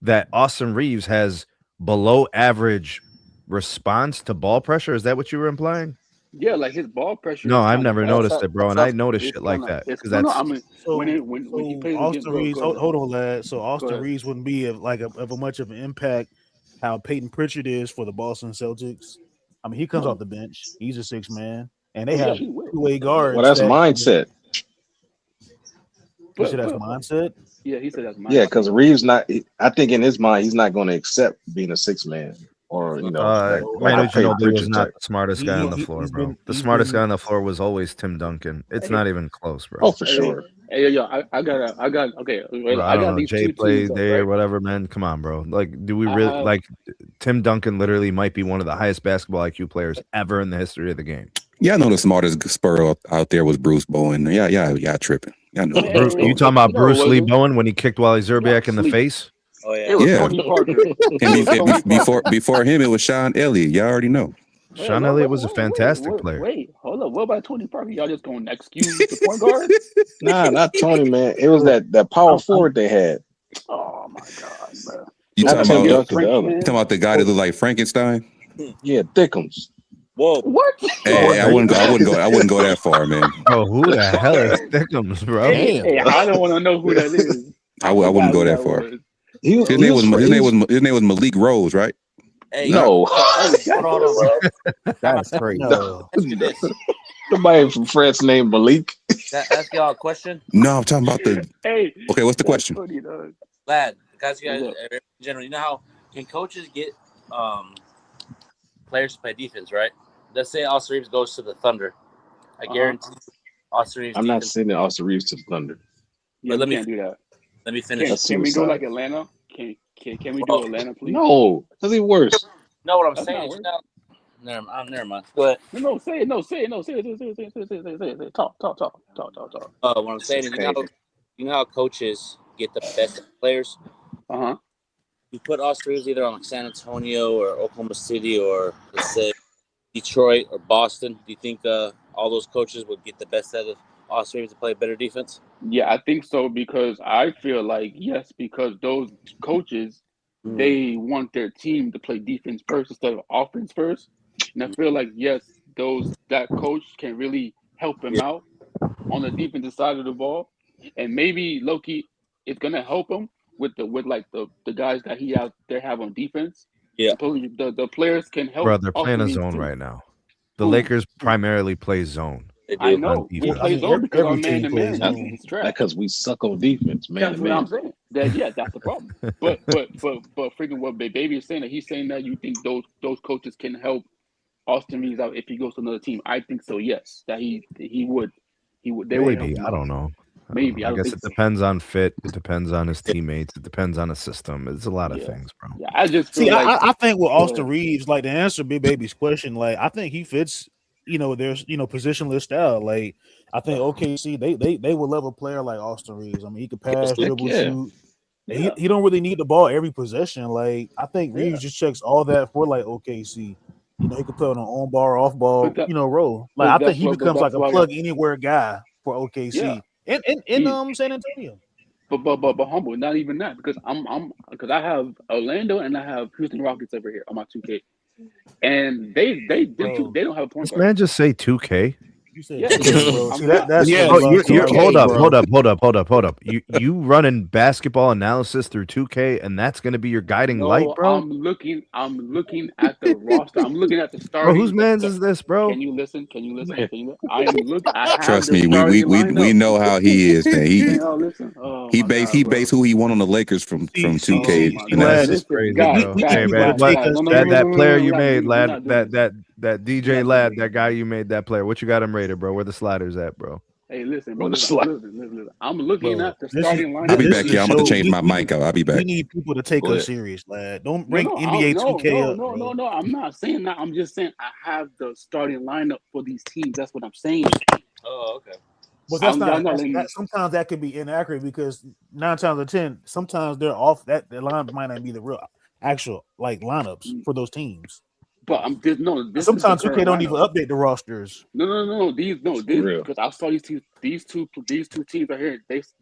that Austin Reeves has below average response to ball pressure. Is that what you were implying? Yeah, like his ball pressure No, is I've kind of never off. noticed it, bro. And I notice It's shit like kind of that it's because no. that's I mean, So when he plays against, Austin Reeves, go hold ahead. on, lad. So Go Austin ahead. Reeves wouldn't be of a much of an impact how Peyton Pritchard is for the Boston Celtics. I mean, he comes No. off the bench. He's a 6-man, and Oh they yeah, have he will. two-way Well, guards. that's That mindset. you said that's But mindset. yeah, he said that's Yeah, mindset. because Reeves not. I think in his mind, he's not going to accept being a 6-man or like a Manu Peyton Ginobili was Pritchard not type. the smartest guy on the floor, He's bro. been The he's smartest guy been on the floor was always Tim Duncan. It's Hey, not even close, bro. Oh, for hey, sure. hey, yo, I got okay. Bro, I I don't got know. these Jay two teams plays up, day or right? whatever, man. Come on, bro. Like, do we I really have like Tim Duncan? Literally, might be one of the highest basketball IQ players ever in the history of the game. Yeah, I know the smartest Spur out there was Bruce Bowen. Yeah, tripping. Yeah, I know man. it was Bruce You Bowen. talking about No, it Bruce Lee wasn't. Bowen when he kicked Wally Y'all Zerbiak in the sleep. face? Oh It yeah. was Yeah, Tony Parker. and It was Tony Parker. before him, it was Sean Elliott. Y'all already know. Sean Elliott was a fantastic player. Wait, hold up. What about Tony Parker? Y'all just gonna excuse the point guard? Nah, not Tony, man. It was that power forward they had. Oh my god, bro. You Not talking Tim about Duncan, the other. you talking about the guy that looked like Frankenstein? Yeah, Thickums. Whoa. What? Hey, I wouldn't go that far, man. Bro, who the hell is Thickums, bro? Hey, I don't want to know who that is. I wouldn't forgot go who that far. was. His name was Malik Rose, right? Hey, No. hold on. That's crazy. No. Ask you this. Somebody from France named Malik. Can I ask y'all a question? No, I'm talking about the. Hey, Okay, what's the that's question? funny, dog. Lad, guys, you guys, What's up? in general, you know how can coaches get players to play defense, right? Let's say Austin Reeves goes to the Thunder. I guarantee Austin Reeves. I'm not defense. sending Austin Reeves to the Thunder. Yeah, Let we me- can't do that. Let me finish. That's Can we go suicide. like Atlanta? Can we do Oh. Atlanta, please? No, that's even worse. No, what I'm That's saying not is, worse. never mind. Go ahead. No, say it. No, say it. Say it. Talk. What I'm saying is, you know how coaches get the best players. Uh-huh. You put Austin Reeves either on like San Antonio or Oklahoma City or let's say Detroit or Boston. Do you think all those coaches would get the best out of Austin Reeves to play better defense? Yeah, I think so because I feel like yes, because those coaches they want their team to play defense first instead of offense first. And I feel like yes, that coach can really help him out on the defensive side of the ball. And maybe Loki is gonna help him with the guys that he out there have on defense. Yeah. The players can help. Bro, they're playing a Austin zone Reeves too. right now. The Who? Lakers primarily play zone. They do. I know we defense. play zone because our every team man-to-man plays defense zone. is trash. Because we suck on defense, man. That's what I'm saying. That's the problem. But freaking what Baby is saying that he's saying that you think those coaches can help Austin Reeves out if he goes to another team. I think so. Yes, that he would they would help Maybe. him I out. don't know. Maybe I I don't guess think it so. depends on fit. It depends on his teammates. It depends on a system. It's a lot of Yeah. things, bro. Yeah, I just feel See, like I think with Go Austin ahead. Reeves, like to answer Big Baby's question, like I think he fits, there's positionless style. Like I think OKC they would love a player like Austin Reeves. I mean, he could pass, Heck dribble, yeah. shoot. Yeah. He don't really need the ball every possession. Like I think Reeves just checks all that for like OKC. He could play on an on ball or off ball, But that- role. but Like I that's think he what- but becomes like that's a why- plug anywhere guy for OKC. Yeah. In He- San Antonio. But humble, not even that because because I have Orlando and I have Houston Rockets over here on my 2K, and they don't have a point This guard. man just say 2K. You said Yeah. 2K, bro. I'm See, not- that's Yeah, Oh, what you're, Russ you're, are. hold up, bro. hold up. You running basketball analysis through 2K, and that's going to be your guiding light, bro? I'm looking at the roster. I'm looking at the Bro, starting. whose man's is this, bro? Can you listen? I am looking. I have Trust the me, we starting we lineup. know how he is, man. Listen. Oh, He my based God, bro. who he won on the Lakers from See, 2K my God. analysis. Listen, Crazy, guys, bro. guys, Hey, he man, would what, take us that player you relax, made, we're lad, not doing that DJ We're not lad, doing that guy you made that player. What you got him rated, bro? Where the sliders at, bro? Hey, listen, bro. On the Listen, slide. listen. I'm looking Bro, at the starting I'll lineup. be this back, is a y'all. I'm about to show. change my mic out. I'll be We back. need people to take Go us ahead. serious, lad. Don't No, bring no, NBA 2K up, bro. no. I'm not saying that. I'm just saying I have the starting lineup for these teams. That's what I'm saying. Oh, okay. But that's Y'all not. not letting me. Sometimes that could be inaccurate because 9 times out of 10, sometimes they're off. That the line might not be the real actual like lineups for those teams. But I'm just no. This is the Sometimes 2K current don't lineup. even update the rosters. No. For real. Because I saw these two teams right here. That's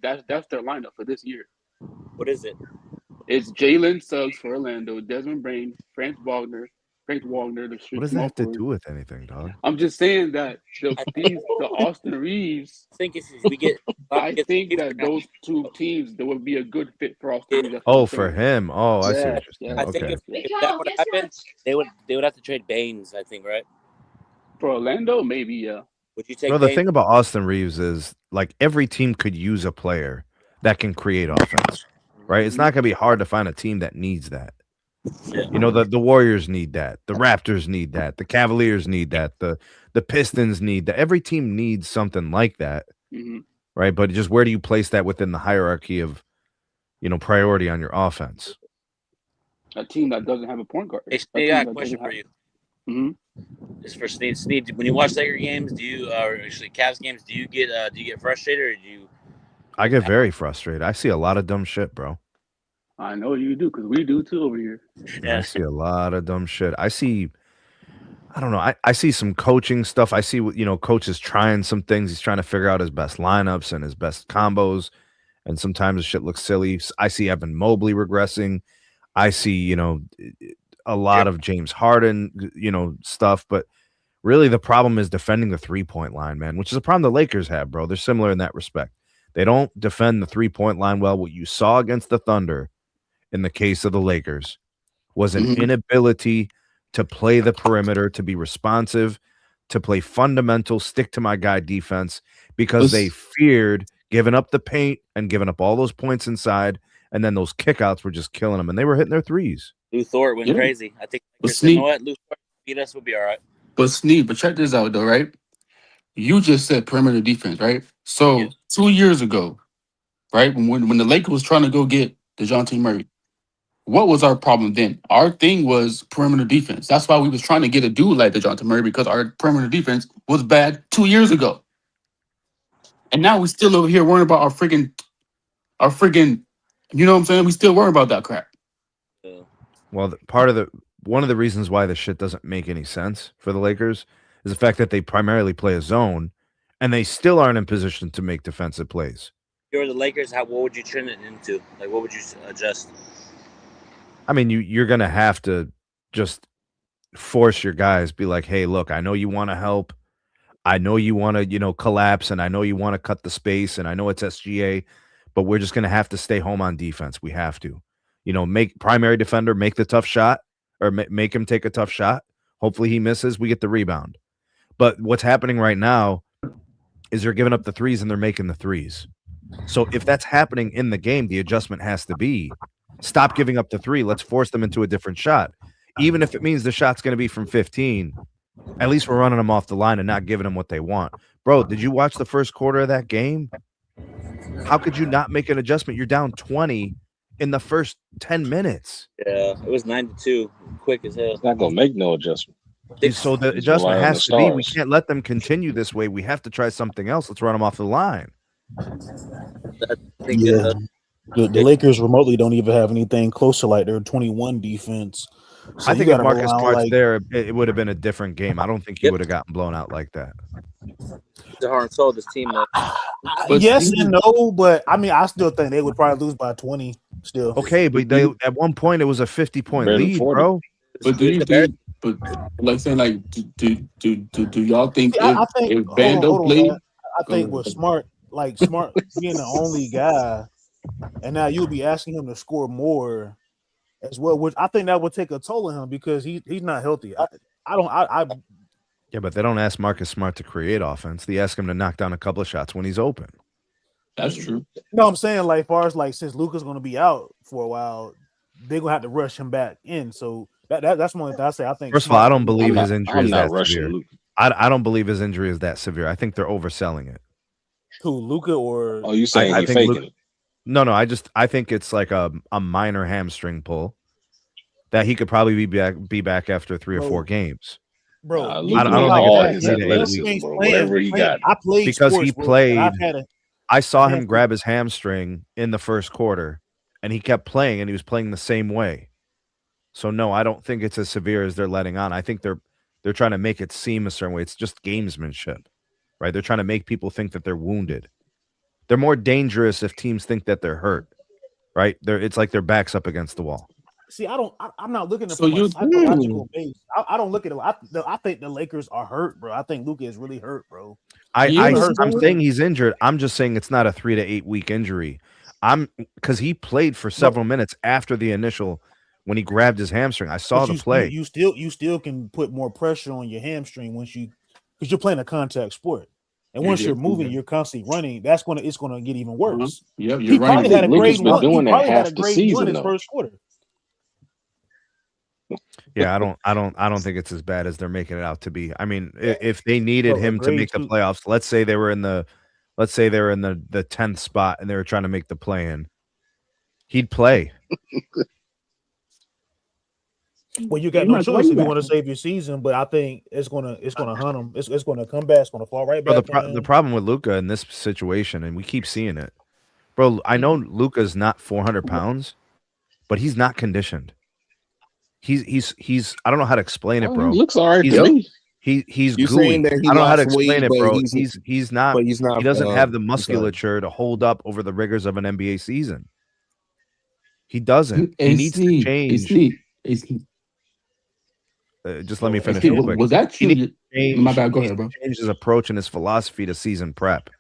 their lineup for this year. What is it? It's Jalen Suggs for Orlando, Desmond Bain, Frank Wagner, the What does that small have to forward. do with anything, dog? I'm just saying that I think, the Austin Reeves. I think if we get, I think if that those two teams that would be a good fit for Austin it, Reeves. That's what I'm Oh, for saying. him. Oh, I see Yeah, what you're saying. I yeah. think Okay. if that would happen, they would have to trade Baines. I think, right? For Orlando, maybe yeah. Would you Bro, take the Baines? thing about Austin Reeves is like every team could use a player that can create offense, right? It's not going to be hard to find a team that needs that. Yeah. You know, the Warriors need that. The Raptors need that. The Cavaliers need that. The Pistons need that. Every team needs something like that, Mm-hmm. right? But just where do you place that within the hierarchy of, priority on your offense? A team that doesn't have a point guard. Hey, A Sneed, I team got a that question doesn't for have. you. Mm-hmm. This is for Sneed. Sneed, when you watch Laker games, do you, or actually Cavs games, do you get frustrated, or do you? I get very frustrated. I see a lot of dumb shit, bro. I know you do because we do too over here. I see a lot of dumb shit. I don't know. I see some coaching stuff. I see coaches trying some things. He's trying to figure out his best lineups and his best combos. And sometimes the shit looks silly. I see Evan Mobley regressing. I see, a lot of James Harden, stuff. But really the problem is defending the 3-point line, man, which is a problem the Lakers have, bro. They're similar in that respect. They don't defend the 3-point line well. What you saw against the Thunder in the case of the Lakers was an inability to play the perimeter, to be responsive, to play fundamental, stick to my guy defense because they feared giving up the paint and giving up all those points inside. And then those kickouts were just killing them. And they were hitting their threes. Lou Thort went crazy. I think But said, you know Sneed, what? Lou Thort beat us. We'll be all right. but check this out though, right? You just said perimeter defense, right? So Yeah. 2 years ago, right, when the Lakers was trying to go get DeJounte Murray, what was our problem then? Our thing was perimeter defense. That's why we was trying to get a dude like DeJounte Murray because our perimeter defense was bad 2 years ago. And now we still over here worrying about our freaking, you know what I'm saying? We still worrying about that crap. Well, one of the reasons why this shit doesn't make any sense for the Lakers is the fact that they primarily play a zone and they still aren't in position to make defensive plays. If you're the Lakers, what would you turn it into? Like, what would you adjust? I mean, you're going to have to just force your guys, be like, hey, look, I know you want to help. I know you want to, collapse, and I know you want to cut the space, and I know it's SGA, but we're just going to have to stay home on defense. We have to, make primary defender, make the tough shot, or make him take a tough shot. Hopefully he misses. We get the rebound. But what's happening right now is they're giving up the threes and they're making the threes. So if that's happening in the game, the adjustment has to be stop giving up the three. Let's force them into a different shot. Even if it means the shot's going to be from 15, at least we're running them off the line and not giving them what they want. Bro, did you watch the first quarter of that game? How could you not make an adjustment? You're down 20 in the first 10 minutes. Yeah, it was 9-2, quick as hell. It's not going to make no adjustment. So the adjustment has to be, we can't let them continue this way. We have to try something else. Let's run them off the line. Yeah. The Lakers remotely don't even have anything close to like their 21 defense. So I think if Marcus Smart's there, it would have been a different game. I don't think he would have gotten blown out like that. The heart and soul of this team, though. Yes and no, but I mean, I still think they would probably lose by 20 still. Okay, but they at one point it was a 50-point lead, 40. Bro. But do you think, but like saying, like, do y'all think if Bando played? I think with Smart being the only guy, and now you'll be asking him to score more as well, which I think that would take a toll on him because he's not healthy. Yeah, but they don't ask Marcus Smart to create offense. They ask him to knock down a couple of shots when he's open. That's true. No, I'm saying like, as far as like, since Luka's going to be out for a while, they're going to have to rush him back in. So that's one thing I say. I think. First of all, I don't believe his injury is that severe. Luka. I don't believe his injury is that severe. I think they're overselling it. Who, Luka or? Oh, you saying I he think faking it? No, I think it's like a minor hamstring pull that he could probably be back after 3 or 4 games. Bro, I Luka don't with think all it's his 3 to 8 athleticism, weeks. bro. Whatever he got. I played Because sports, he bro, and I've played. had I saw him hamstring. grab his hamstring in the first quarter, and he kept playing, and he was playing the same way. So no, I don't think it's as severe as they're letting on. I think they're trying to make it seem a certain way. It's just gamesmanship, right? They're trying to make people think that they're wounded. They're more dangerous if teams think that they're hurt, right? It's like their back's up against the wall. See, I'm not looking at it So from a psychological base. I don't look at it. I think the Lakers are hurt, bro. I think Luka is really hurt, bro. I'm bro. saying he's injured. I'm just saying it's not a 3 to 8 week injury. Because he played for several minutes after the initial when he grabbed his hamstring. I saw the play. You still can put more pressure on your hamstring because you're playing a contact sport. And once you're moving, you're constantly running. It's gonna get even worse. Yep, He probably had a grade one. He probably had a the grade season, one his though. first quarter. Yeah, I don't think it's as bad as they're making it out to be. I mean, if they needed him to make the playoffs, let's say they were in the 10th spot and they were trying to make the play-in, he'd play. Well, you got no choice if you want to save your season, but I think it's gonna hunt him. It's gonna come back. It's gonna fall right back. The problem with Luka in this situation, and we keep seeing it, bro. I know Luka's not 400 pounds, but he's not conditioned. He's I don't know how to explain it, bro. He looks all right to me. He's You're gooey. saying that he I don't know how to lost explain weight, it, bro. but He's not. He doesn't have the musculature to hold up over the rigors of an NBA season. He doesn't. He needs to change. Just let me finish real quick. Was that you? My bad. Go ahead, bro. Change his approach and his philosophy to season prep.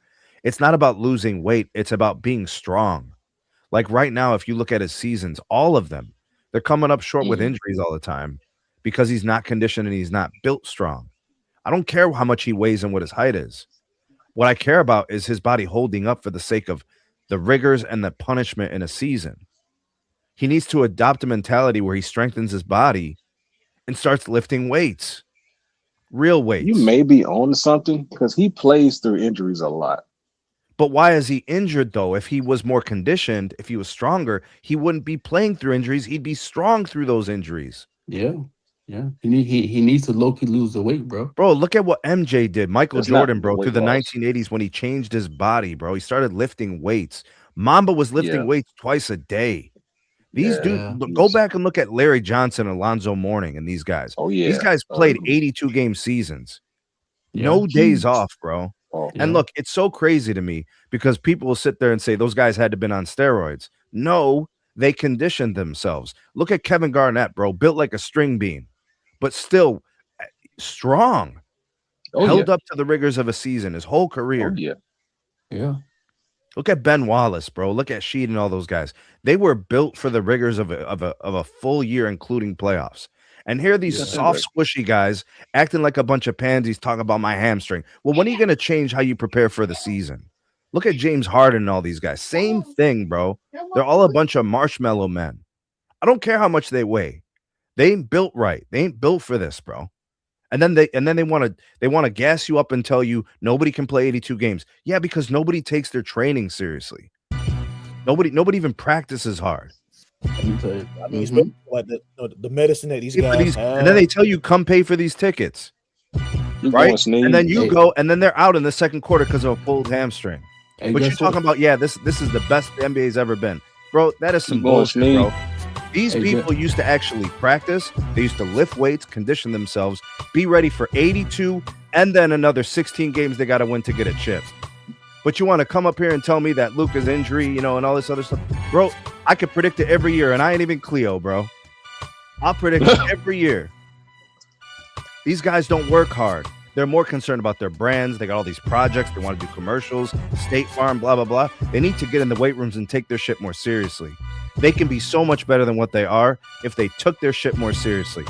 It's not about losing weight. It's about being strong. Like right now, if you look at his seasons, all of them, they're coming up short with injuries all the time because he's not conditioned and he's not built strong. I don't care how much he weighs and what his height is. What I care about is his body holding up for the sake of the rigors and the punishment in a season. He needs to adopt a mentality where he strengthens his body and starts lifting weights, real weights. You may be on something because he plays through injuries a lot. But why is he injured, though? If he was more conditioned, if he was stronger, he wouldn't be playing through injuries. He'd be strong through those injuries. Yeah. He needs to low-key lose the weight, bro. Bro, look at what MJ did. Michael Jordan, bro, through the 1980s when he changed his body, bro. He started lifting weights. Mamba was lifting weights twice a day. These dudes, go back and look at Larry Johnson, Alonzo Mourning, and these guys. Oh, yeah. These guys played 82-game seasons. No days off, bro. And look, it's so crazy to me because people will sit there and say those guys had to have been on steroids. No, they conditioned themselves. Look at Kevin Garnett, bro, built like a string bean, but still strong. Held up to the rigors of a season his whole career. Yeah. Look at Ben Wallace, bro. Look at Sheed and all those guys. They were built for the rigors of a full year, including playoffs. And here are these soft, squishy guys acting like a bunch of pansies talking about my hamstring. Well, when are you going to change how you prepare for the season? Look at James Harden and all these guys. Same thing, bro. They're all a bunch of marshmallow men. I don't care how much they weigh. They ain't built right. They ain't built for this, bro. And then they want to gas you up and tell you nobody can play 82 games. Yeah, because nobody takes their training seriously. Nobody even practices hard. I mean, like the medicine that these guys have. And then they tell you come pay for these tickets. Right? And then you go, and then they're out in the second quarter because of a pulled hamstring. But you're talking about, this is the best the NBA's ever been. Bro, that is some bullshit, bro. These people used to actually practice. They used to lift weights, condition themselves, be ready for 82, and then another 16 games they got to win to get a chip. But you want to come up here and tell me that Luka's injury, and all this other stuff. Bro, I could predict it every year, and I ain't even Cleo, bro. I'll predict it every year. These guys don't work hard. They're more concerned about their brands. They got all these projects. They want to do commercials, State Farm, blah, blah, blah. They need to get in the weight rooms and take their shit more seriously. They can be so much better than what they are if they took their shit more seriously.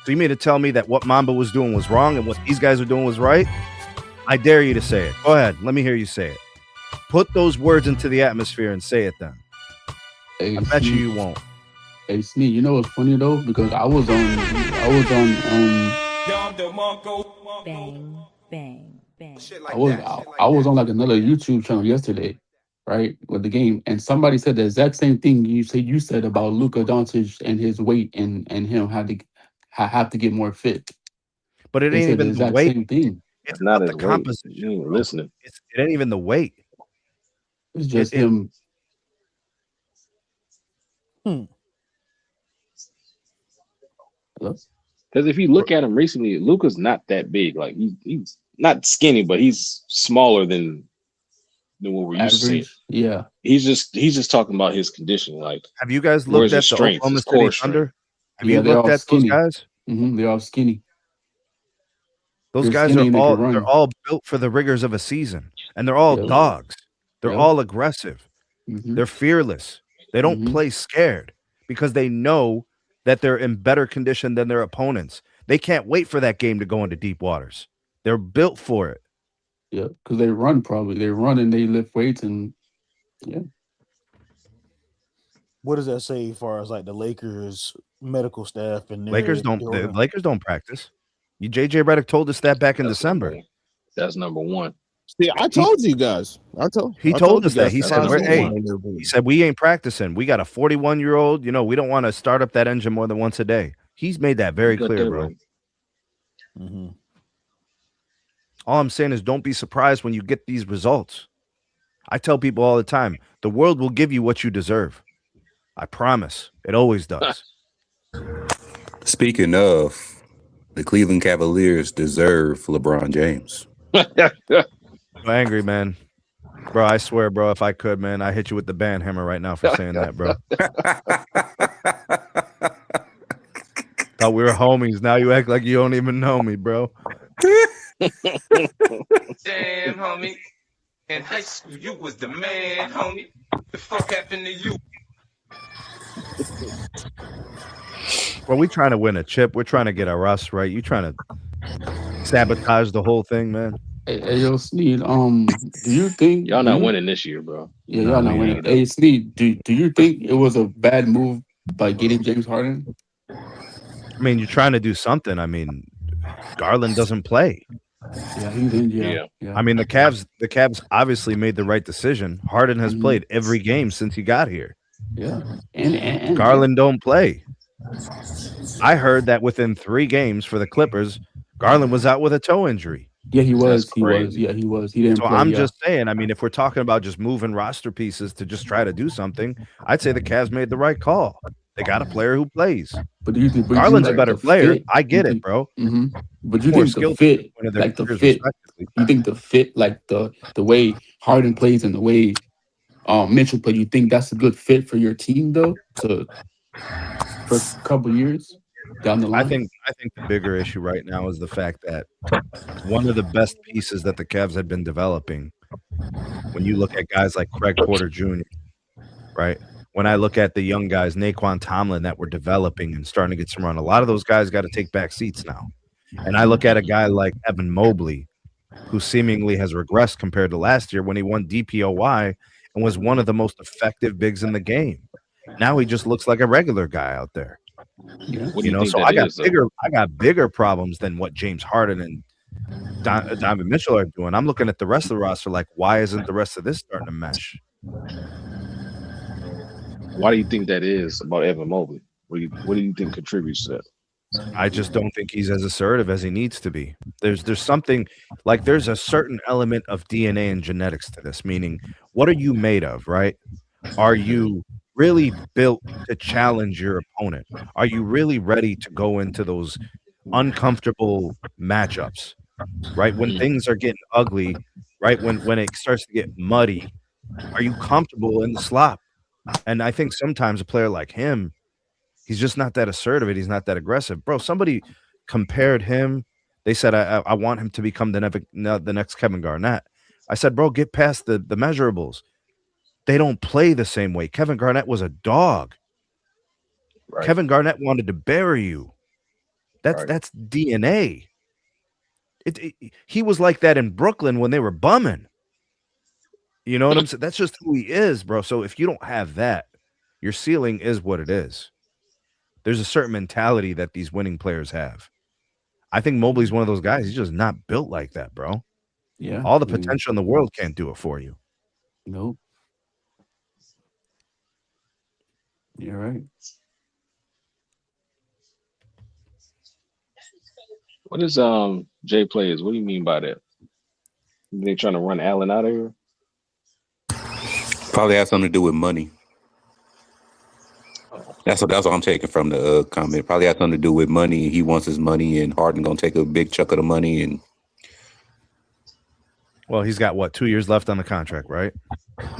So you mean to tell me that what Mamba was doing was wrong and what these guys are doing was right? I dare you to say it. Go ahead. Let me hear you say it. Put those words into the atmosphere and say it then. I bet you won't. Hey, Sneak, you know what's funny though? Because I was on Bang, bang, bang. I was on like another YouTube channel yesterday, right, with the game, and somebody said the exact same thing you said about Luka Doncic and his weight and him had to have to get more fit. But it They ain't said the even the exact weight. same thing. It's Not about the his weight. composition, You ain't bro. listening. It ain't even the weight. It's It, just it him. Hmm. Hello? Because if you look at him recently, Luca's not that big. Like he's not skinny, but he's smaller than what we're used to seeing. Average. Yeah. He's just talking about his condition. Like have you guys looked where's his at the strength, Oklahoma his City core strength. Thunder? Have Yeah. you They're looked all at those skinny. guys? They're all skinny. Those They're guys skinny are and they can they're run. all built for the rigors of a season, and they're all Yep. dogs. They're Yep. all aggressive. Mm-hmm. They're fearless. They don't Mm-hmm. play scared because they know that they're in better condition than their opponents. They can't wait for that game to go into deep waters. They're built for it. Yeah. Because they run probably. They run and they lift weights and yeah. What does that say as far as like the Lakers medical staff and Lakers their don't the Lakers don't practice. JJ Redick told us that back in December. That's number one. See, I told you guys. I told told you us that. guys He to said, find "We're someone hey." in their He room. said we ain't practicing. We got a 41-year-old. We don't want to start up that engine more than once a day. He's made that very Got clear, that bro. right. Mm-hmm. All I'm saying is don't be surprised when you get these results. I tell people all the time, the world will give you what you deserve. I promise. It always does. Speaking of, the Cleveland Cavaliers deserve LeBron James. I'm angry, man. Bro, I swear, bro, if I could, man, I hit you with the band hammer right now for saying that, bro. Thought we were homies. Now you act like you don't even know me, bro. Damn, homie. In high school, you was the man, homie. The fuck happened to you? Bro, we trying to win a chip. We're trying to get our Russ right. You trying to sabotage the whole thing, man. Hey, yo, Sneed, do you think Y'all not winning this year, bro. Yeah, Nah, y'all not we winning. ain't. Hey, Sneed, do you think it was a bad move by getting James Harden? I mean, you're trying to do something. I mean, Garland doesn't play. Yeah, he did. Yeah. Yeah. I mean, the Cavs obviously made the right decision. Harden has played every game since he got here. Yeah, and Garland don't play. I heard that within 3 games for the Clippers, Garland was out with a toe injury. Yeah, he was. That's He was. crazy. Yeah, he was. He didn't So play. I'm Yeah. just saying, I mean, if we're talking about just moving roster pieces to just try to do something, I'd say the Cavs made the right call. They got a player who plays. But do you think Garland's a better player? Fit, I get it, bro. Mm-hmm. But you More think the skilled fit, one of their like the careers, fit, respectively. you think the fit, like the way Harden plays and the way Mitchell played, you think that's a good fit for your team though? For a couple years down the line. I think the bigger issue right now is the fact that one of the best pieces that the Cavs had been developing, when you look at guys like Craig Porter Jr., right? When I look at the young guys, Naquan Tomlin, that were developing and starting to get some run, a lot of those guys got to take back seats now. And I look at a guy like Evan Mobley, who seemingly has regressed compared to last year when he won DPOY and was one of the most effective bigs in the game. Now he just looks like a regular guy out there. Yeah. What do you think So that I got bigger problems than what James Harden and Donovan Mitchell are doing. I'm looking at the rest of the roster like, why isn't the rest of this starting to mesh? Why do you think that is about Evan Mobley? What do you think contributes to that? I just don't think he's as assertive as he needs to be. There's something like there's a certain element of DNA and genetics to this, meaning what are you made of, right? Are you really built to challenge your opponent? Are you really ready to go into those uncomfortable matchups, right? When things are getting ugly, right? When it starts to get muddy, are you comfortable in the slop? And I think sometimes a player like him, he's just not that assertive and he's not that aggressive. Bro, somebody compared him. They said, I want him to become the next Kevin Garnett. I said, bro, get past the measurables. They don't play the same way. Kevin Garnett was a dog. Right. Kevin Garnett wanted to bury you. That's DNA. He was like that in Brooklyn when they were bumming. You know what I'm saying? That's just who he is, bro. So if you don't have that, your ceiling is what it is. There's a certain mentality that these winning players have. I think Mobley's one of those guys. He's just not built like that, bro. Yeah. All the potential in the world can't do it for you. Nope. You're right. What is Jay plays? What do you mean by that? They trying to run Allen out of here? Probably has something to do with money. That's what I'm taking from the comment. Probably has something to do with money. He wants his money, and Harden gonna take a big chunk of the money. And well, he's got what, 2 years left on the contract, right?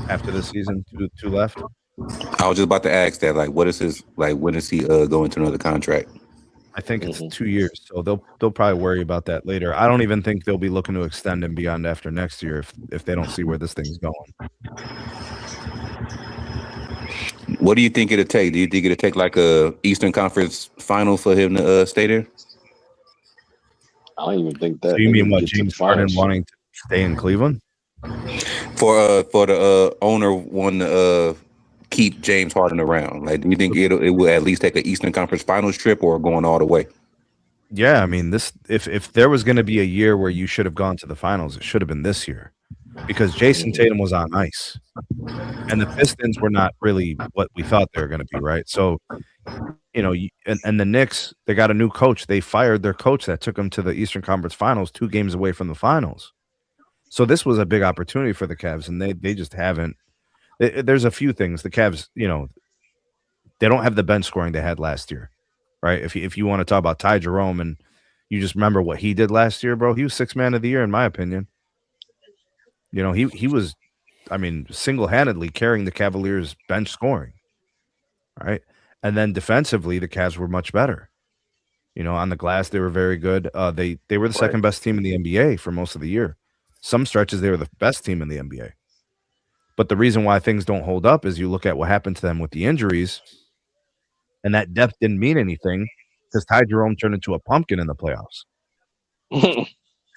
After the season, two left. I was just about to ask that. Like, what is his like? When is he go into another contract? I think it's 2 years, so they'll probably worry about that later. I don't even think they'll be looking to extend him beyond after next year if they don't see where this thing's going. What do you think it'll take? Do you think it'll take like a Eastern Conference final for him to stay there? I don't even think that. So you mean what? James Harden wanting to stay in Cleveland? For the owner wanting to keep James Harden around. Like, do you think it will at least take an Eastern Conference Finals trip or going all the way? Yeah, I mean, this if there was going to be a year where you should have gone to the finals, it should have been this year, because Jason Tatum was on ice, and the Pistons were not really what we thought they were going to be, right? So, and the Knicks, they got a new coach. They fired their coach that took them to the Eastern Conference Finals, 2 games away from the finals. So this was a big opportunity for the Cavs, and they just haven't. There's a few things the Cavs, they don't have the bench scoring they had last year, right? If you want to talk about Ty Jerome, and you just remember what he did last year, bro, he was 6th man of the year in my opinion. He was, I mean, single-handedly carrying the Cavaliers' bench scoring, right? And then defensively, the Cavs were much better. On the glass, they were very good. They were the second best team in the NBA for most of the year. Some stretches, they were the best team in the NBA. But the reason why things don't hold up is you look at what happened to them with the injuries, and that depth didn't mean anything because Ty Jerome turned into a pumpkin in the playoffs.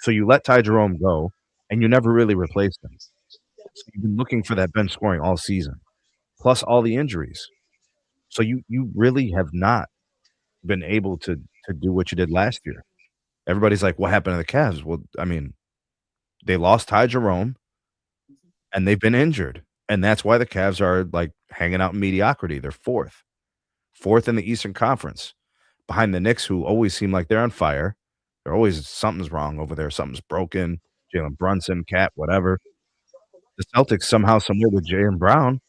So you let Ty Jerome go, and you never really replaced him. So you've been looking for that bench scoring all season, plus all the injuries. So you really have not been able to do what you did last year. Everybody's like, what happened to the Cavs? Well, I mean, they lost Ty Jerome, and they've been injured. And that's why the Cavs are like hanging out in mediocrity. They're fourth in the Eastern Conference, behind the Knicks, who always seem like they're on fire. They're always, something's wrong over there. Something's broken. Jalen Brunson, Cat, whatever. The Celtics somehow, somewhere with Jaylen Brown,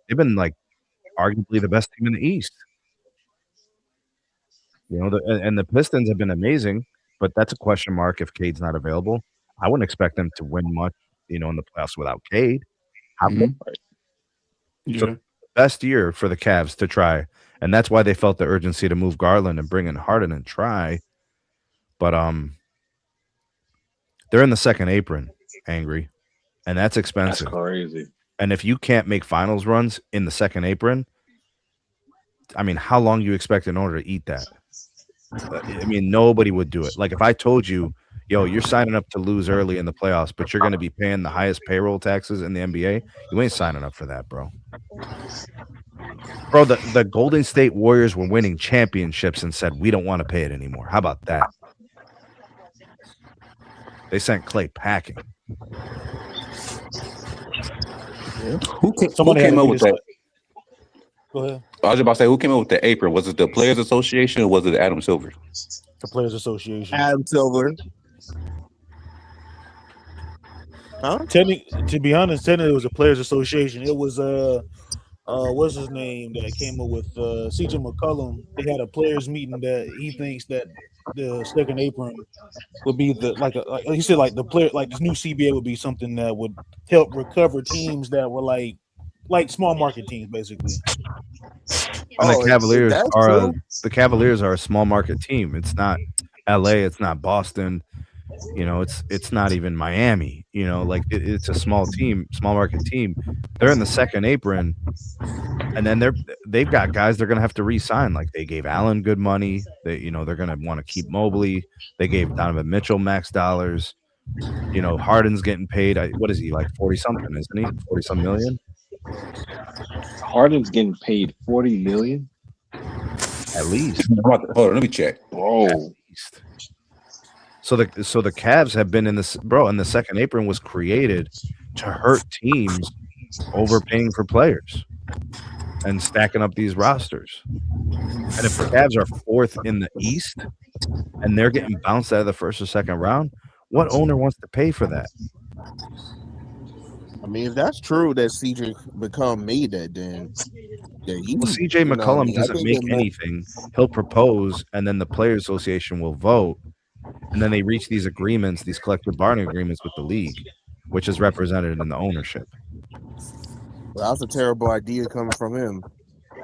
they've been like arguably the best team in the East. And the Pistons have been amazing, but that's a question mark if Cade's not available. I wouldn't expect them to win much, in the playoffs without Cade. So the best year for the Cavs to try, and that's why they felt the urgency to move Garland and bring in Harden and try. But they're in the second apron, Angry, and that's expensive. That's crazy. And if you can't make finals runs in the second apron, I mean, how long do you expect in order to eat that? I mean, nobody would do it. Like if I told you, yo, you're signing up to lose early in the playoffs, but you're going to be paying the highest payroll taxes in the NBA, you ain't signing up for that, bro. Bro, the Golden State Warriors were winning championships and said, we don't want to pay it anymore. How about that? They sent Clay packing. Who came up with that? Go ahead. I was about to say, who came up with the apron? Was it the Players Association or was it Adam Silver? The Players Association. Adam Silver. Huh? To be honest, technically it was a Players Association. It was what's his name that came up with CJ McCollum. They had a players meeting that he thinks that the second apron would be like he said, like the player, like this new CBA would be something that would help recover teams that were like small market teams, basically. And the Cavaliers are a small market team. It's not LA, it's not Boston, it's not even Miami. It's a small market team. They're in the second apron, and then they've got guys they're gonna have to re-sign. Like they gave Allen good money. They're gonna want to keep Mobley. They gave Donovan Mitchell max dollars. Harden's getting paid. What is he, like 40 something, isn't he? 40 some million. Harden's getting paid $40 million at least. Hold on, let me check. Bro. So the Cavs have been in this, bro, and the second apron was created to hurt teams overpaying for players and stacking up these rosters. And if the Cavs are fourth in the East and they're getting bounced out of the first or second round, what owner wants to pay for that? I mean, if that's true that CJ McCollum made that, then he. Well, CJ McCollum doesn't make anything. He'll propose, and then the Players Association will vote, and then they reach these agreements, these collective bargaining agreements with the league, which is represented in the ownership. Well, that's a terrible idea coming from him.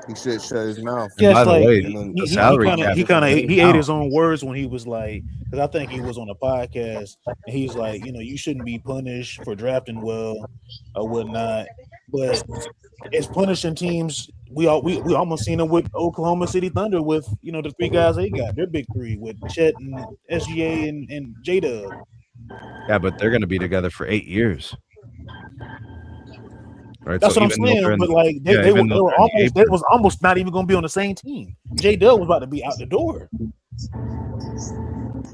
He should shut his mouth. And by the way, the salary he ate his own words when he was like, because I think he was on a podcast and he's like, you shouldn't be punished for drafting well or whatnot. But it's punishing teams. We almost seen it with Oklahoma City Thunder with the three guys they got. Their big three with Chet and SGA and J-Dub. Yeah, but they're going to be together for 8 years. Right, that's what I'm saying. But like they was almost not even going to be on the same team. J-Dub was about to be out the door.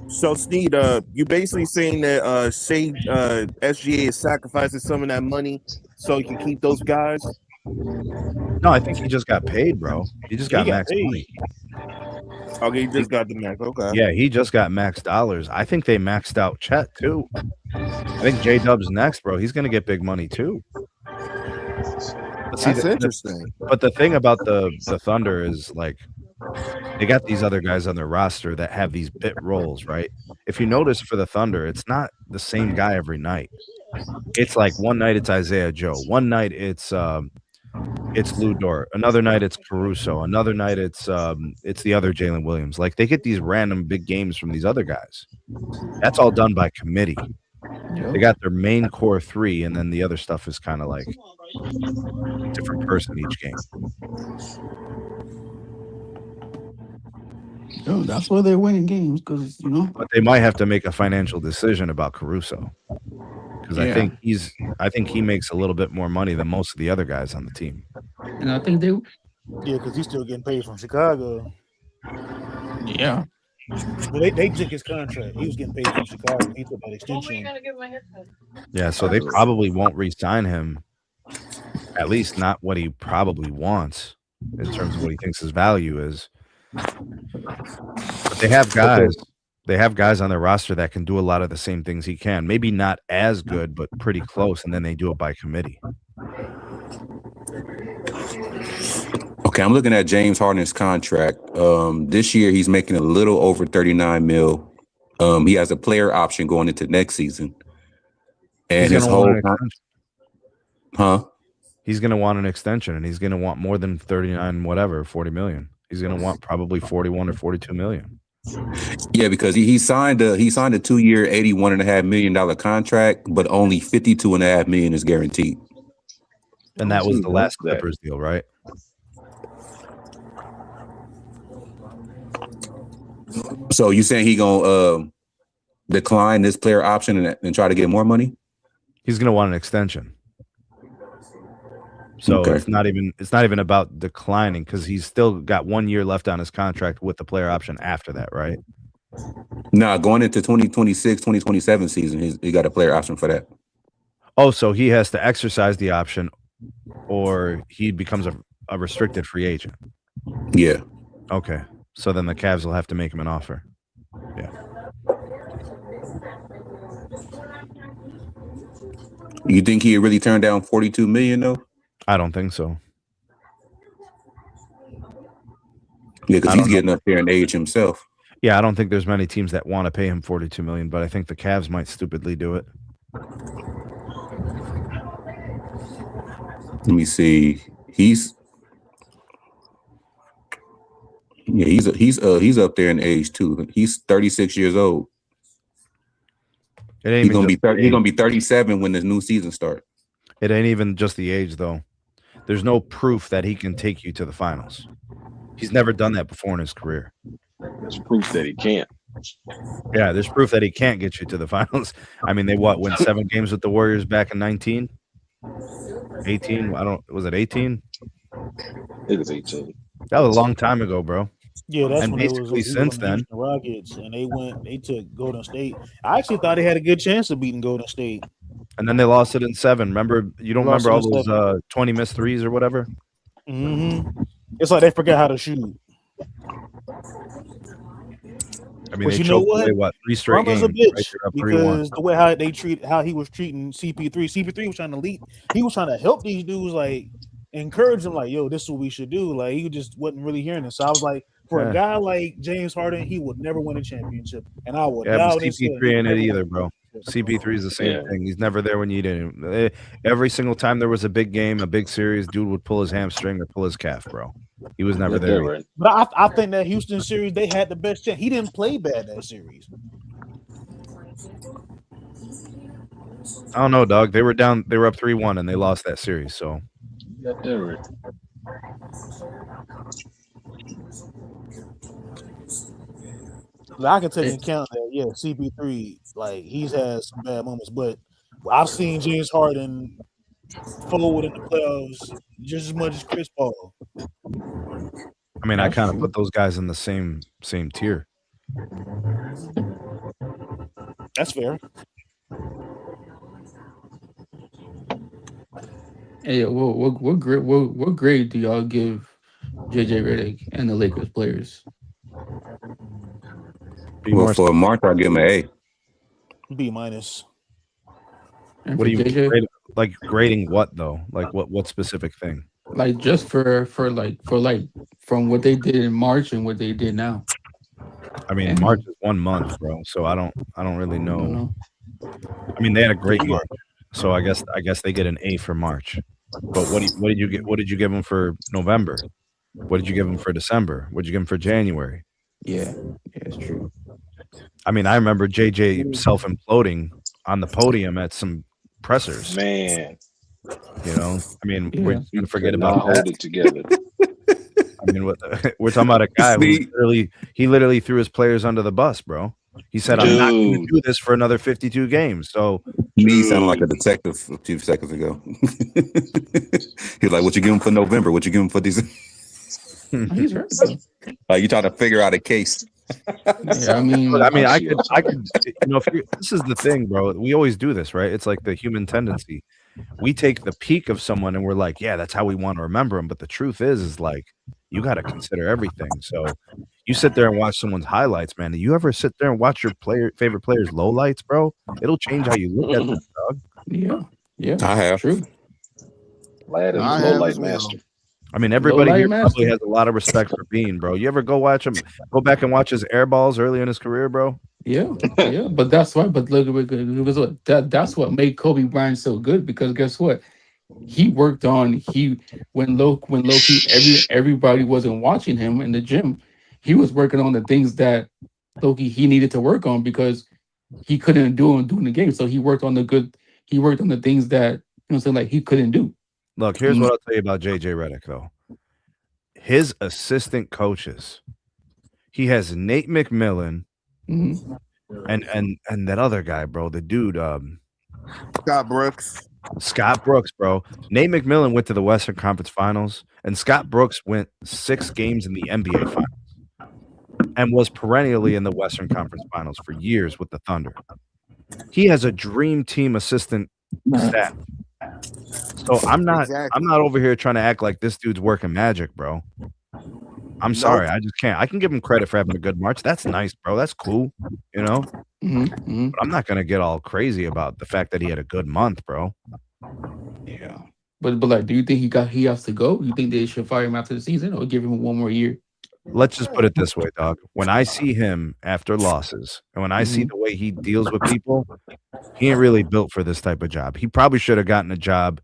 So Sneed, you basically saying that SGA is sacrificing some of that money so he can keep those guys? No, I think he just got paid, bro. He just got max money. Okay, he just got the max. Okay. Yeah, he just got max dollars. I think they maxed out Chet too. I think J-Dub's next, bro. He's going to get big money too. That's interesting. But the thing about the Thunder is like they got these other guys on their roster that have these bit roles, right? If you notice for the Thunder, it's not the same guy every night. It's like one night it's Isaiah Joe, one night it's Lou Dort, another night it's Caruso, another night it's the other Jalen Williams. Like they get these random big games from these other guys. That's all done by committee. They got their main core three, and then the other stuff is kind of like a different person each game. Yo, that's why they're winning games, because But they might have to make a financial decision about Caruso, because I think he makes a little bit more money than most of the other guys on the team. And I think they, because he's still getting paid from Chicago. Yeah. Well, they took his contract. He was getting paid from Chicago. He took that extension. Yeah, so they probably won't re-sign him. At least not what he probably wants in terms of what he thinks his value is. But they have guys. They have guys on their roster that can do a lot of the same things he can. Maybe not as good, but pretty close. And then they do it by committee. Okay, I'm looking at James Harden's contract. This year he's making a little over 39 mil. He has a player option going into next season. And his whole he's going to want an extension, and he's going to want more than 39 whatever, 40 million. He's going to want probably 41 or 42 million. Yeah, because he signed a 2-year, $81.5 million contract, but only $52.5 million is guaranteed. And that was the last Clippers deal, right? So you saying he gonna decline this player option and try to get more money? He's gonna want an extension. So it's not even about declining, because he's still got 1 year left on his contract with the player option after that, right? Nah, going into 2026, 2027 season, he got a player option for that. Oh, so he has to exercise the option, or he becomes a restricted free agent. Yeah. Okay. So then the Cavs will have to make him an offer. Yeah. You think he really turned down 42 million though? I don't think so. Yeah, because he's getting up there in age himself. Yeah, I don't think there's many teams that want to pay him 42 million, but I think the Cavs might stupidly do it. Let me see. He's up there in age too. He's 36 years old. He's gonna be 37 when the new season starts. It ain't even just the age though. There's no proof that he can take you to the finals. He's never done that before in his career. There's proof that he can't. Yeah, there's proof that he can't get you to the finals. I mean, they win 7 games with the Warriors back in 19? 18? Was it 18? It was 18. That was a long time ago, bro. Yeah, that's And when it was basically he was since on the then, Houston Rockets, and they took Golden State. I actually thought they had a good chance of beating Golden State. and then they lost it in 7. Remember, you They don't lost remember it all in those 7. 20 missed threes or whatever? It's like they forgot how to shoot. I mean, But they you know choked what? away what 3 straight Brummer's a games, right? bitch They're up 3-1. because the way how he was treating CP3. CP3 was trying to lead. He was trying to help these dudes, like encourage them, like, yo, this is what we should do. Like he just wasn't really hearing it. So I was like, for a Yeah. guy like James Harden, he would never win a championship. And I would Yeah, but die on his head. He CP3 would ain't it never win either, a bro. championship. CP3 is the same Yeah. thing. He's never there when you need him. Every single time there was a big game, a big series, dude would pull his hamstring or pull his calf, bro. He was never there. Right. But I think that Houston series, they had the best chance. He didn't play bad that series. I don't know, dog. They were down. They were up 3-1 and they lost that series. So Right. Like, I can take into account that, yeah, CP3, like he's had some bad moments, but I've seen James Harden forward in the playoffs just as much as Chris Paul. I mean, I kind of put those guys in the same tier. That's fair. Hey, what grade do y'all give JJ Redick and the Lakers players? Well, for Mark, I'll give him an A. B minus. And What for do you JJ? grade, like grading what though? Like what specific thing? Like just for from what they did in March and what they did now. I mean, And- March is 1 month, bro. So I don't really I don't know. know. I mean, they had a great March, so I guess they get an A for March. But what did you get? What did you give them for November? What did you give them for December? What did you give them for January? Yeah, it's true. I mean, I remember JJ self imploding on the podium at some pressers. Man, You know, I mean, Yeah. we're just gonna forget could not about that. hold it together. I mean, we're talking about a guy who literally threw his players under the bus, bro. He said, "I'm not going to Dude. do this for another 52 games." So Me sounded like a detective a few seconds ago. He was like, "What you give him for November? What you give him for December?" He's right though. Like you trying to figure out a case. Yeah, I mean, But, I mean, I I see could, what I could, you know, this is the thing, bro. We always do this, right? It's like the human tendency. We take the peak of someone and we're like, yeah, that's how we want to remember them. But the truth is like, you got to consider everything. So you sit there and watch someone's highlights, man. Do you ever sit there and watch your favorite players' lowlights, bro? It'll change how you look at them, dog. yeah, I have. true. Lad is I a have low light as well. master. I mean, everybody Low here light probably master. has a lot of respect for Bean, bro. You ever go back and watch his air balls early in his career, bro? Yeah, yeah, but that's why. But look, that's what made Kobe Bryant so good because guess what? He worked on when low key everybody wasn't watching him in the gym. He was working on the things that low key he needed to work on because he couldn't do in the game. So he worked on the things that saying like he couldn't do. Look, here's what I'll tell you about JJ Redick, though. His assistant coaches, he has Nate McMillan Mhm. and that other guy, bro, the dude, Scott Brooks. Scott Brooks, bro. Nate McMillan went to the Western Conference Finals, and Scott Brooks went 6 games in the NBA Finals and was perennially in the Western Conference Finals for years with the Thunder. He has a dream team assistant staff. So I'm not over here trying to act like this dude's working magic, bro. I'm sorry, I just can't. I can give him credit for having a good March. That's nice, bro. That's cool, you know. Mhm. But I'm not gonna get all crazy about the fact that he had a good month, bro. Yeah, but like, do you think he has to go? You think they should fire him after the season or give him one more year? Let's just put it this way, dog. When I see him after losses, and when I see the way he deals with people, he ain't really built for this type of job. He probably should have gotten a job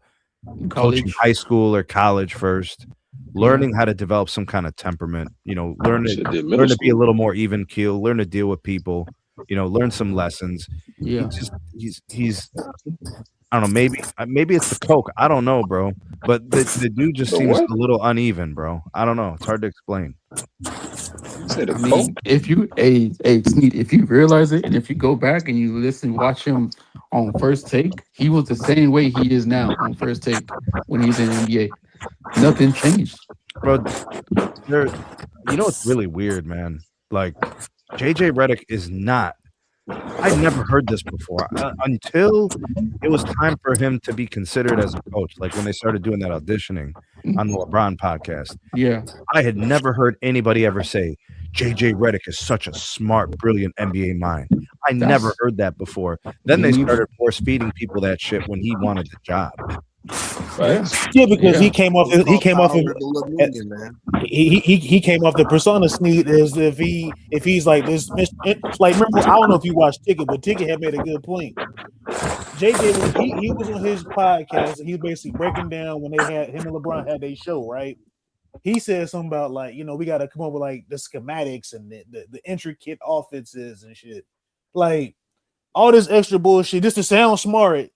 coaching high school or college first, learning how to develop some kind of temperament. You know, learn to be a little more even keel, learn to deal with people. You know, learn some lessons. Yeah, He's I don't know. Maybe it's the coke. I don't know, bro. But the dude just seems a little uneven, bro. I don't know. It's hard to explain. I mean, if you Sneed, if you realize it, and if you go back and you watch him on First Take, he was the same way he is now on First Take when he's in the NBA. Nothing changed. Bro, you know, it's really weird, man. Like, JJ Redick is not. I never heard this before until it was time for him to be considered as a coach. Like when they started doing that auditioning on the LeBron podcast. Yeah. I had never heard anybody ever say JJ Redick is such a smart, brilliant NBA mind. I never heard that before. Then they started force feeding people that shit when he wanted the job. Yeah, because he came off he came off of he came off the persona sneak as if he's like this. Like, remember, I don't know if you watched Ticket, but Ticket had made a good point. JJ he was on his podcast and he was basically breaking down when they had him and LeBron had their show, right? He said something about like, you know, we got to come up with like the schematics and the intricate offenses and shit, like all this extra bullshit just to sound smart.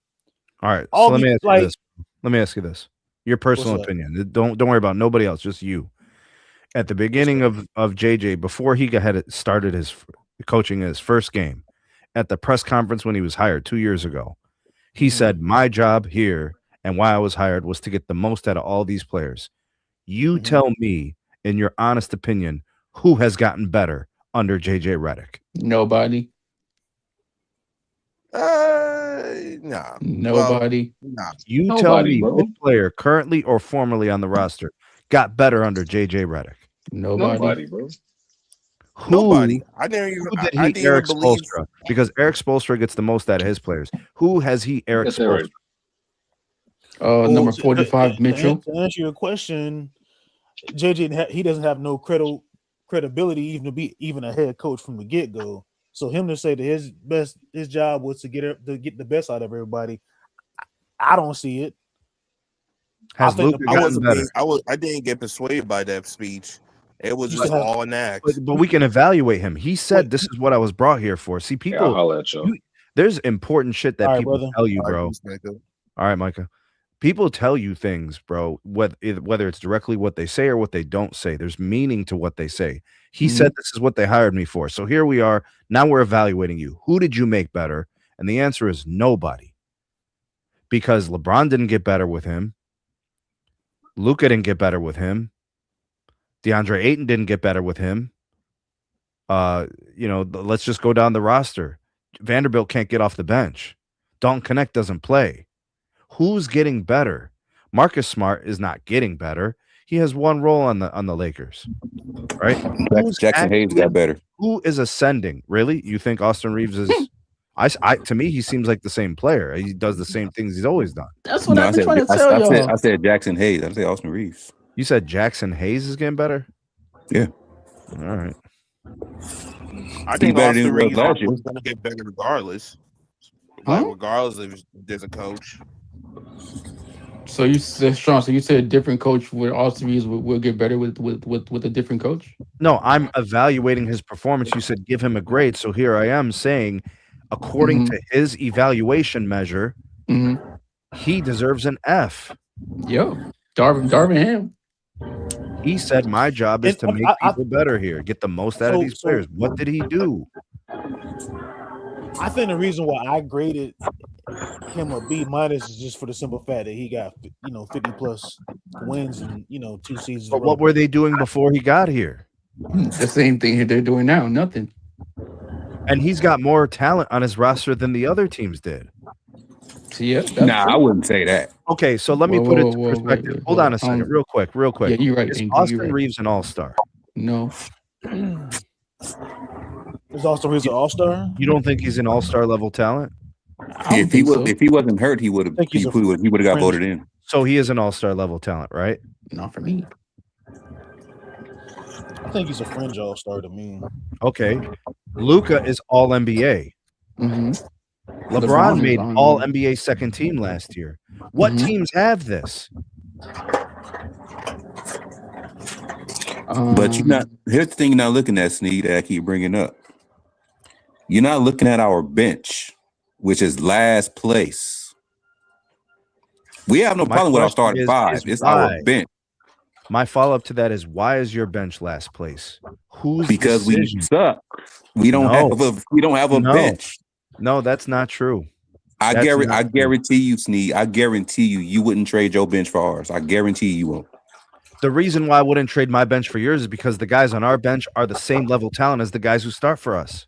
All right, so let me ask you this. Let me ask you this. Your personal opinion. Don't worry about nobody else, just you. At the beginning of JJ, before he had started his coaching his first game, at the press conference when he was hired 2 years ago, he said, "My job here and why I was hired was to get the most out of all these players." You tell me, in your honest opinion, who has gotten better under JJ Redick? Nobody. Nah. Nobody. Well, nah. You tell me which player, currently or formerly on the roster, got better under JJ Redick. Nobody, bro. Nobody. I didn't even Eric believe. Spoelstra, because Eric Spoelstra gets the most out of his players. Who has he Eric Spoelstra? Number 45, Mitchell. To answer your question, JJ he doesn't have no credibility even to be even a head coach from the get go. So him to say that his job was to get the best out of everybody, I don't see it. Has Luka gotten better? I didn't get persuaded by that speech. It was just all an act. But we can evaluate him. He said, "This is what I was brought here for." See, people, there's important shit that people tell you, bro. All right, Micah. People tell you things, bro, whether it's directly what they say or what they don't say. There's meaning to what they say. He said, "This is what they hired me for." So here we are. Now we're evaluating you. Who did you make better? And the answer is nobody. Because LeBron didn't get better with him. Luka didn't get better with him. DeAndre Ayton didn't get better with him. Let's just go down the roster. Vanderbilt can't get off the bench. Dalton Connect doesn't play. Who's getting better? Marcus Smart is not getting better. He has one role on the Lakers, right? Jackson Hayes got better. Who is ascending? Really? You think Austin Reeves is? To me, he seems like the same player. He does the same things he's always done. That's what I've been trying to tell y'all. I said Jackson Hayes. I said Austin Reeves. You said Jackson Hayes is getting better? Yeah. All right. I think Austin Reeves was going to get better regardless. Like, regardless if there's a coach. So you said, Sean, you said a different coach with Austin Reeves will get better with a different coach? No, I'm evaluating his performance. You said give him a grade. So here I am saying, according to his evaluation measure, he deserves an F. Yo, Darvin Ham. He said, "My job is to make people better here, get the most out of these players." What did he do? I think the reason why I graded him a B- is just for the simple fact that he got 50 plus wins and 2 seasons. But what were they doing before he got here? The same thing they're doing now. Nothing. And he's got more talent on his roster than the other teams did. Yeah, I wouldn't say that. Okay, so let me put it into perspective. Hold on a second, real quick. Yeah, you're right. Is Austin Reeves an all-star? No. Is Austin Reeves an all-star? You don't think he's an all-star level talent? If he wasn't hurt, he would have got voted in. So he is an all-star level talent, right? Not for me. I think he's a fringe all-star to me. Okay. Luka is all NBA. LeBron made all NBA second team last year. What teams have this? But here's the thing you're not looking at, Sneed, that I keep bringing up. You're not looking at our bench, which is last place. We have no problem with our starting five. It's our bench. My follow-up to that is, why is your bench last place? Because we suck. We don't have a bench. No, that's not true. I guarantee you, Sneed. I guarantee you wouldn't trade your bench for ours. I guarantee you won't. The reason why I wouldn't trade my bench for yours is because the guys on our bench are the same level talent as the guys who start for us.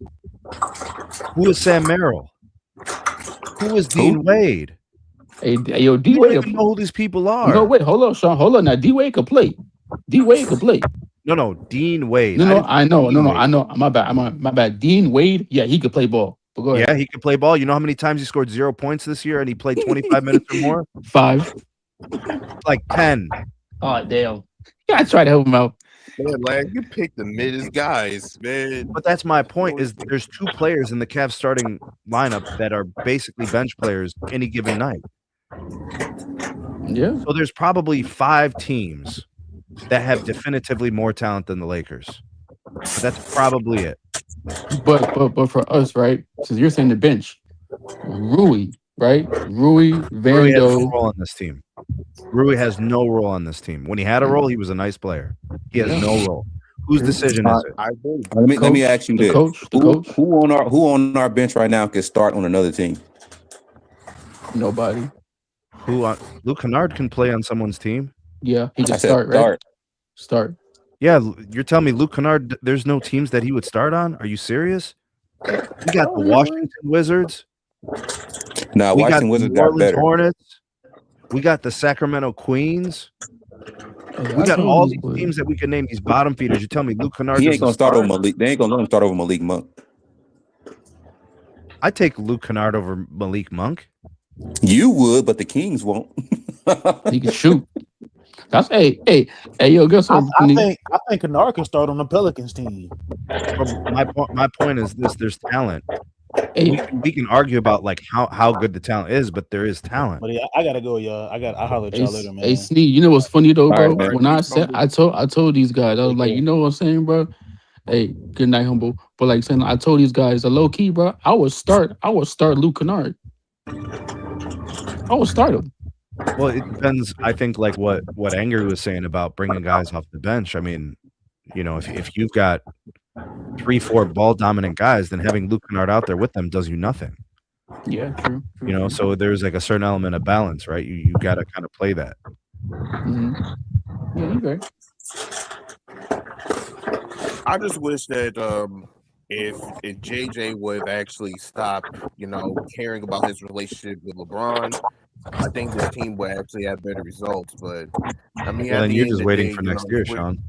Who is Sam Merrill? Who is Dean Wade? Hey, yo, D You don't Wade. even know who these people are. No, wait, hold on, Sean. Hold on. Now, D Wade could play. D Wade could play. No, Dean Wade. No, I know. Dean Wade. I know. My bad. My bad. Dean Wade. Yeah, he could play ball. But go ahead. Yeah, he could play ball. You know how many times he scored 0 points this year and he played 25 minutes or more? 5. Like 10. Oh, damn. Yeah, I tried to help him out. Man, like you picked the middest guys, man. But that's my point is there's 2 players in the Cavs starting lineup that are basically bench players any given night. Yeah. So there's probably 5 teams that have definitively more talent than the Lakers. But that's probably it. But for us, right? Since you're saying the bench, Rui, right? Rui, Rui has no Vando. role on this team. Rui has no role on this team. When he had a role, he was a nice player. He has no role. Whose decision is it? I agree. Let me ask you The this: coach. who on our bench right now can start on another team? Nobody. Luke Kennard can play on someone's team. Yeah, he can start, right? Start. Yeah, you're telling me Luke Kennard, there's no teams that he would start on? Are you serious? We got the Washington Wizards. No, We got Washington the Wizards New got Orleans better. Hornets. We got the Sacramento Queens. Hey, We I got told all you, these boy. teams that we can name, these bottom feeders. You tell me Luke Kennard He ain't doesn't gonna start start? over Malik. They ain't gonna let him start over Malik Monk. I take Luke Kennard over Malik Monk. You would, but the Kings won't. He can shoot. That's hey, yo, guess what? I think Kennard can start on the Pelicans team. My point is this: there's talent. Hey, We can argue about like how good the talent is, but there is talent. But yeah, I gotta go, y'all. I'll holler at y'all later, man. Hey, Sneed, you know what's funny though, bro? All right, When I told these guys, I was like, you know what I'm saying, bro? Hey, good night, humble. But like saying, I told these guys, a low key, bro. I would start Luke Kennard. I would start him. Well, it depends. I think like what Anger was saying about bringing guys off the bench. I mean, you know, if you've got 3-4 ball dominant guys, then having Luke Kennard out there with them does you nothing. Yeah, true. You know, so there's like a certain element of balance, right? You got to kind of play that. Mm-hmm. Yeah, you're right. I just wish that if JJ would actually stop, caring about his relationship with LeBron, I think this team would actually have better results. But I mean, Well, at then the you're end just of the waiting day, for next year, Sean.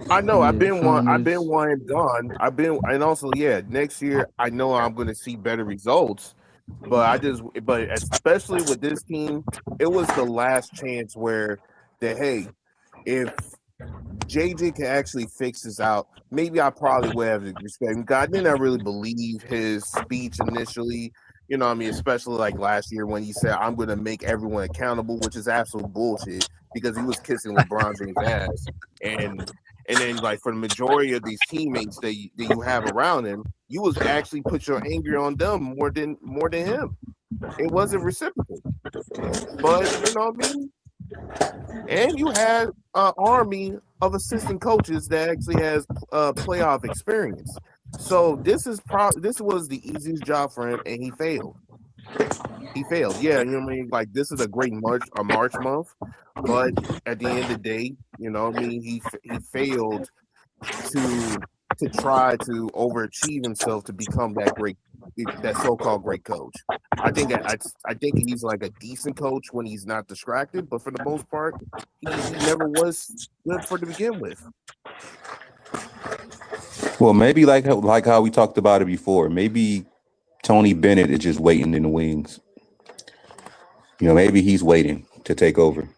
I know I've been one Sean and done. And also next year I know I'm going to see better results. But especially with this team, it was the last chance where hey, if JJ can actually fix this out, maybe I probably would have respect him. I did not really believe his speech initially. You know what I mean? Especially like last year when he said, I'm going to make everyone accountable, which is absolute bullshit because he was kissing LeBron James' ass. And then like for the majority of these teammates that you have around him, you was actually put your anger on them more than him. It wasn't reciprocal. But you know what I mean? And you had an army of assistant coaches that actually has playoff experience. So this was the easiest job for him, and he failed. Yeah, you know what I mean? Like this is a great March month, but at the end of the day, you know what I mean? He failed to try to overachieve himself to become that so-called great coach. I think he's like a decent coach when he's not distracted, but for the most part, he never was good to begin with. Well, maybe like how we talked about it before. Maybe Tony Bennett is just waiting in the wings. You know, maybe he's waiting to take over.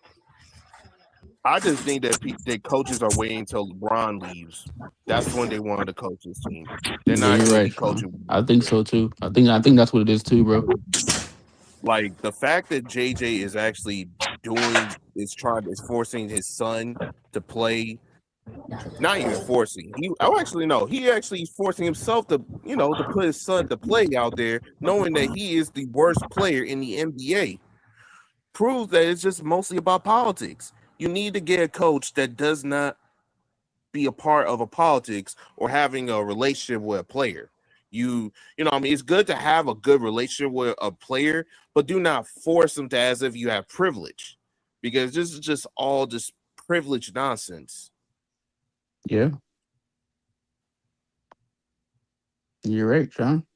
I just think that coaches are waiting until LeBron leaves. That's when they want to coach this team. They're not you're right, coaching. I think so too. I think that's what it is too, bro. Like the fact that JJ is actually forcing his son to play. Not even forcing. He actually is forcing himself to put his son to play out there, knowing that he is the worst player in the NBA. Proves that it's just mostly about politics. You need to get a coach that does not be a part of a politics or having a relationship with a player. You know what I mean? It's good to have a good relationship with a player, but do not force them to as if you have privilege. because this is just all just privileged nonsense. Yeah. You're right, John.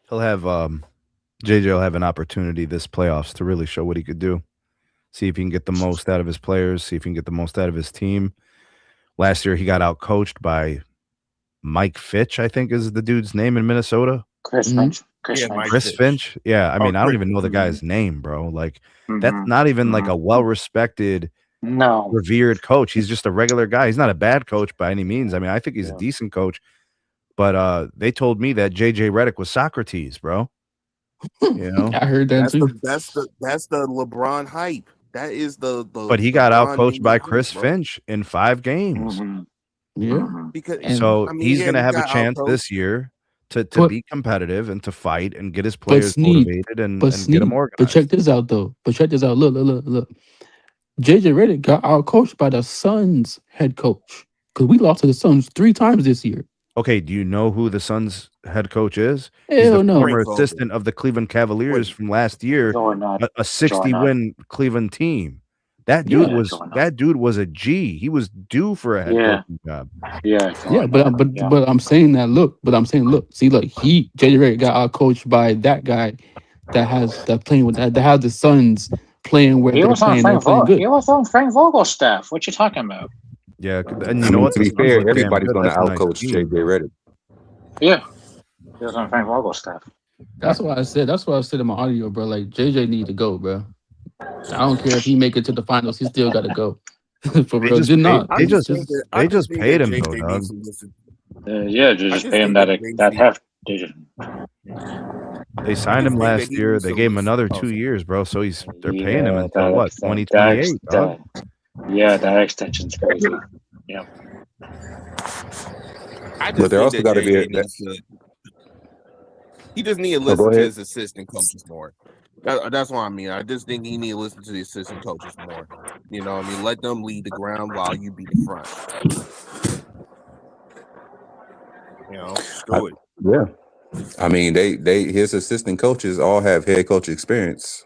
He'll have JJ will have an opportunity this playoffs to really show what he could do. See if he can get the most out of his players, see if he can get the most out of his team. Last year he got out coached by Mike Fitch, I think is the dude's name in Minnesota. Chris Finch. Chris Finch. Yeah, I mean, I don't even know the guy's name, bro. Like, that's not even like a well-respected, revered coach. He's just a regular guy. He's not a bad coach by any means. I mean, I think he's a decent coach. But they told me that JJ Redick was Socrates, bro. You know, I heard that too. That's the LeBron hype. That is the but he got out coached by Chris Finch in 5 games. Yeah, because so he's gonna have a chance this year to be competitive and to fight and get his players motivated and get them organized. But check this out though. Look. JJ Redick got out coached by the Suns head coach because we lost to the Suns 3 times this year. Okay, do you know who the Suns head coach is? Hell He's the no. former assistant of the Cleveland Cavaliers from last year, a 60-win Cleveland team. That dude was a G. He was due for a head coaching job. But I'm saying that look. See, look, JJ Redick got out coached by that guy that has the Suns playing where they're playing good. He was on Frank Vogel's staff. What you talking about? Yeah, and you know what? To be fair, everybody's going to outcoach JJ Redick. Yeah, he was on Frank Vogel's staff. That's what I said in my audio, bro. Like JJ need to go, bro. I don't care if he make it to the finals. He still got to go. For real, they just paid him though, dog. Just pay him that heft. They signed him last year. They gave him another 2 years, bro. So they're paying him until what, 2028, dog? Yeah, that extension's crazy. Yeah. But there also got to be he just need to listen to his assistant coaches more. That's what I mean. I just think he need to listen to the assistant coaches more. You know what I mean? Let them lead the ground while you be the front. You know, do it. Yeah. I mean, his assistant coaches all have head coach experience.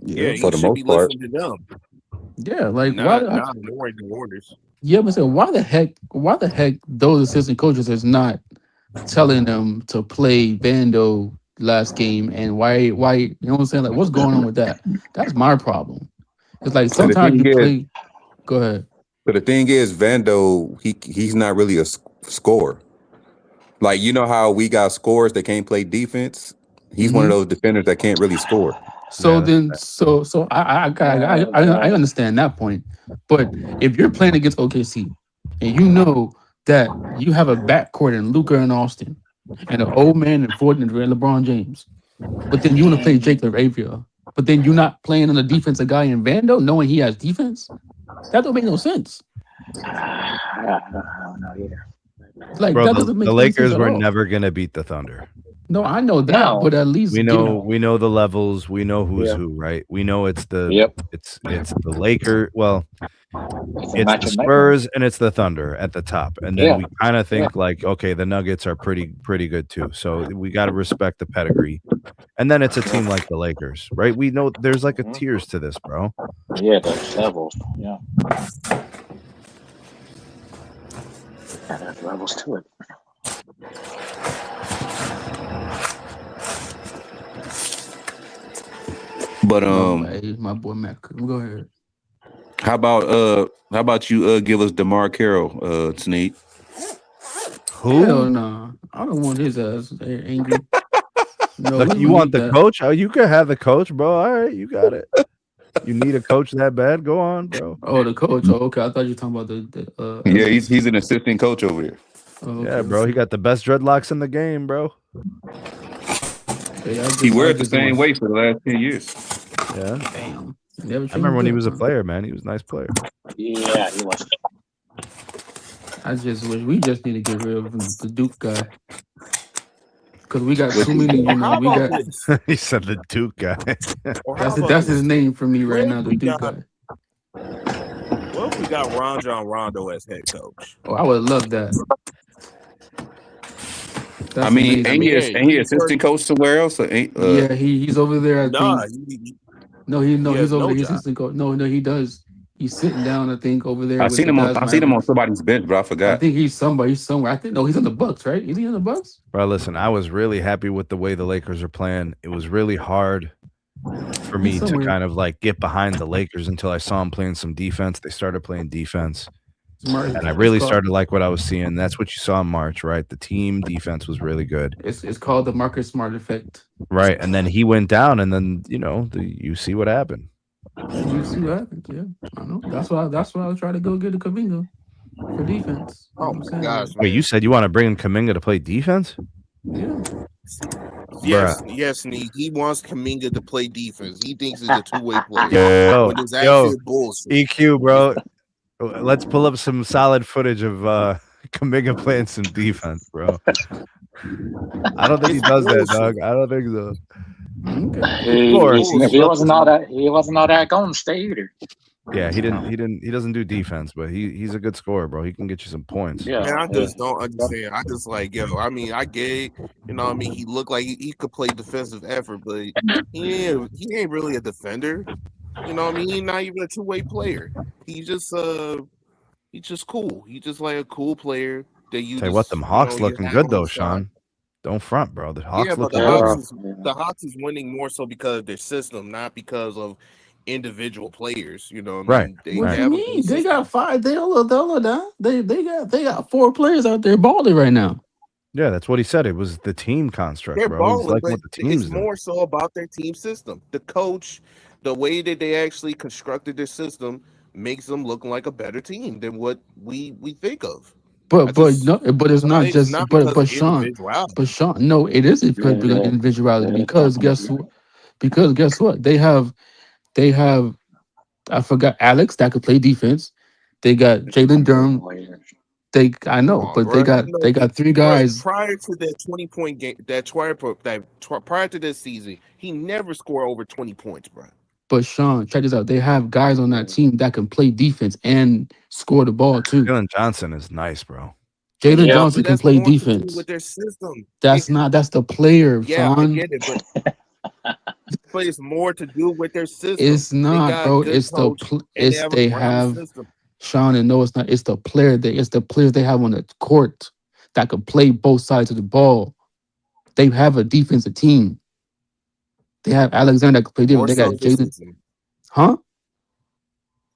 Yeah, for the most part. To them. Yeah, like not ignoring the orders. Yeah, but why the heck those assistant coaches is not telling them to play Vando last game, and why you know what I'm saying? Like, what's going on with that? That's my problem. It's like sometimes you play. Go ahead. But the thing is, Vando, he's not really a scorer. Like, you know how we got scorers that can't play defense? He's one of those defenders that can't really score. So I understand that point. But if you're playing against OKC and you know that you have a backcourt in Luka and Austin and an old man in Ford and LeBron James, but then you want to play Jake LaRavia, but then you're not playing on the defensive guy in Vando knowing he has defense, that don't make no sense. I don't know either. Like, bro, that doesn't make the Lakers were all. never gonna beat the Thunder. No, I know that, but at least we know the levels. We know who's who, right? We know it's the it's the Lakers. Well, it's the Spurs and it's the Thunder at the top, and then we kind of think like, okay, the Nuggets are pretty good too. So we got to respect the pedigree, and then it's a team like the Lakers, right? We know there's like a tiers to this, bro. Yeah, there's levels. Yeah, there's levels to it. But my boy Mac, go ahead. How about you give us DeMar Carroll, Sneak? Who? Hell no, I don't want his ass angry. No, look, you want the coach? Oh, you can have the coach, bro. All right, you got it. You need a coach that bad? Go on, bro. Oh, the coach. Oh, okay. I thought you were talking about the yeah, he's an assistant coach over here. Oh, okay. Yeah, bro. He got the best dreadlocks in the game, bro. He wears the same way for the last 10 years. Yeah. Damn. I remember when he was a player, man. He was a nice player. Yeah, he was. I just wish we just need to get rid of the Duke guy. Because we got too many, we got. He said the Duke guy. that's his name for me right now, the Duke guy. What if we got Rajon Rondo as head coach? Oh, I would love that. That's mean, amazing. ain't he assistant coach somewhere else? Or ain't, Yeah, he's over there. I Nah, think. No, he he's has over no there. He's job. assistant coach. No, he does. He's sitting down. I think over there I with seen the him on Dallas Mavericks. somebody's bench, but I I forgot. think he's somebody. He's somewhere. I think no, he's in the Bucks, right? Is he in the Bucks? Bro, listen, I was really happy with the way the Lakers are playing. It was really hard for He's me to somewhere. kind of like get behind the Lakers until I saw them playing some defense. They started playing defense. And I really started to like what I was seeing. That's what you saw in March, right? The team defense was really good. It's called the Marcus Smart effect. Right. And then he went down, and then, you see what happened. You see what happens, yeah. I know. That's why I was trying to go get a Kaminga for defense. You know Oh what I'm my saying? gosh, Wait, you said you want to bring in Kuminga to play defense? Yeah. Yes, Sneak. He wants Kaminga to play defense. He thinks he's a two-way player. Yo, When it's actually bullshit. EQ, bro. Let's pull up some solid footage of Kuminga playing some defense, bro. I don't think he does that, dog. I don't think so. Okay. He wasn't all that Golden State either. Yeah, he doesn't do defense, but he's a good scorer, bro. He can get you some points. Yeah, Man, I just don't understand. I just like, I mean, I get it. You know what I mean? He looked like he could play defensive effort, but he ain't really a defender. You know what I mean? He's not even a two-way player. He's just cool. He's just like a cool player that you Tell you just, what, them Hawks you looking have good on though, the side. Sean. Don't front, bro. The Hawks Yeah, but looking good. the Hawks is winning more so because of their system, not because of individual players. You know what I mean? Right. What They you have a mean? good They system. got five. They all down. They got 4 players out there balling right now. Yeah, that's what he said. It was the team construct, They're bro. He's balling, like but what the it's team's doing. more so about their team system. The coach, the way that they actually constructed their system makes them look like a better team than what we think of. But it's not It's just not because of Sean, individuality. no, it is because of individuality because guess what? They have I forgot Alex that could play defense. They got Jalen Durham. I know, Come on, but bro. they got 3 Bro, guys. prior to that 20-point game, prior to this season, he never scored over 20 points, bro. But Sean, check this out. They have guys on that team that can play defense and score the ball too. Jalen Johnson is nice, bro. Jalen Johnson can That's play more to do defense. with their system. That's the player, Yeah, Sean. I get it, but it's more to do with their system. It's They not, got bro. good It's coach, and they have a ground system. Sean, and no, it's not. It's the player. It's the players they have on the court that can play both sides of the ball. They have a defensive team. They have Alexander that can play defense. They got Jalen. Huh?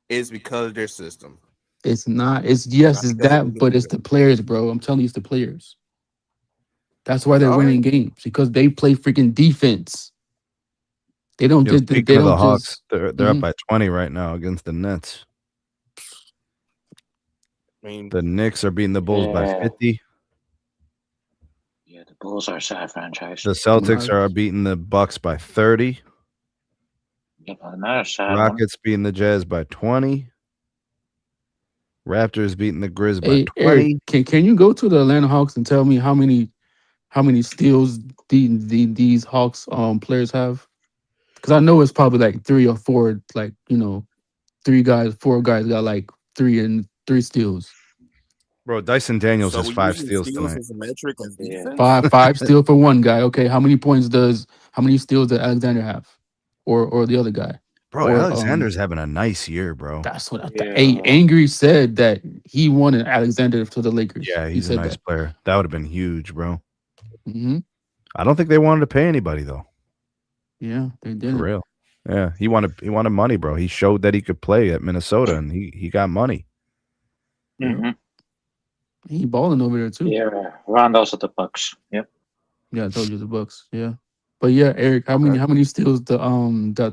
It's because of their system. It's not. It's that, but it's the players, bro. I'm telling you, it's the players. That's why they're winning games because they play freaking defense. They don't just. They don't the Hawks. just. They're up by 20 right now against the Nets. The Knicks are beating the Bulls by 50. Yeah, the Bulls are a sad franchise. The Celtics are beating the Bucks by 30. Yep, another sad Rockets beating the Jazz by 20. Raptors beating the Grizz by 20. Eric, can you go to the Atlanta Hawks and tell me how many steals these Hawks players have? Because I know it's probably like 3 or 4, like 4 guys got like 3 steals. Bro, Dyson Daniels has 5 steals tonight. As a metric of defense? 5 steals for one guy. Okay, how many steals does Alexander have, or the other guy? Bro, Alexander's having a nice year, bro. That's what Angry said that he wanted Alexander to the Lakers. Yeah, he's a nice player. That would have been huge, bro. Mm-hmm. I don't think they wanted to pay anybody though. Yeah, they did. For real. Yeah, he wanted money, bro. He showed that he could play at Minnesota, and he got money. Mm-hmm. He balling over there too. Yeah, Rondo's at the Bucks. Yep. Yeah, I told you the Bucks. Yeah, but yeah, Eric, how many steals the Atlanta,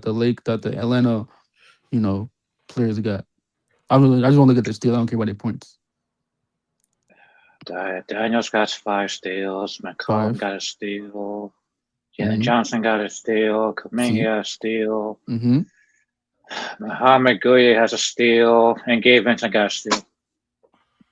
players got? I just want to look at their steal. I don't care about their points. Daniels got 5 steals. McCollum got a steal. Jalen Johnson got a steal. Kuminga got a steal. Mm-hmm. Muhammad Gueye has a steal, and Gabe Vincent got a steal.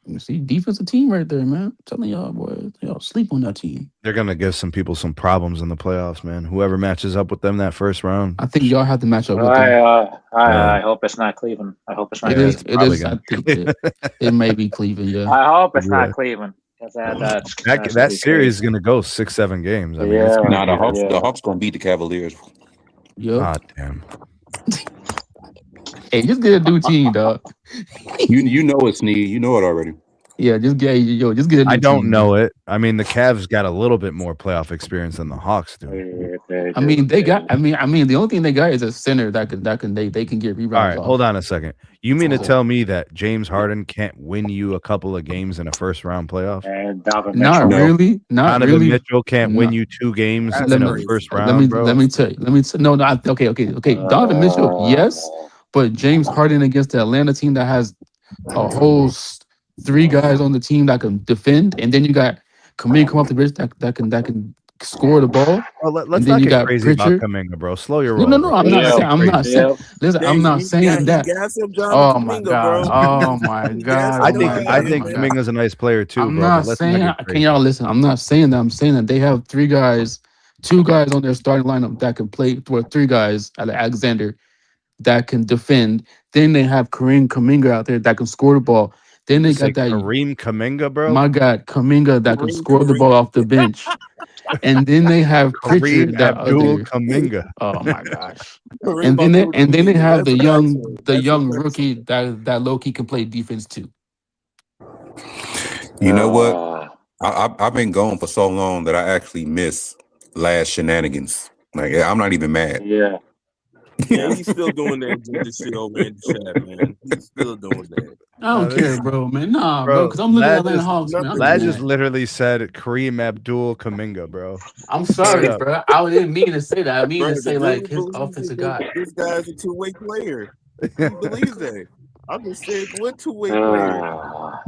You see, defensive team right there, man. I'm telling y'all, boys, y'all sleep on that team. They're gonna give some people some problems in the playoffs, man. Whoever matches up with them that first round. I think y'all have to match up with them. I hope it's not Cleveland. I hope it's not. It is. I think it may be Cleveland. Yeah. I hope it's not Cleveland. That series is gonna go 6-7 games. I mean, it's gonna be the Hawks gonna beat the Cavaliers. Yep. ah damn. Hey, just get a new team, dog. You know it, Sneed. You know it already. Yeah, just get just get a new I don't team, know man. it. I mean, the Cavs got a little bit more playoff experience than the Hawks do. I mean, they got. I mean, the only thing they got is a center that can they can get All rebounds right, off. hold on a second. You mean to So- tell me that James Harden can't win you a couple of games in a first round playoff? Not No. really. Not Donovan really. Mitchell can't win No. you 2 games That's in a crazy. first Let round, bro. me tell you. Okay. Donovan Mitchell, yes, but James Harden against the Atlanta team that has a whole 3 guys on the team that can defend, and then you got Kareem come off the bench that can score the ball, Well, and let's then not you get got crazy about Pritchard. Kaminga, bro. Slow your No, roll, no, no. bro. I'm Let's not not saying. get I'm not crazy. saying. Listen, I'm not saying He that. got some Jonathan Oh my Kuminga, god. bro. Oh my He got god. some I Oh think my Jonathan I god. Oh think my god. Kaminga's a nice player too, I'm bro. But not let's not saying. get Can crazy. y'all listen? I'm not saying that. I'm saying that they have 3 guys, 2 guys on their starting lineup that can play. Well, 3 guys, Alexander, that can defend. Then they have Kareem Kaminga out there that can score the ball. Then You they say got that Kareem Kaminga, bro? my God Kaminga that can score the Kareem. ball off the bench. And then they have Kareem Pritchard, that Abdul other. Kaminga. Oh my gosh. Kareem And then they Abdul-Jabbar. have That's the an young accent. That's an rookie accent. that low key can play defense too. You know what? I've been gone for so long that I actually miss last shenanigans. Like I'm not even mad. Yeah, he's still doing that gender shit over in the chat, man. He's still doing that. I don't this care, is- bro, man. Nah, bro, Bro, because I'm looking at Lad Atlanta just, Hawks, man. I'm Lad mad. just literally said Kareem Abdul Kaminga, bro. I'm Straight sorry, up. bro. I didn't mean to say that. I mean Bro, to the say like dude his believes offensive that guy. this guy's a two-way player. He believes that. I'm just saying, what two-way player?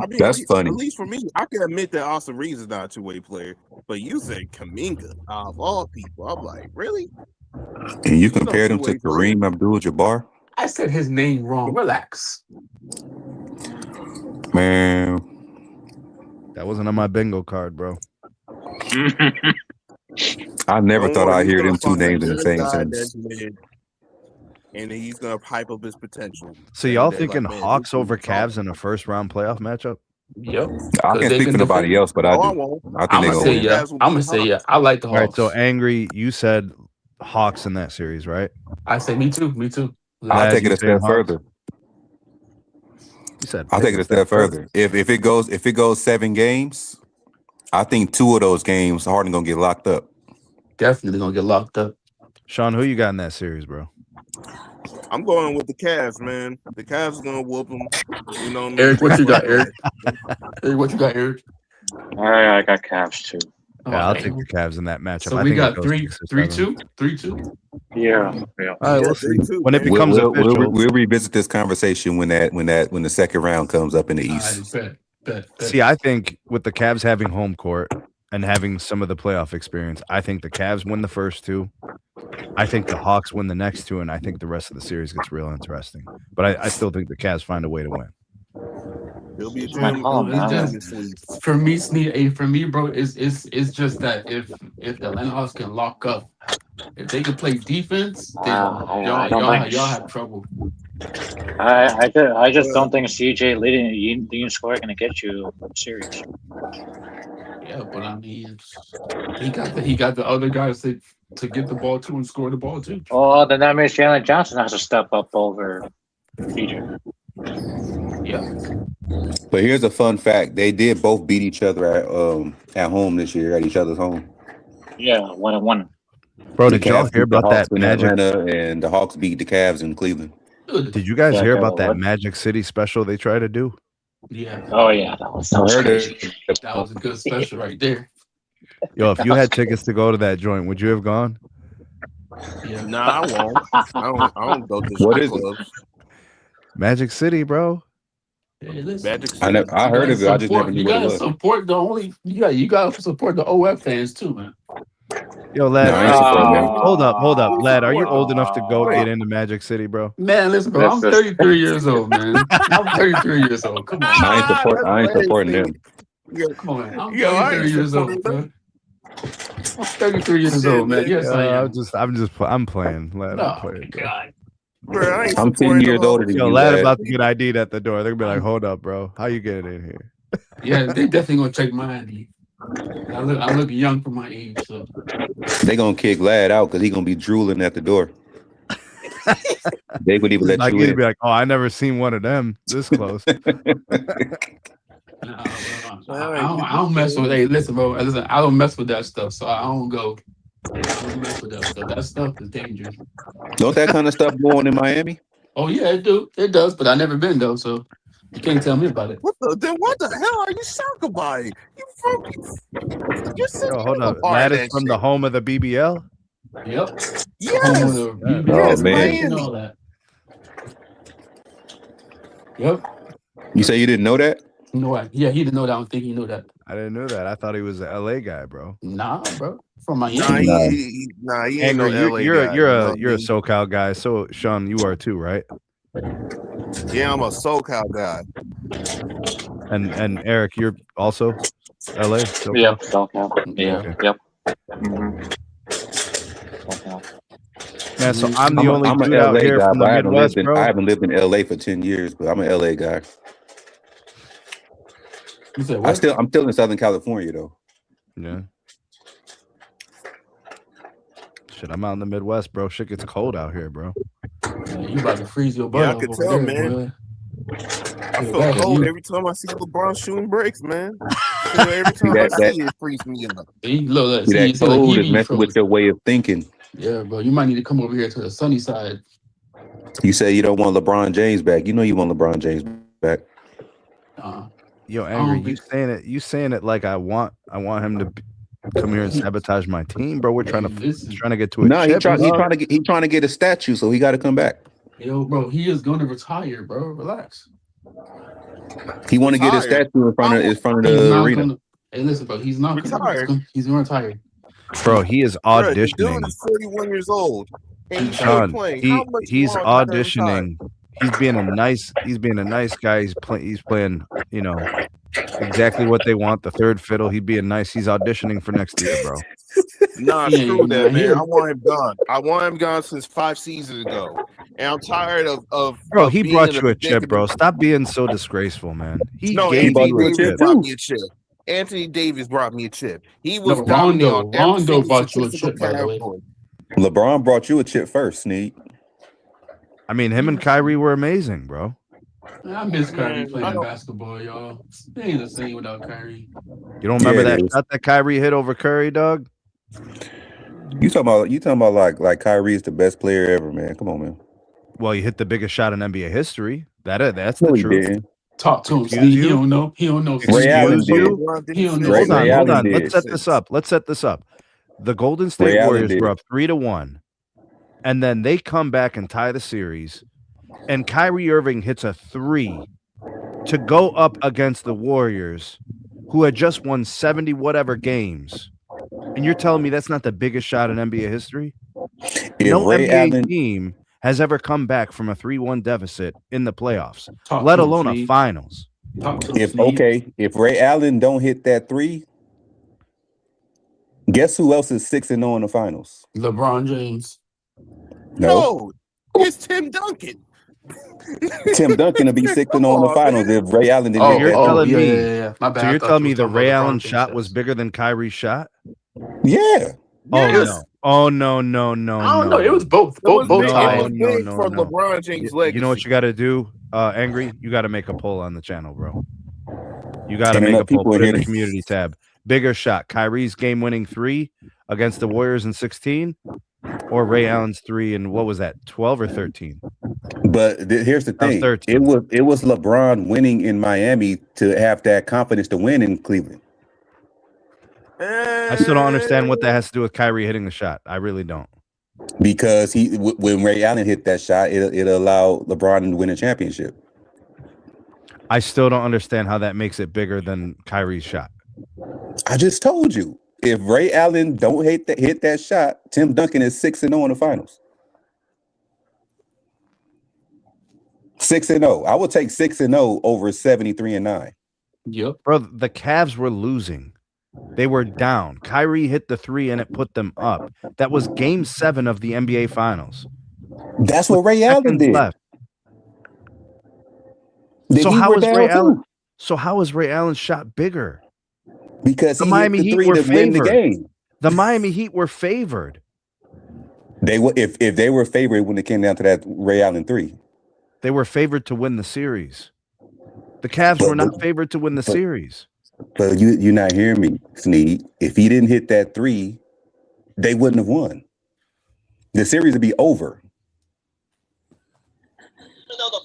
I mean, That's at funny. least for me, I can admit that Austin Reeves is not a two-way player. But you said Kaminga of all people. I'm like, really? And you He's no compared him to two-way player. Kareem Abdul-Jabbar? I said his name wrong. Relax. Man, That wasn't on my bingo card, bro. I never Don't thought worry, I'd he's hear gonna them two find a names in the young same guy sentence. that's mid, and he's gonna hype up his potential. So And y'all they're thinking like, man, Hawks this dude over is solid. Cavs in a first round playoff matchup? Yep. I can't They speak can for nobody defend. else, but I Oh, I do. won't. I think I'm they're gonna gonna say win. yeah. Guys will I'm beat gonna the say yeah. Hawks. I like the All right, Hawks. so Angry, you said Hawks in that series, right? I say me too. Me too. I'll Lad, take it you a saying step Hawks? further. You said I'll take it a step further. If it goes 7 games, I think 2 of those games Harden gonna get locked up. Definitely gonna get locked up. Sean, who you got in that series, bro? I'm going with the Cavs, man. The Cavs are gonna whoop them. You know what I mean? Eric, what Just you got, like Eric? that. Eric, what you got, Eric? I got Cavs too. Yeah, I'll Okay. take the Cavs in that matchup. So I we think it got goes 3 6 or 3 7. 2 3 2. Yeah. All right, Yeah, we'll see. 3-2, When it man. becomes official, We'll revisit this conversation when the second round comes up in the All East. right, bet. see, I think with the Cavs having home court and having some of the playoff experience, I think the Cavs win the first 2. I think the Hawks win the next 2, and I think the rest of the series gets real interesting. But I still think the Cavs find a way to win. It'll be a My gym. call, It'll be a man. gym this week. For me, Sneed, for me, bro, it's just that if the Atlanta Hawks can lock up, if they can play defense, then I don't think y'all have trouble. I just don't think CJ leading score going to get you a series. Yeah, but I mean, he got the other guys to get the ball to and score the ball too. Oh, then that means Jalen Johnson has to step up over CJ. Yeah. But here's a fun fact: they did both beat each other at home this year, at each other's home. Yeah, 1-1. Bro, The did y'all Cavs hear beat the about Hawks that in Magic? Atlanta, and the Hawks beat the Cavs in Cleveland. Did you guys hear about that what? Magic City special they try to do? Yeah. Oh yeah, that was crazy. That was a good special right there. Yo, if you had tickets to go to that joint, would you have gone? Yeah. Nah, I won't. I don't go to What strip is it? clubs. Magic City, bro. Hey, listen, Magic City. I heard of it. I just never knew you what it gotta was. support the only you gotta support the OF fans too, man. Yo, lad, No, I ain't supporting them. hold up, Who's lad. Are you supporting old them? enough to go Wait. get into Magic City, bro? Man, listen, bro. I'm 33 years old, man. I'm 33 years old. Come on, I ain't supporting them. come on, man. I'm Yo, I 33 ain't years supporting old, them. man. I'm 33 years old, man. Yes, I am. I'm playing, lad. I'm Oh playing, bro. God. Bro, I ain't I'm 10 supporting years them. older than Yo, you, lad lad. about to get ID'd at the door. They're gonna be like, "Hold up, bro. How you getting in here?" Yeah, they definitely gonna check my ID. I look young for my age, so They gonna kick Lad out because he gonna be drooling at the door. They would even He's let like, you he'd in. be like, "Oh, I never seen one of them this close." nah, bro. All right, I don't mess with. Hey, listen, bro. Listen, I don't mess with that stuff, so I don't go. I don't mess with that stuff. That stuff is dangerous. Don't that kind of stuff go on in Miami? Oh yeah, it does, but I never been though, so you can't tell me about it. What the hell are you shocked about? You said Yo, you hold were up. part Lad of is that from the shit. home of the BBL. Yep. Home of Yes, the Yeah. BBL Oh yes, man, and Miami. all that. Yep. you say you didn't know that? You know what? Yeah, he didn't know that. I don't think he knew that. I didn't know that. I thought he was an LA guy, bro. Nah, bro. From Nah, Miami. Nah. he ain't no Angry, LA guy. You know what I you're a mean? SoCal guy. So Sean, you are too, right? Yeah, I'm a SoCal guy. And Eric, you're also LA. SoCal? Yep, SoCal. Yeah, Okay. yep. Mm-hmm. SoCal. Man, so I'm the only I'm an dude out LA here guy, from the but Midwest, I bro. haven't lived in LA for 10 years, but I'm an LA guy. You said what? I'm still in Southern California though. Yeah. Shit, I'm out in the Midwest, bro. Shit gets cold out here, bro. Yeah, you about to freeze your butt Yeah, I off could over tell, there, man. boy. I Feel feel bad for cold you. every time I see LeBron shooting breaks, man. Feel every time I that see it, it frees me up. Look, See, that see, look, cold he is be messing with frozen. your way of thinking. Yeah, bro. You might need to come over here to the sunny side. You say you don't want LeBron James back. You know you want LeBron James back. Yo, I don't Angry, think you saying it like I want him to come here and sabotage my team, bro. We're trying to get to a No, chip. he trying to get a statue, so he got to come back. Yo, bro, he is gonna retire, bro. Relax. He want to get his Retired? statue in front of He's the not arena. gonna. Hey, listen, bro. He's not gonna. Retired? He's gonna retire. Bro, he is Bro, the dude auditioning. is 41 years old and he's still Sean, playing. How much he's longer can he retire? auditioning. He's being a nice guy. He's playing, you know, exactly what they want. The third fiddle. He'd be nice. He's auditioning for next year, bro. Nah, He screw ain't that, even man. here. I want him gone. I want him gone since 5 seasons ago. And I'm tired of Bro, he being brought in a you a chip, bro. predicament. Stop being so disgraceful, man. He No, gave brought Anthony you a you a Davis chip chip. brought too. me a chip. Anthony Davis brought me a chip. He No, was dominant on every Rondo single bought you a statistical chip, by the way. category. LeBron brought you a chip first, Sneak. I mean, him and Kyrie were amazing, bro. Man, I miss Kyrie Man, I playing don't. basketball, y'all. It ain't the same without Kyrie. You don't Yeah, remember it that is. shot that Kyrie hit over Curry, dog? You talking about like Kyrie is the best player ever, man. Come on, man. Well, he hit the biggest shot in NBA history. That's No, the he truth. didn't. Talk to him, Excuse Steve. He you? don't know. He don't know. Ray Steve. Allen Excuse did. you? LeBron didn't He don't know. finish Hold Ray on, Steve. hold Allen on. did. Let's set this up. The Golden State Ray Allen Warriors did. were up 3-1, and then they come back and tie the series. And Kyrie Irving hits a 3 to go up against the Warriors, who had just won 70 whatever games. And you're telling me that's not the biggest shot in NBA history? If No Ray NBA Allen, team has ever come back from a 3-1 deficit in the playoffs, Talk let to him, alone a Steve. finals. Talk to him, Steve. if Ray Allen don't hit that 3, guess who else is 6-0 in the finals? LeBron James. No, it's Tim Duncan. Tim Duncan will be 6-0 Come in the on, finals man. if Ray Allen didn't hit that 3. telling me- Yeah. My bad. So I you're thought telling you me was the talking Ray about Allen LeBron James shot was stats. bigger than Kyrie's shot? Yeah. Oh Yes. no! Oh no! I don't know. It was both. It was Both big. It tied. was big for LeBron James' legacy. You know what you got to do, Angry? You got to make a poll on the channel, bro. You got to Ain't make enough a poll. people Put it in in the here. community tab. Bigger shot: Kyrie's game-winning 3 against the Warriors in 16, or Ray Allen's 3 in what was that, 12 or 13? But here's the That was thing: 13. it was LeBron winning in Miami to have that confidence to win in Cleveland. I still don't understand what that has to do with Kyrie hitting the shot. I really don't. Because when Ray Allen hit that shot, it allowed LeBron to win a championship. I still don't understand how that makes it bigger than Kyrie's shot. I just told you, if Ray Allen don't hit that shot, Tim Duncan is 6-0 in the finals. 6-0. I would take 6-0 over 73-9. Yep. Bro, the Cavs were losing. They were down. Kyrie hit the 3 and it put them up. That was game 7 of the NBA Finals. That's what Ray Allen did. Left. Then So he how were is down Ray too. Allen? So how is Ray Allen's shot bigger? Because The he hit Miami the Heat three were to win the favored. game. The Miami Heat were favored. They were if they were favored when it came down to that Ray Allen three. They were favored to win the series. The Cavs were not favored to win the series. But you're not hearing me, Sneed. If he didn't hit that three, they wouldn't have won. The series would be over.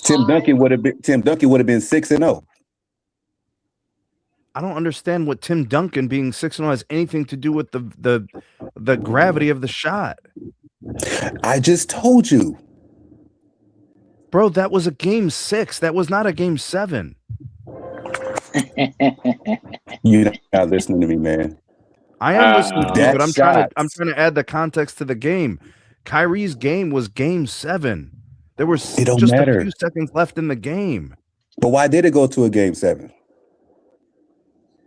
Tim Duncan would have been 6-0. I don't understand what Tim Duncan being 6-0 has anything to do with the gravity of the shot. I just told you. Bro, that was a game 6. That was not a game 7. You're not listening to me, man. I am listening to you, but I'm trying to add the context to the game. Kyrie's game was game 7. There was It don't just matter. a few seconds left in the game. But why did it go to a game 7?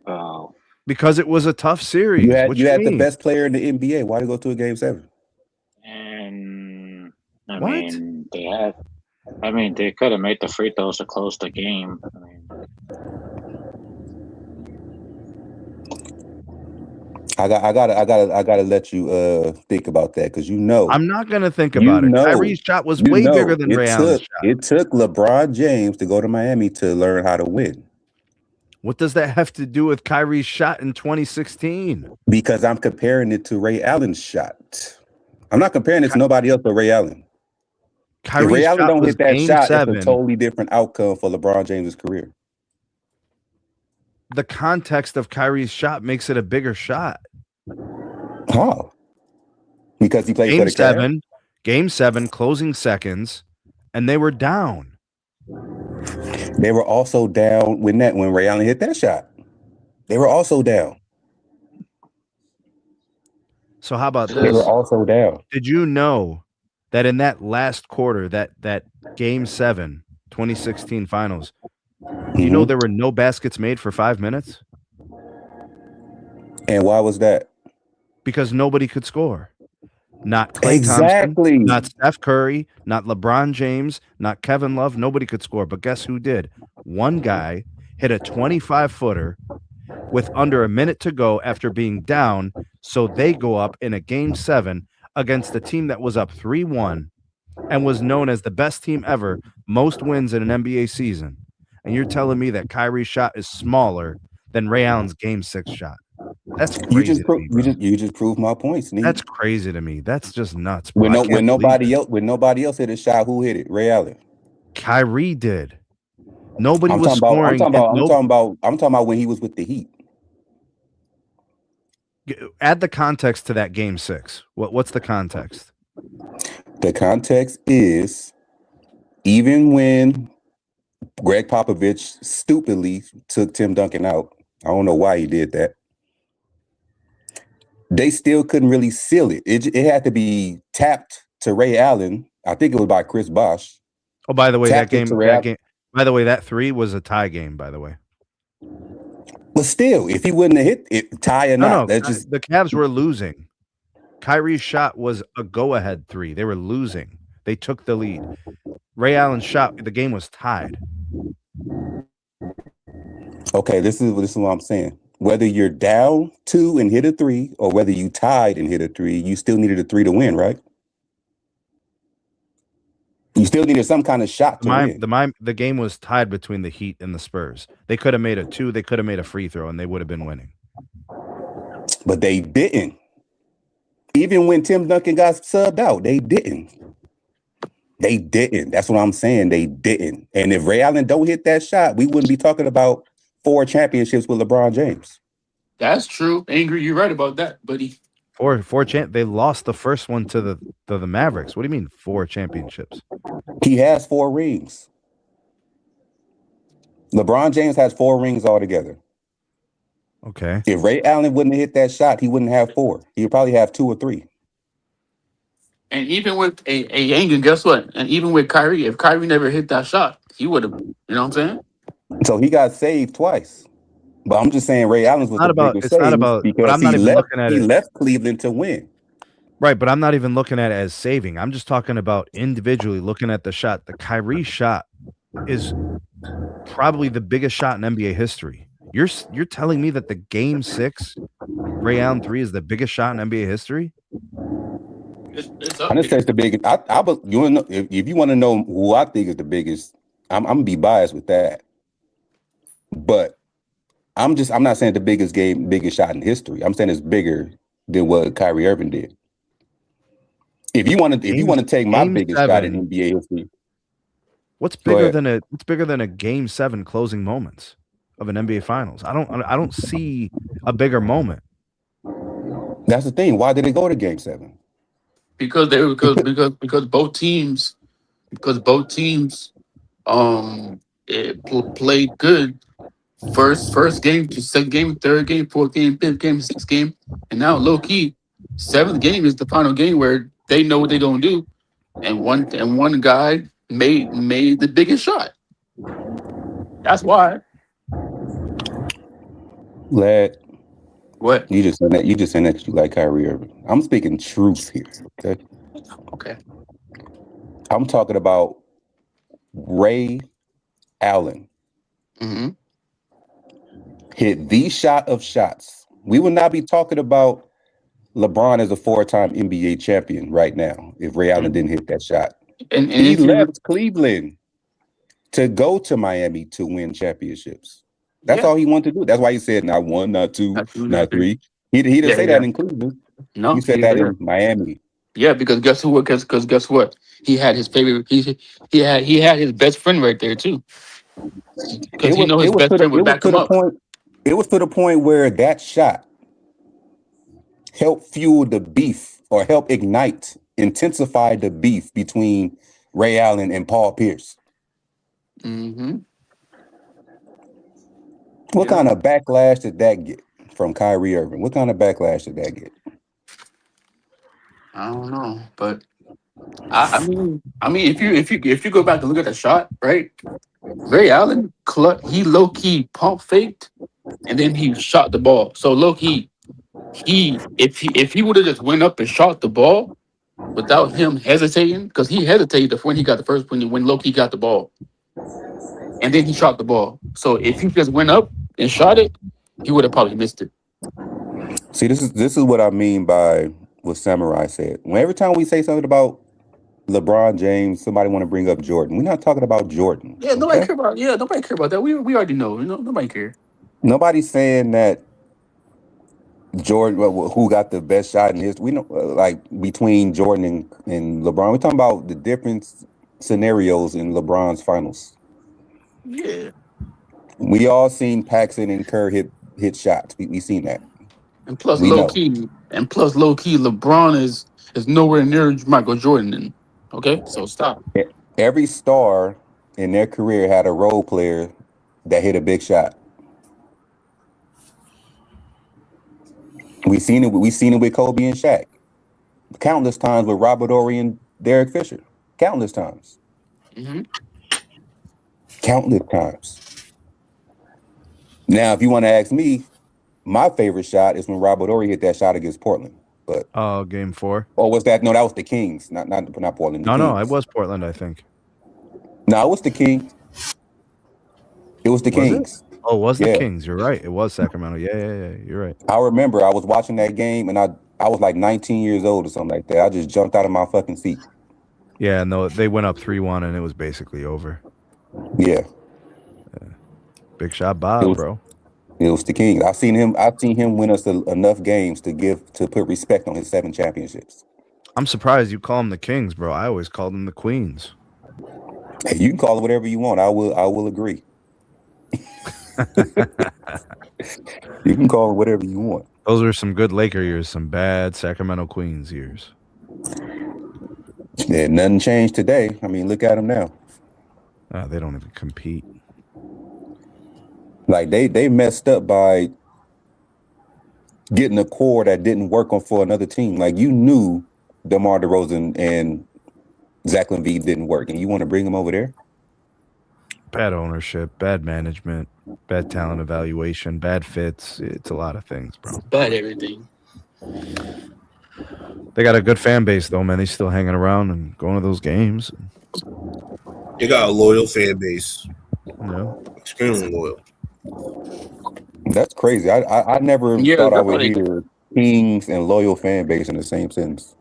Oh, Because it was a tough series. You had mean? the best player in the NBA. Why did it go to a game 7? and I What? mean, they could have made the free throws to close the game. I mean, I gotta let you think about that because I'm not gonna think about it. Kyrie's shot was way bigger than Ray Allen's shot. It took LeBron James to go to Miami to learn how to win. What does that have to do with Kyrie's shot in 2016? Because I'm comparing it to Ray Allen's shot. I'm not comparing it to nobody else but Ray Allen. If Ray Allen don't hit that shot, it's a totally different outcome for LeBron James' career. The context of Kyrie's shot makes it a bigger shot. How? Because he played for the Cavs? Game 7, closing seconds, and they were down. They were also down when Ray Allen hit that shot. They were also down. So how about this? They were also down. Did you know that in that last quarter, that game 7, 2016 finals, you know there were no baskets made for 5 minutes? And why was that? Because nobody could score. Not Klay Exactly. Thompson, not Steph Curry, not LeBron James, not Kevin Love. Nobody could score. But guess who did? One guy hit a 25-footer with under a minute to go after being down. So they go up in a game 7 against a team that was up 3-1 and was known as the best team ever, most wins in an NBA season. And you're telling me that Kyrie's shot is smaller than Ray Allen's game 6 shot? That's crazy. You just proved my point, Sneak. That's crazy to me. That's just nuts. When nobody else hit a shot, who hit it? Ray Allen. Kyrie did. Nobody I'm was scoring. I'm talking about when he was with the Heat. Add the context to that game 6. What's the context? The context is even when Greg Popovich stupidly took Tim Duncan out. I don't know why he did that. They still couldn't really seal it. It had to be tapped to Ray Allen. I think it was by Chris Bosh. Oh, by the way, by the way, that 3 was a tie game, by the way. But still, if he wouldn't have hit it, tie or not, the Cavs were losing. Kyrie's shot was a go-ahead 3. They were losing. They took the lead. Ray Allen's shot, the game was tied. Okay, this is what I'm saying. Whether you're down 2 and hit a 3, or whether you tied and hit a 3, you still needed a 3 to win, right? You still needed some kind of shot to win. The game was tied between the Heat and the Spurs. They could have made a 2. They could have made a free throw, and they would have been winning. But they didn't. Even when Tim Duncan got subbed out, they didn't. They didn't. That's what I'm saying. They didn't. And if Ray Allen don't hit that shot, we wouldn't be talking about 4 championships with LeBron James. That's true. Angry, you're right about that, buddy. They lost the first one to the Mavericks. What do you mean 4 championships? He has 4 rings. LeBron James has 4 rings altogether. Okay. If Ray Allen wouldn't have hit that shot, he wouldn't have 4. He'd probably have 2 or 3. And even with Angry, guess what? And even with Kyrie, if Kyrie never hit that shot, he would have. You know what I'm saying? So he got saved twice. But I'm just saying Ray Allen's was it's not about because he left Cleveland to win. Right, but I'm not even looking at it as saving. I'm just talking about individually looking at the shot. The Kyrie shot is probably the biggest shot in NBA history. You're telling me that the Game 6 Ray Allen 3 is the biggest shot in NBA history? It's I up just say there. it's the biggest. You wanna know, if you want to know who I think is the biggest, I'm gonna be biased with that. But I'm not saying the biggest shot in history. I'm saying it's bigger than what Kyrie Irving did. If you want to take my Game biggest shot in 7. NBA history, What's go bigger ahead. than a Game 7 closing moments of an NBA Finals? I don't see a bigger moment. That's the thing. Why did it go to Game 7? Because both teams played good. First game, second game, third game, fourth game, fifth game, sixth game, and now low key, seventh game is the final game where they know what they're gonna do, and one guy made the biggest shot. That's why. Lad, What? you just saying that 'cause you like Kyrie Irving. I'm speaking truth here. Okay, Okay. I'm talking about Ray Allen Mm-hmm. hit the shot of shots. We would not be talking about LeBron as a 4-time NBA champion right now if Ray Allen didn't hit that shot. And He if you left Cleveland to go to Miami to win championships. That's yeah, all he wanted to do. That's why he said not one, not two, not two, not not three. three. He didn't Yeah, say yeah. that in Cleveland. No, He said he's that there. in Miami. Yeah, because guess who? Because guess what? He had his favorite. He had his best friend right there too. Because his best friend would back him up. It was to the point where that shot helped fuel the beef or help intensify the beef between Ray Allen and Paul Pierce. Mm-hmm. What kind of backlash did that get from Kyrie Irving? What kind of backlash did that get? I don't know, but if you go back and look at the shot, right? Ray Allen, he low key pump faked, and then he shot the ball. So low key, if he would have just went up and shot the ball without him hesitating, because he hesitated when he got the first when low key got the ball, and then he shot the ball. So if he just went up and shot it, he would have probably missed it. See, this is what I mean by what Samurai said. When every time we say something about LeBron James, somebody want to bring up Jordan. We're not talking about Jordan. Yeah, nobody Okay? care about. Yeah, nobody care about that. We already know. Nobody care. Nobody's saying that Jordan, who got the best shot in history. We know, like between Jordan and LeBron. We're talking about the different scenarios in LeBron's finals. Yeah, We all seen Paxson and Kerr hit shots. We seen that. and plus We low know. key, LeBron is nowhere near Michael Jordan. Okay, so stop. Every star in their career had a role player that hit a big shot. We seen it with Kobe and Shaq. Countless times with Robert Horry and Derek Fisher. Countless times. Mm-hmm. Countless times. Now, if you want to ask me, my favorite shot is when Robert Horry hit that shot against Portland. But Game 4. or was that? No, that was the Kings, not Portland. The No, Kings. it was Portland, I think. No, it was the Kings. It was the Was it? Kings. Oh, it was the Yeah. Kings. You're right. It was Sacramento. Yeah. You're right. I remember I was watching that game and I was like 19 years old or something like that. I just jumped out of my fucking seat. Yeah, no, they went up 3-1 and it was basically over. Yeah. Big shot Bob, bro. It was the Kings. I've seen him win us enough games to put respect on his 7 championships. I'm surprised you call them the Kings, bro. I always called them the Queens. Hey, you can call it whatever you want. I will agree. You can call it whatever you want. Those are some good Laker years, some bad Sacramento Queens years. Yeah, nothing changed today. I mean, look at them now. They don't even compete. Like they messed up by getting a core that didn't work for another team. Like you knew DeMar DeRozan and Zach LaVine didn't work, and you want to bring them over there? Bad ownership, bad management, bad talent evaluation, bad fits. It's a lot of things, bro. Bad everything. They got a good fan base, though, man. They still hanging around and going to those games. They got a loyal fan base. No. Extremely loyal. That's crazy. I never Yeah, thought I that's why would they. hear Kings and loyal fan base in the same sentence.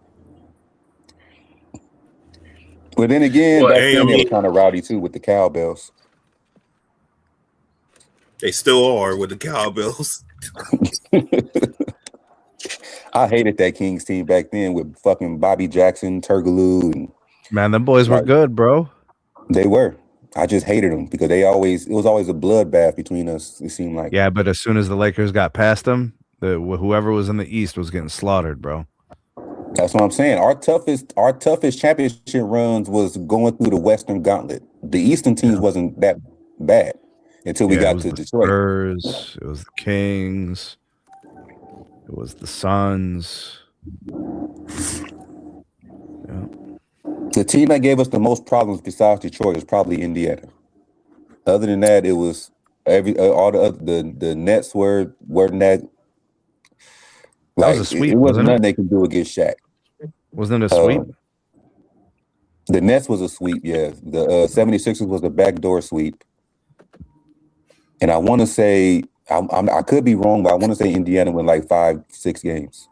But then again, What? back Hey, I then they were mean, kind of rowdy too with the cowbells. they still are with the Cowbells. I hated that Kings team back then with fucking Bobby Jackson, Turgaloo, and Man, them boys were like good, bro. they were. I just hated them because it was always a bloodbath between us. It seemed like. Yeah, but as soon as the Lakers got past them, whoever was in the East was getting slaughtered, bro. That's what I'm saying. Our toughest championship runs was going through the Western Gauntlet. The Eastern teams wasn't that bad until we Yeah, it got was to the Detroit. Spurs, it was the Kings, it was the Suns. Yeah. The team that gave us the most problems besides Detroit was probably Indiana. Other than that, it was all the other, the Nets weren't that That was like a it sweep, wasn't wasn't it? nothing they could do against Shaq. Wasn't it a sweep? The Nets was a sweep, yeah. The 76ers was a backdoor sweep. And I want to say, I could be wrong, but I want to say Indiana won like 5-6 games.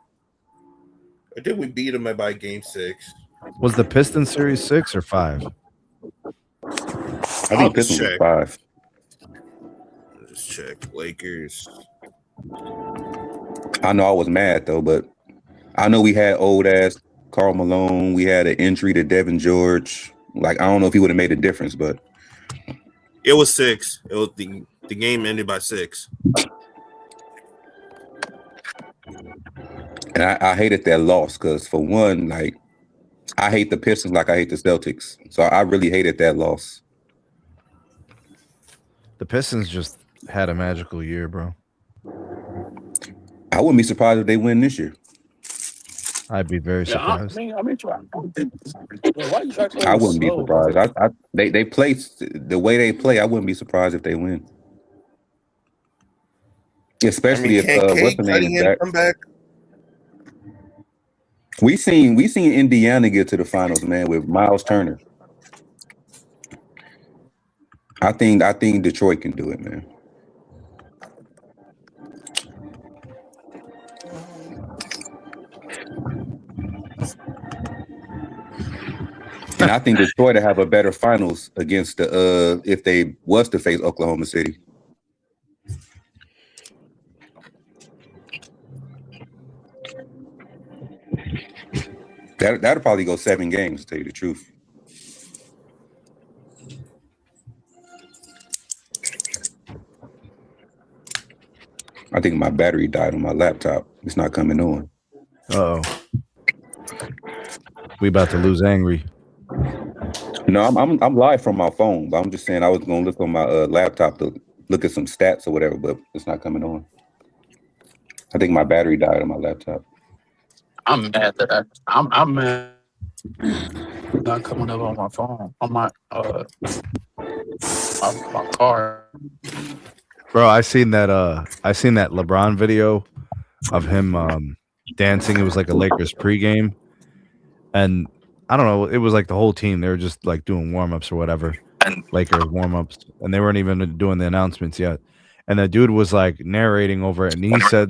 I think we beat them by game 6. Was the Pistons series 6 or 5? I think Pistons was 5. Let's check. Lakers. I know I was mad though, but I know we had old ass Karl Malone. We had an injury to Devin George. Like I don't know if he would have made a difference, but it was 6. It was the game ended by 6. And I hated that loss because for one, like I hate the Pistons like I hate the Celtics. So I really hated that loss. The Pistons just had a magical year, bro. I wouldn't be surprised if they win this year. I'd be very surprised. I mean, why you guys I so wouldn't be slow, surprised. bro? They play the way they play. I wouldn't be surprised if they win. Especially if what's the name is back. Come back. We seen Indiana get to the finals, man, with Miles Turner. I think Detroit can do it, man. And I think Detroit will have a better finals against the if they was to face Oklahoma City. That'll probably go 7 games, to tell you the truth. I think my battery died on my laptop. It's not coming on. Uh-oh. We about to lose Angry. No, I'm live from my phone, but I'm just saying I was gonna look on my laptop to look at some stats or whatever, but it's not coming on. I think my battery died on my laptop. I'm mad that I'm mad not coming up on my phone on my car. Bro, I seen that LeBron video of him dancing. It was like a Lakers pregame. And I don't know, it was like the whole team. They were just like doing warm-ups or whatever. Lakers warm-ups. And they weren't even doing the announcements yet. And the dude was like narrating over it, and he said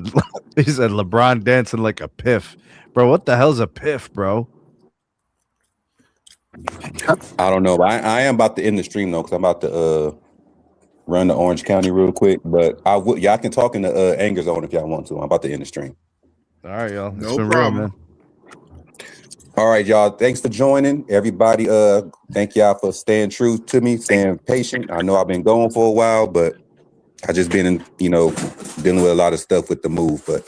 LeBron dancing like a piff. Bro, what the hell's a piff, bro? I don't know. I am about to end the stream though, because I'm about to run to Orange County real quick. But y'all can talk in the Anger Zone if y'all want to. I'm about to end the stream. All right, y'all. It's No been problem. real, man. All right, y'all. Thanks for joining. Everybody, thank y'all for staying true to me, staying patient. I know I've been going for a while, but I just been, dealing with a lot of stuff with the move. But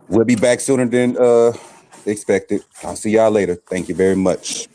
we'll be back sooner than expected. I'll see y'all later. Thank you very much.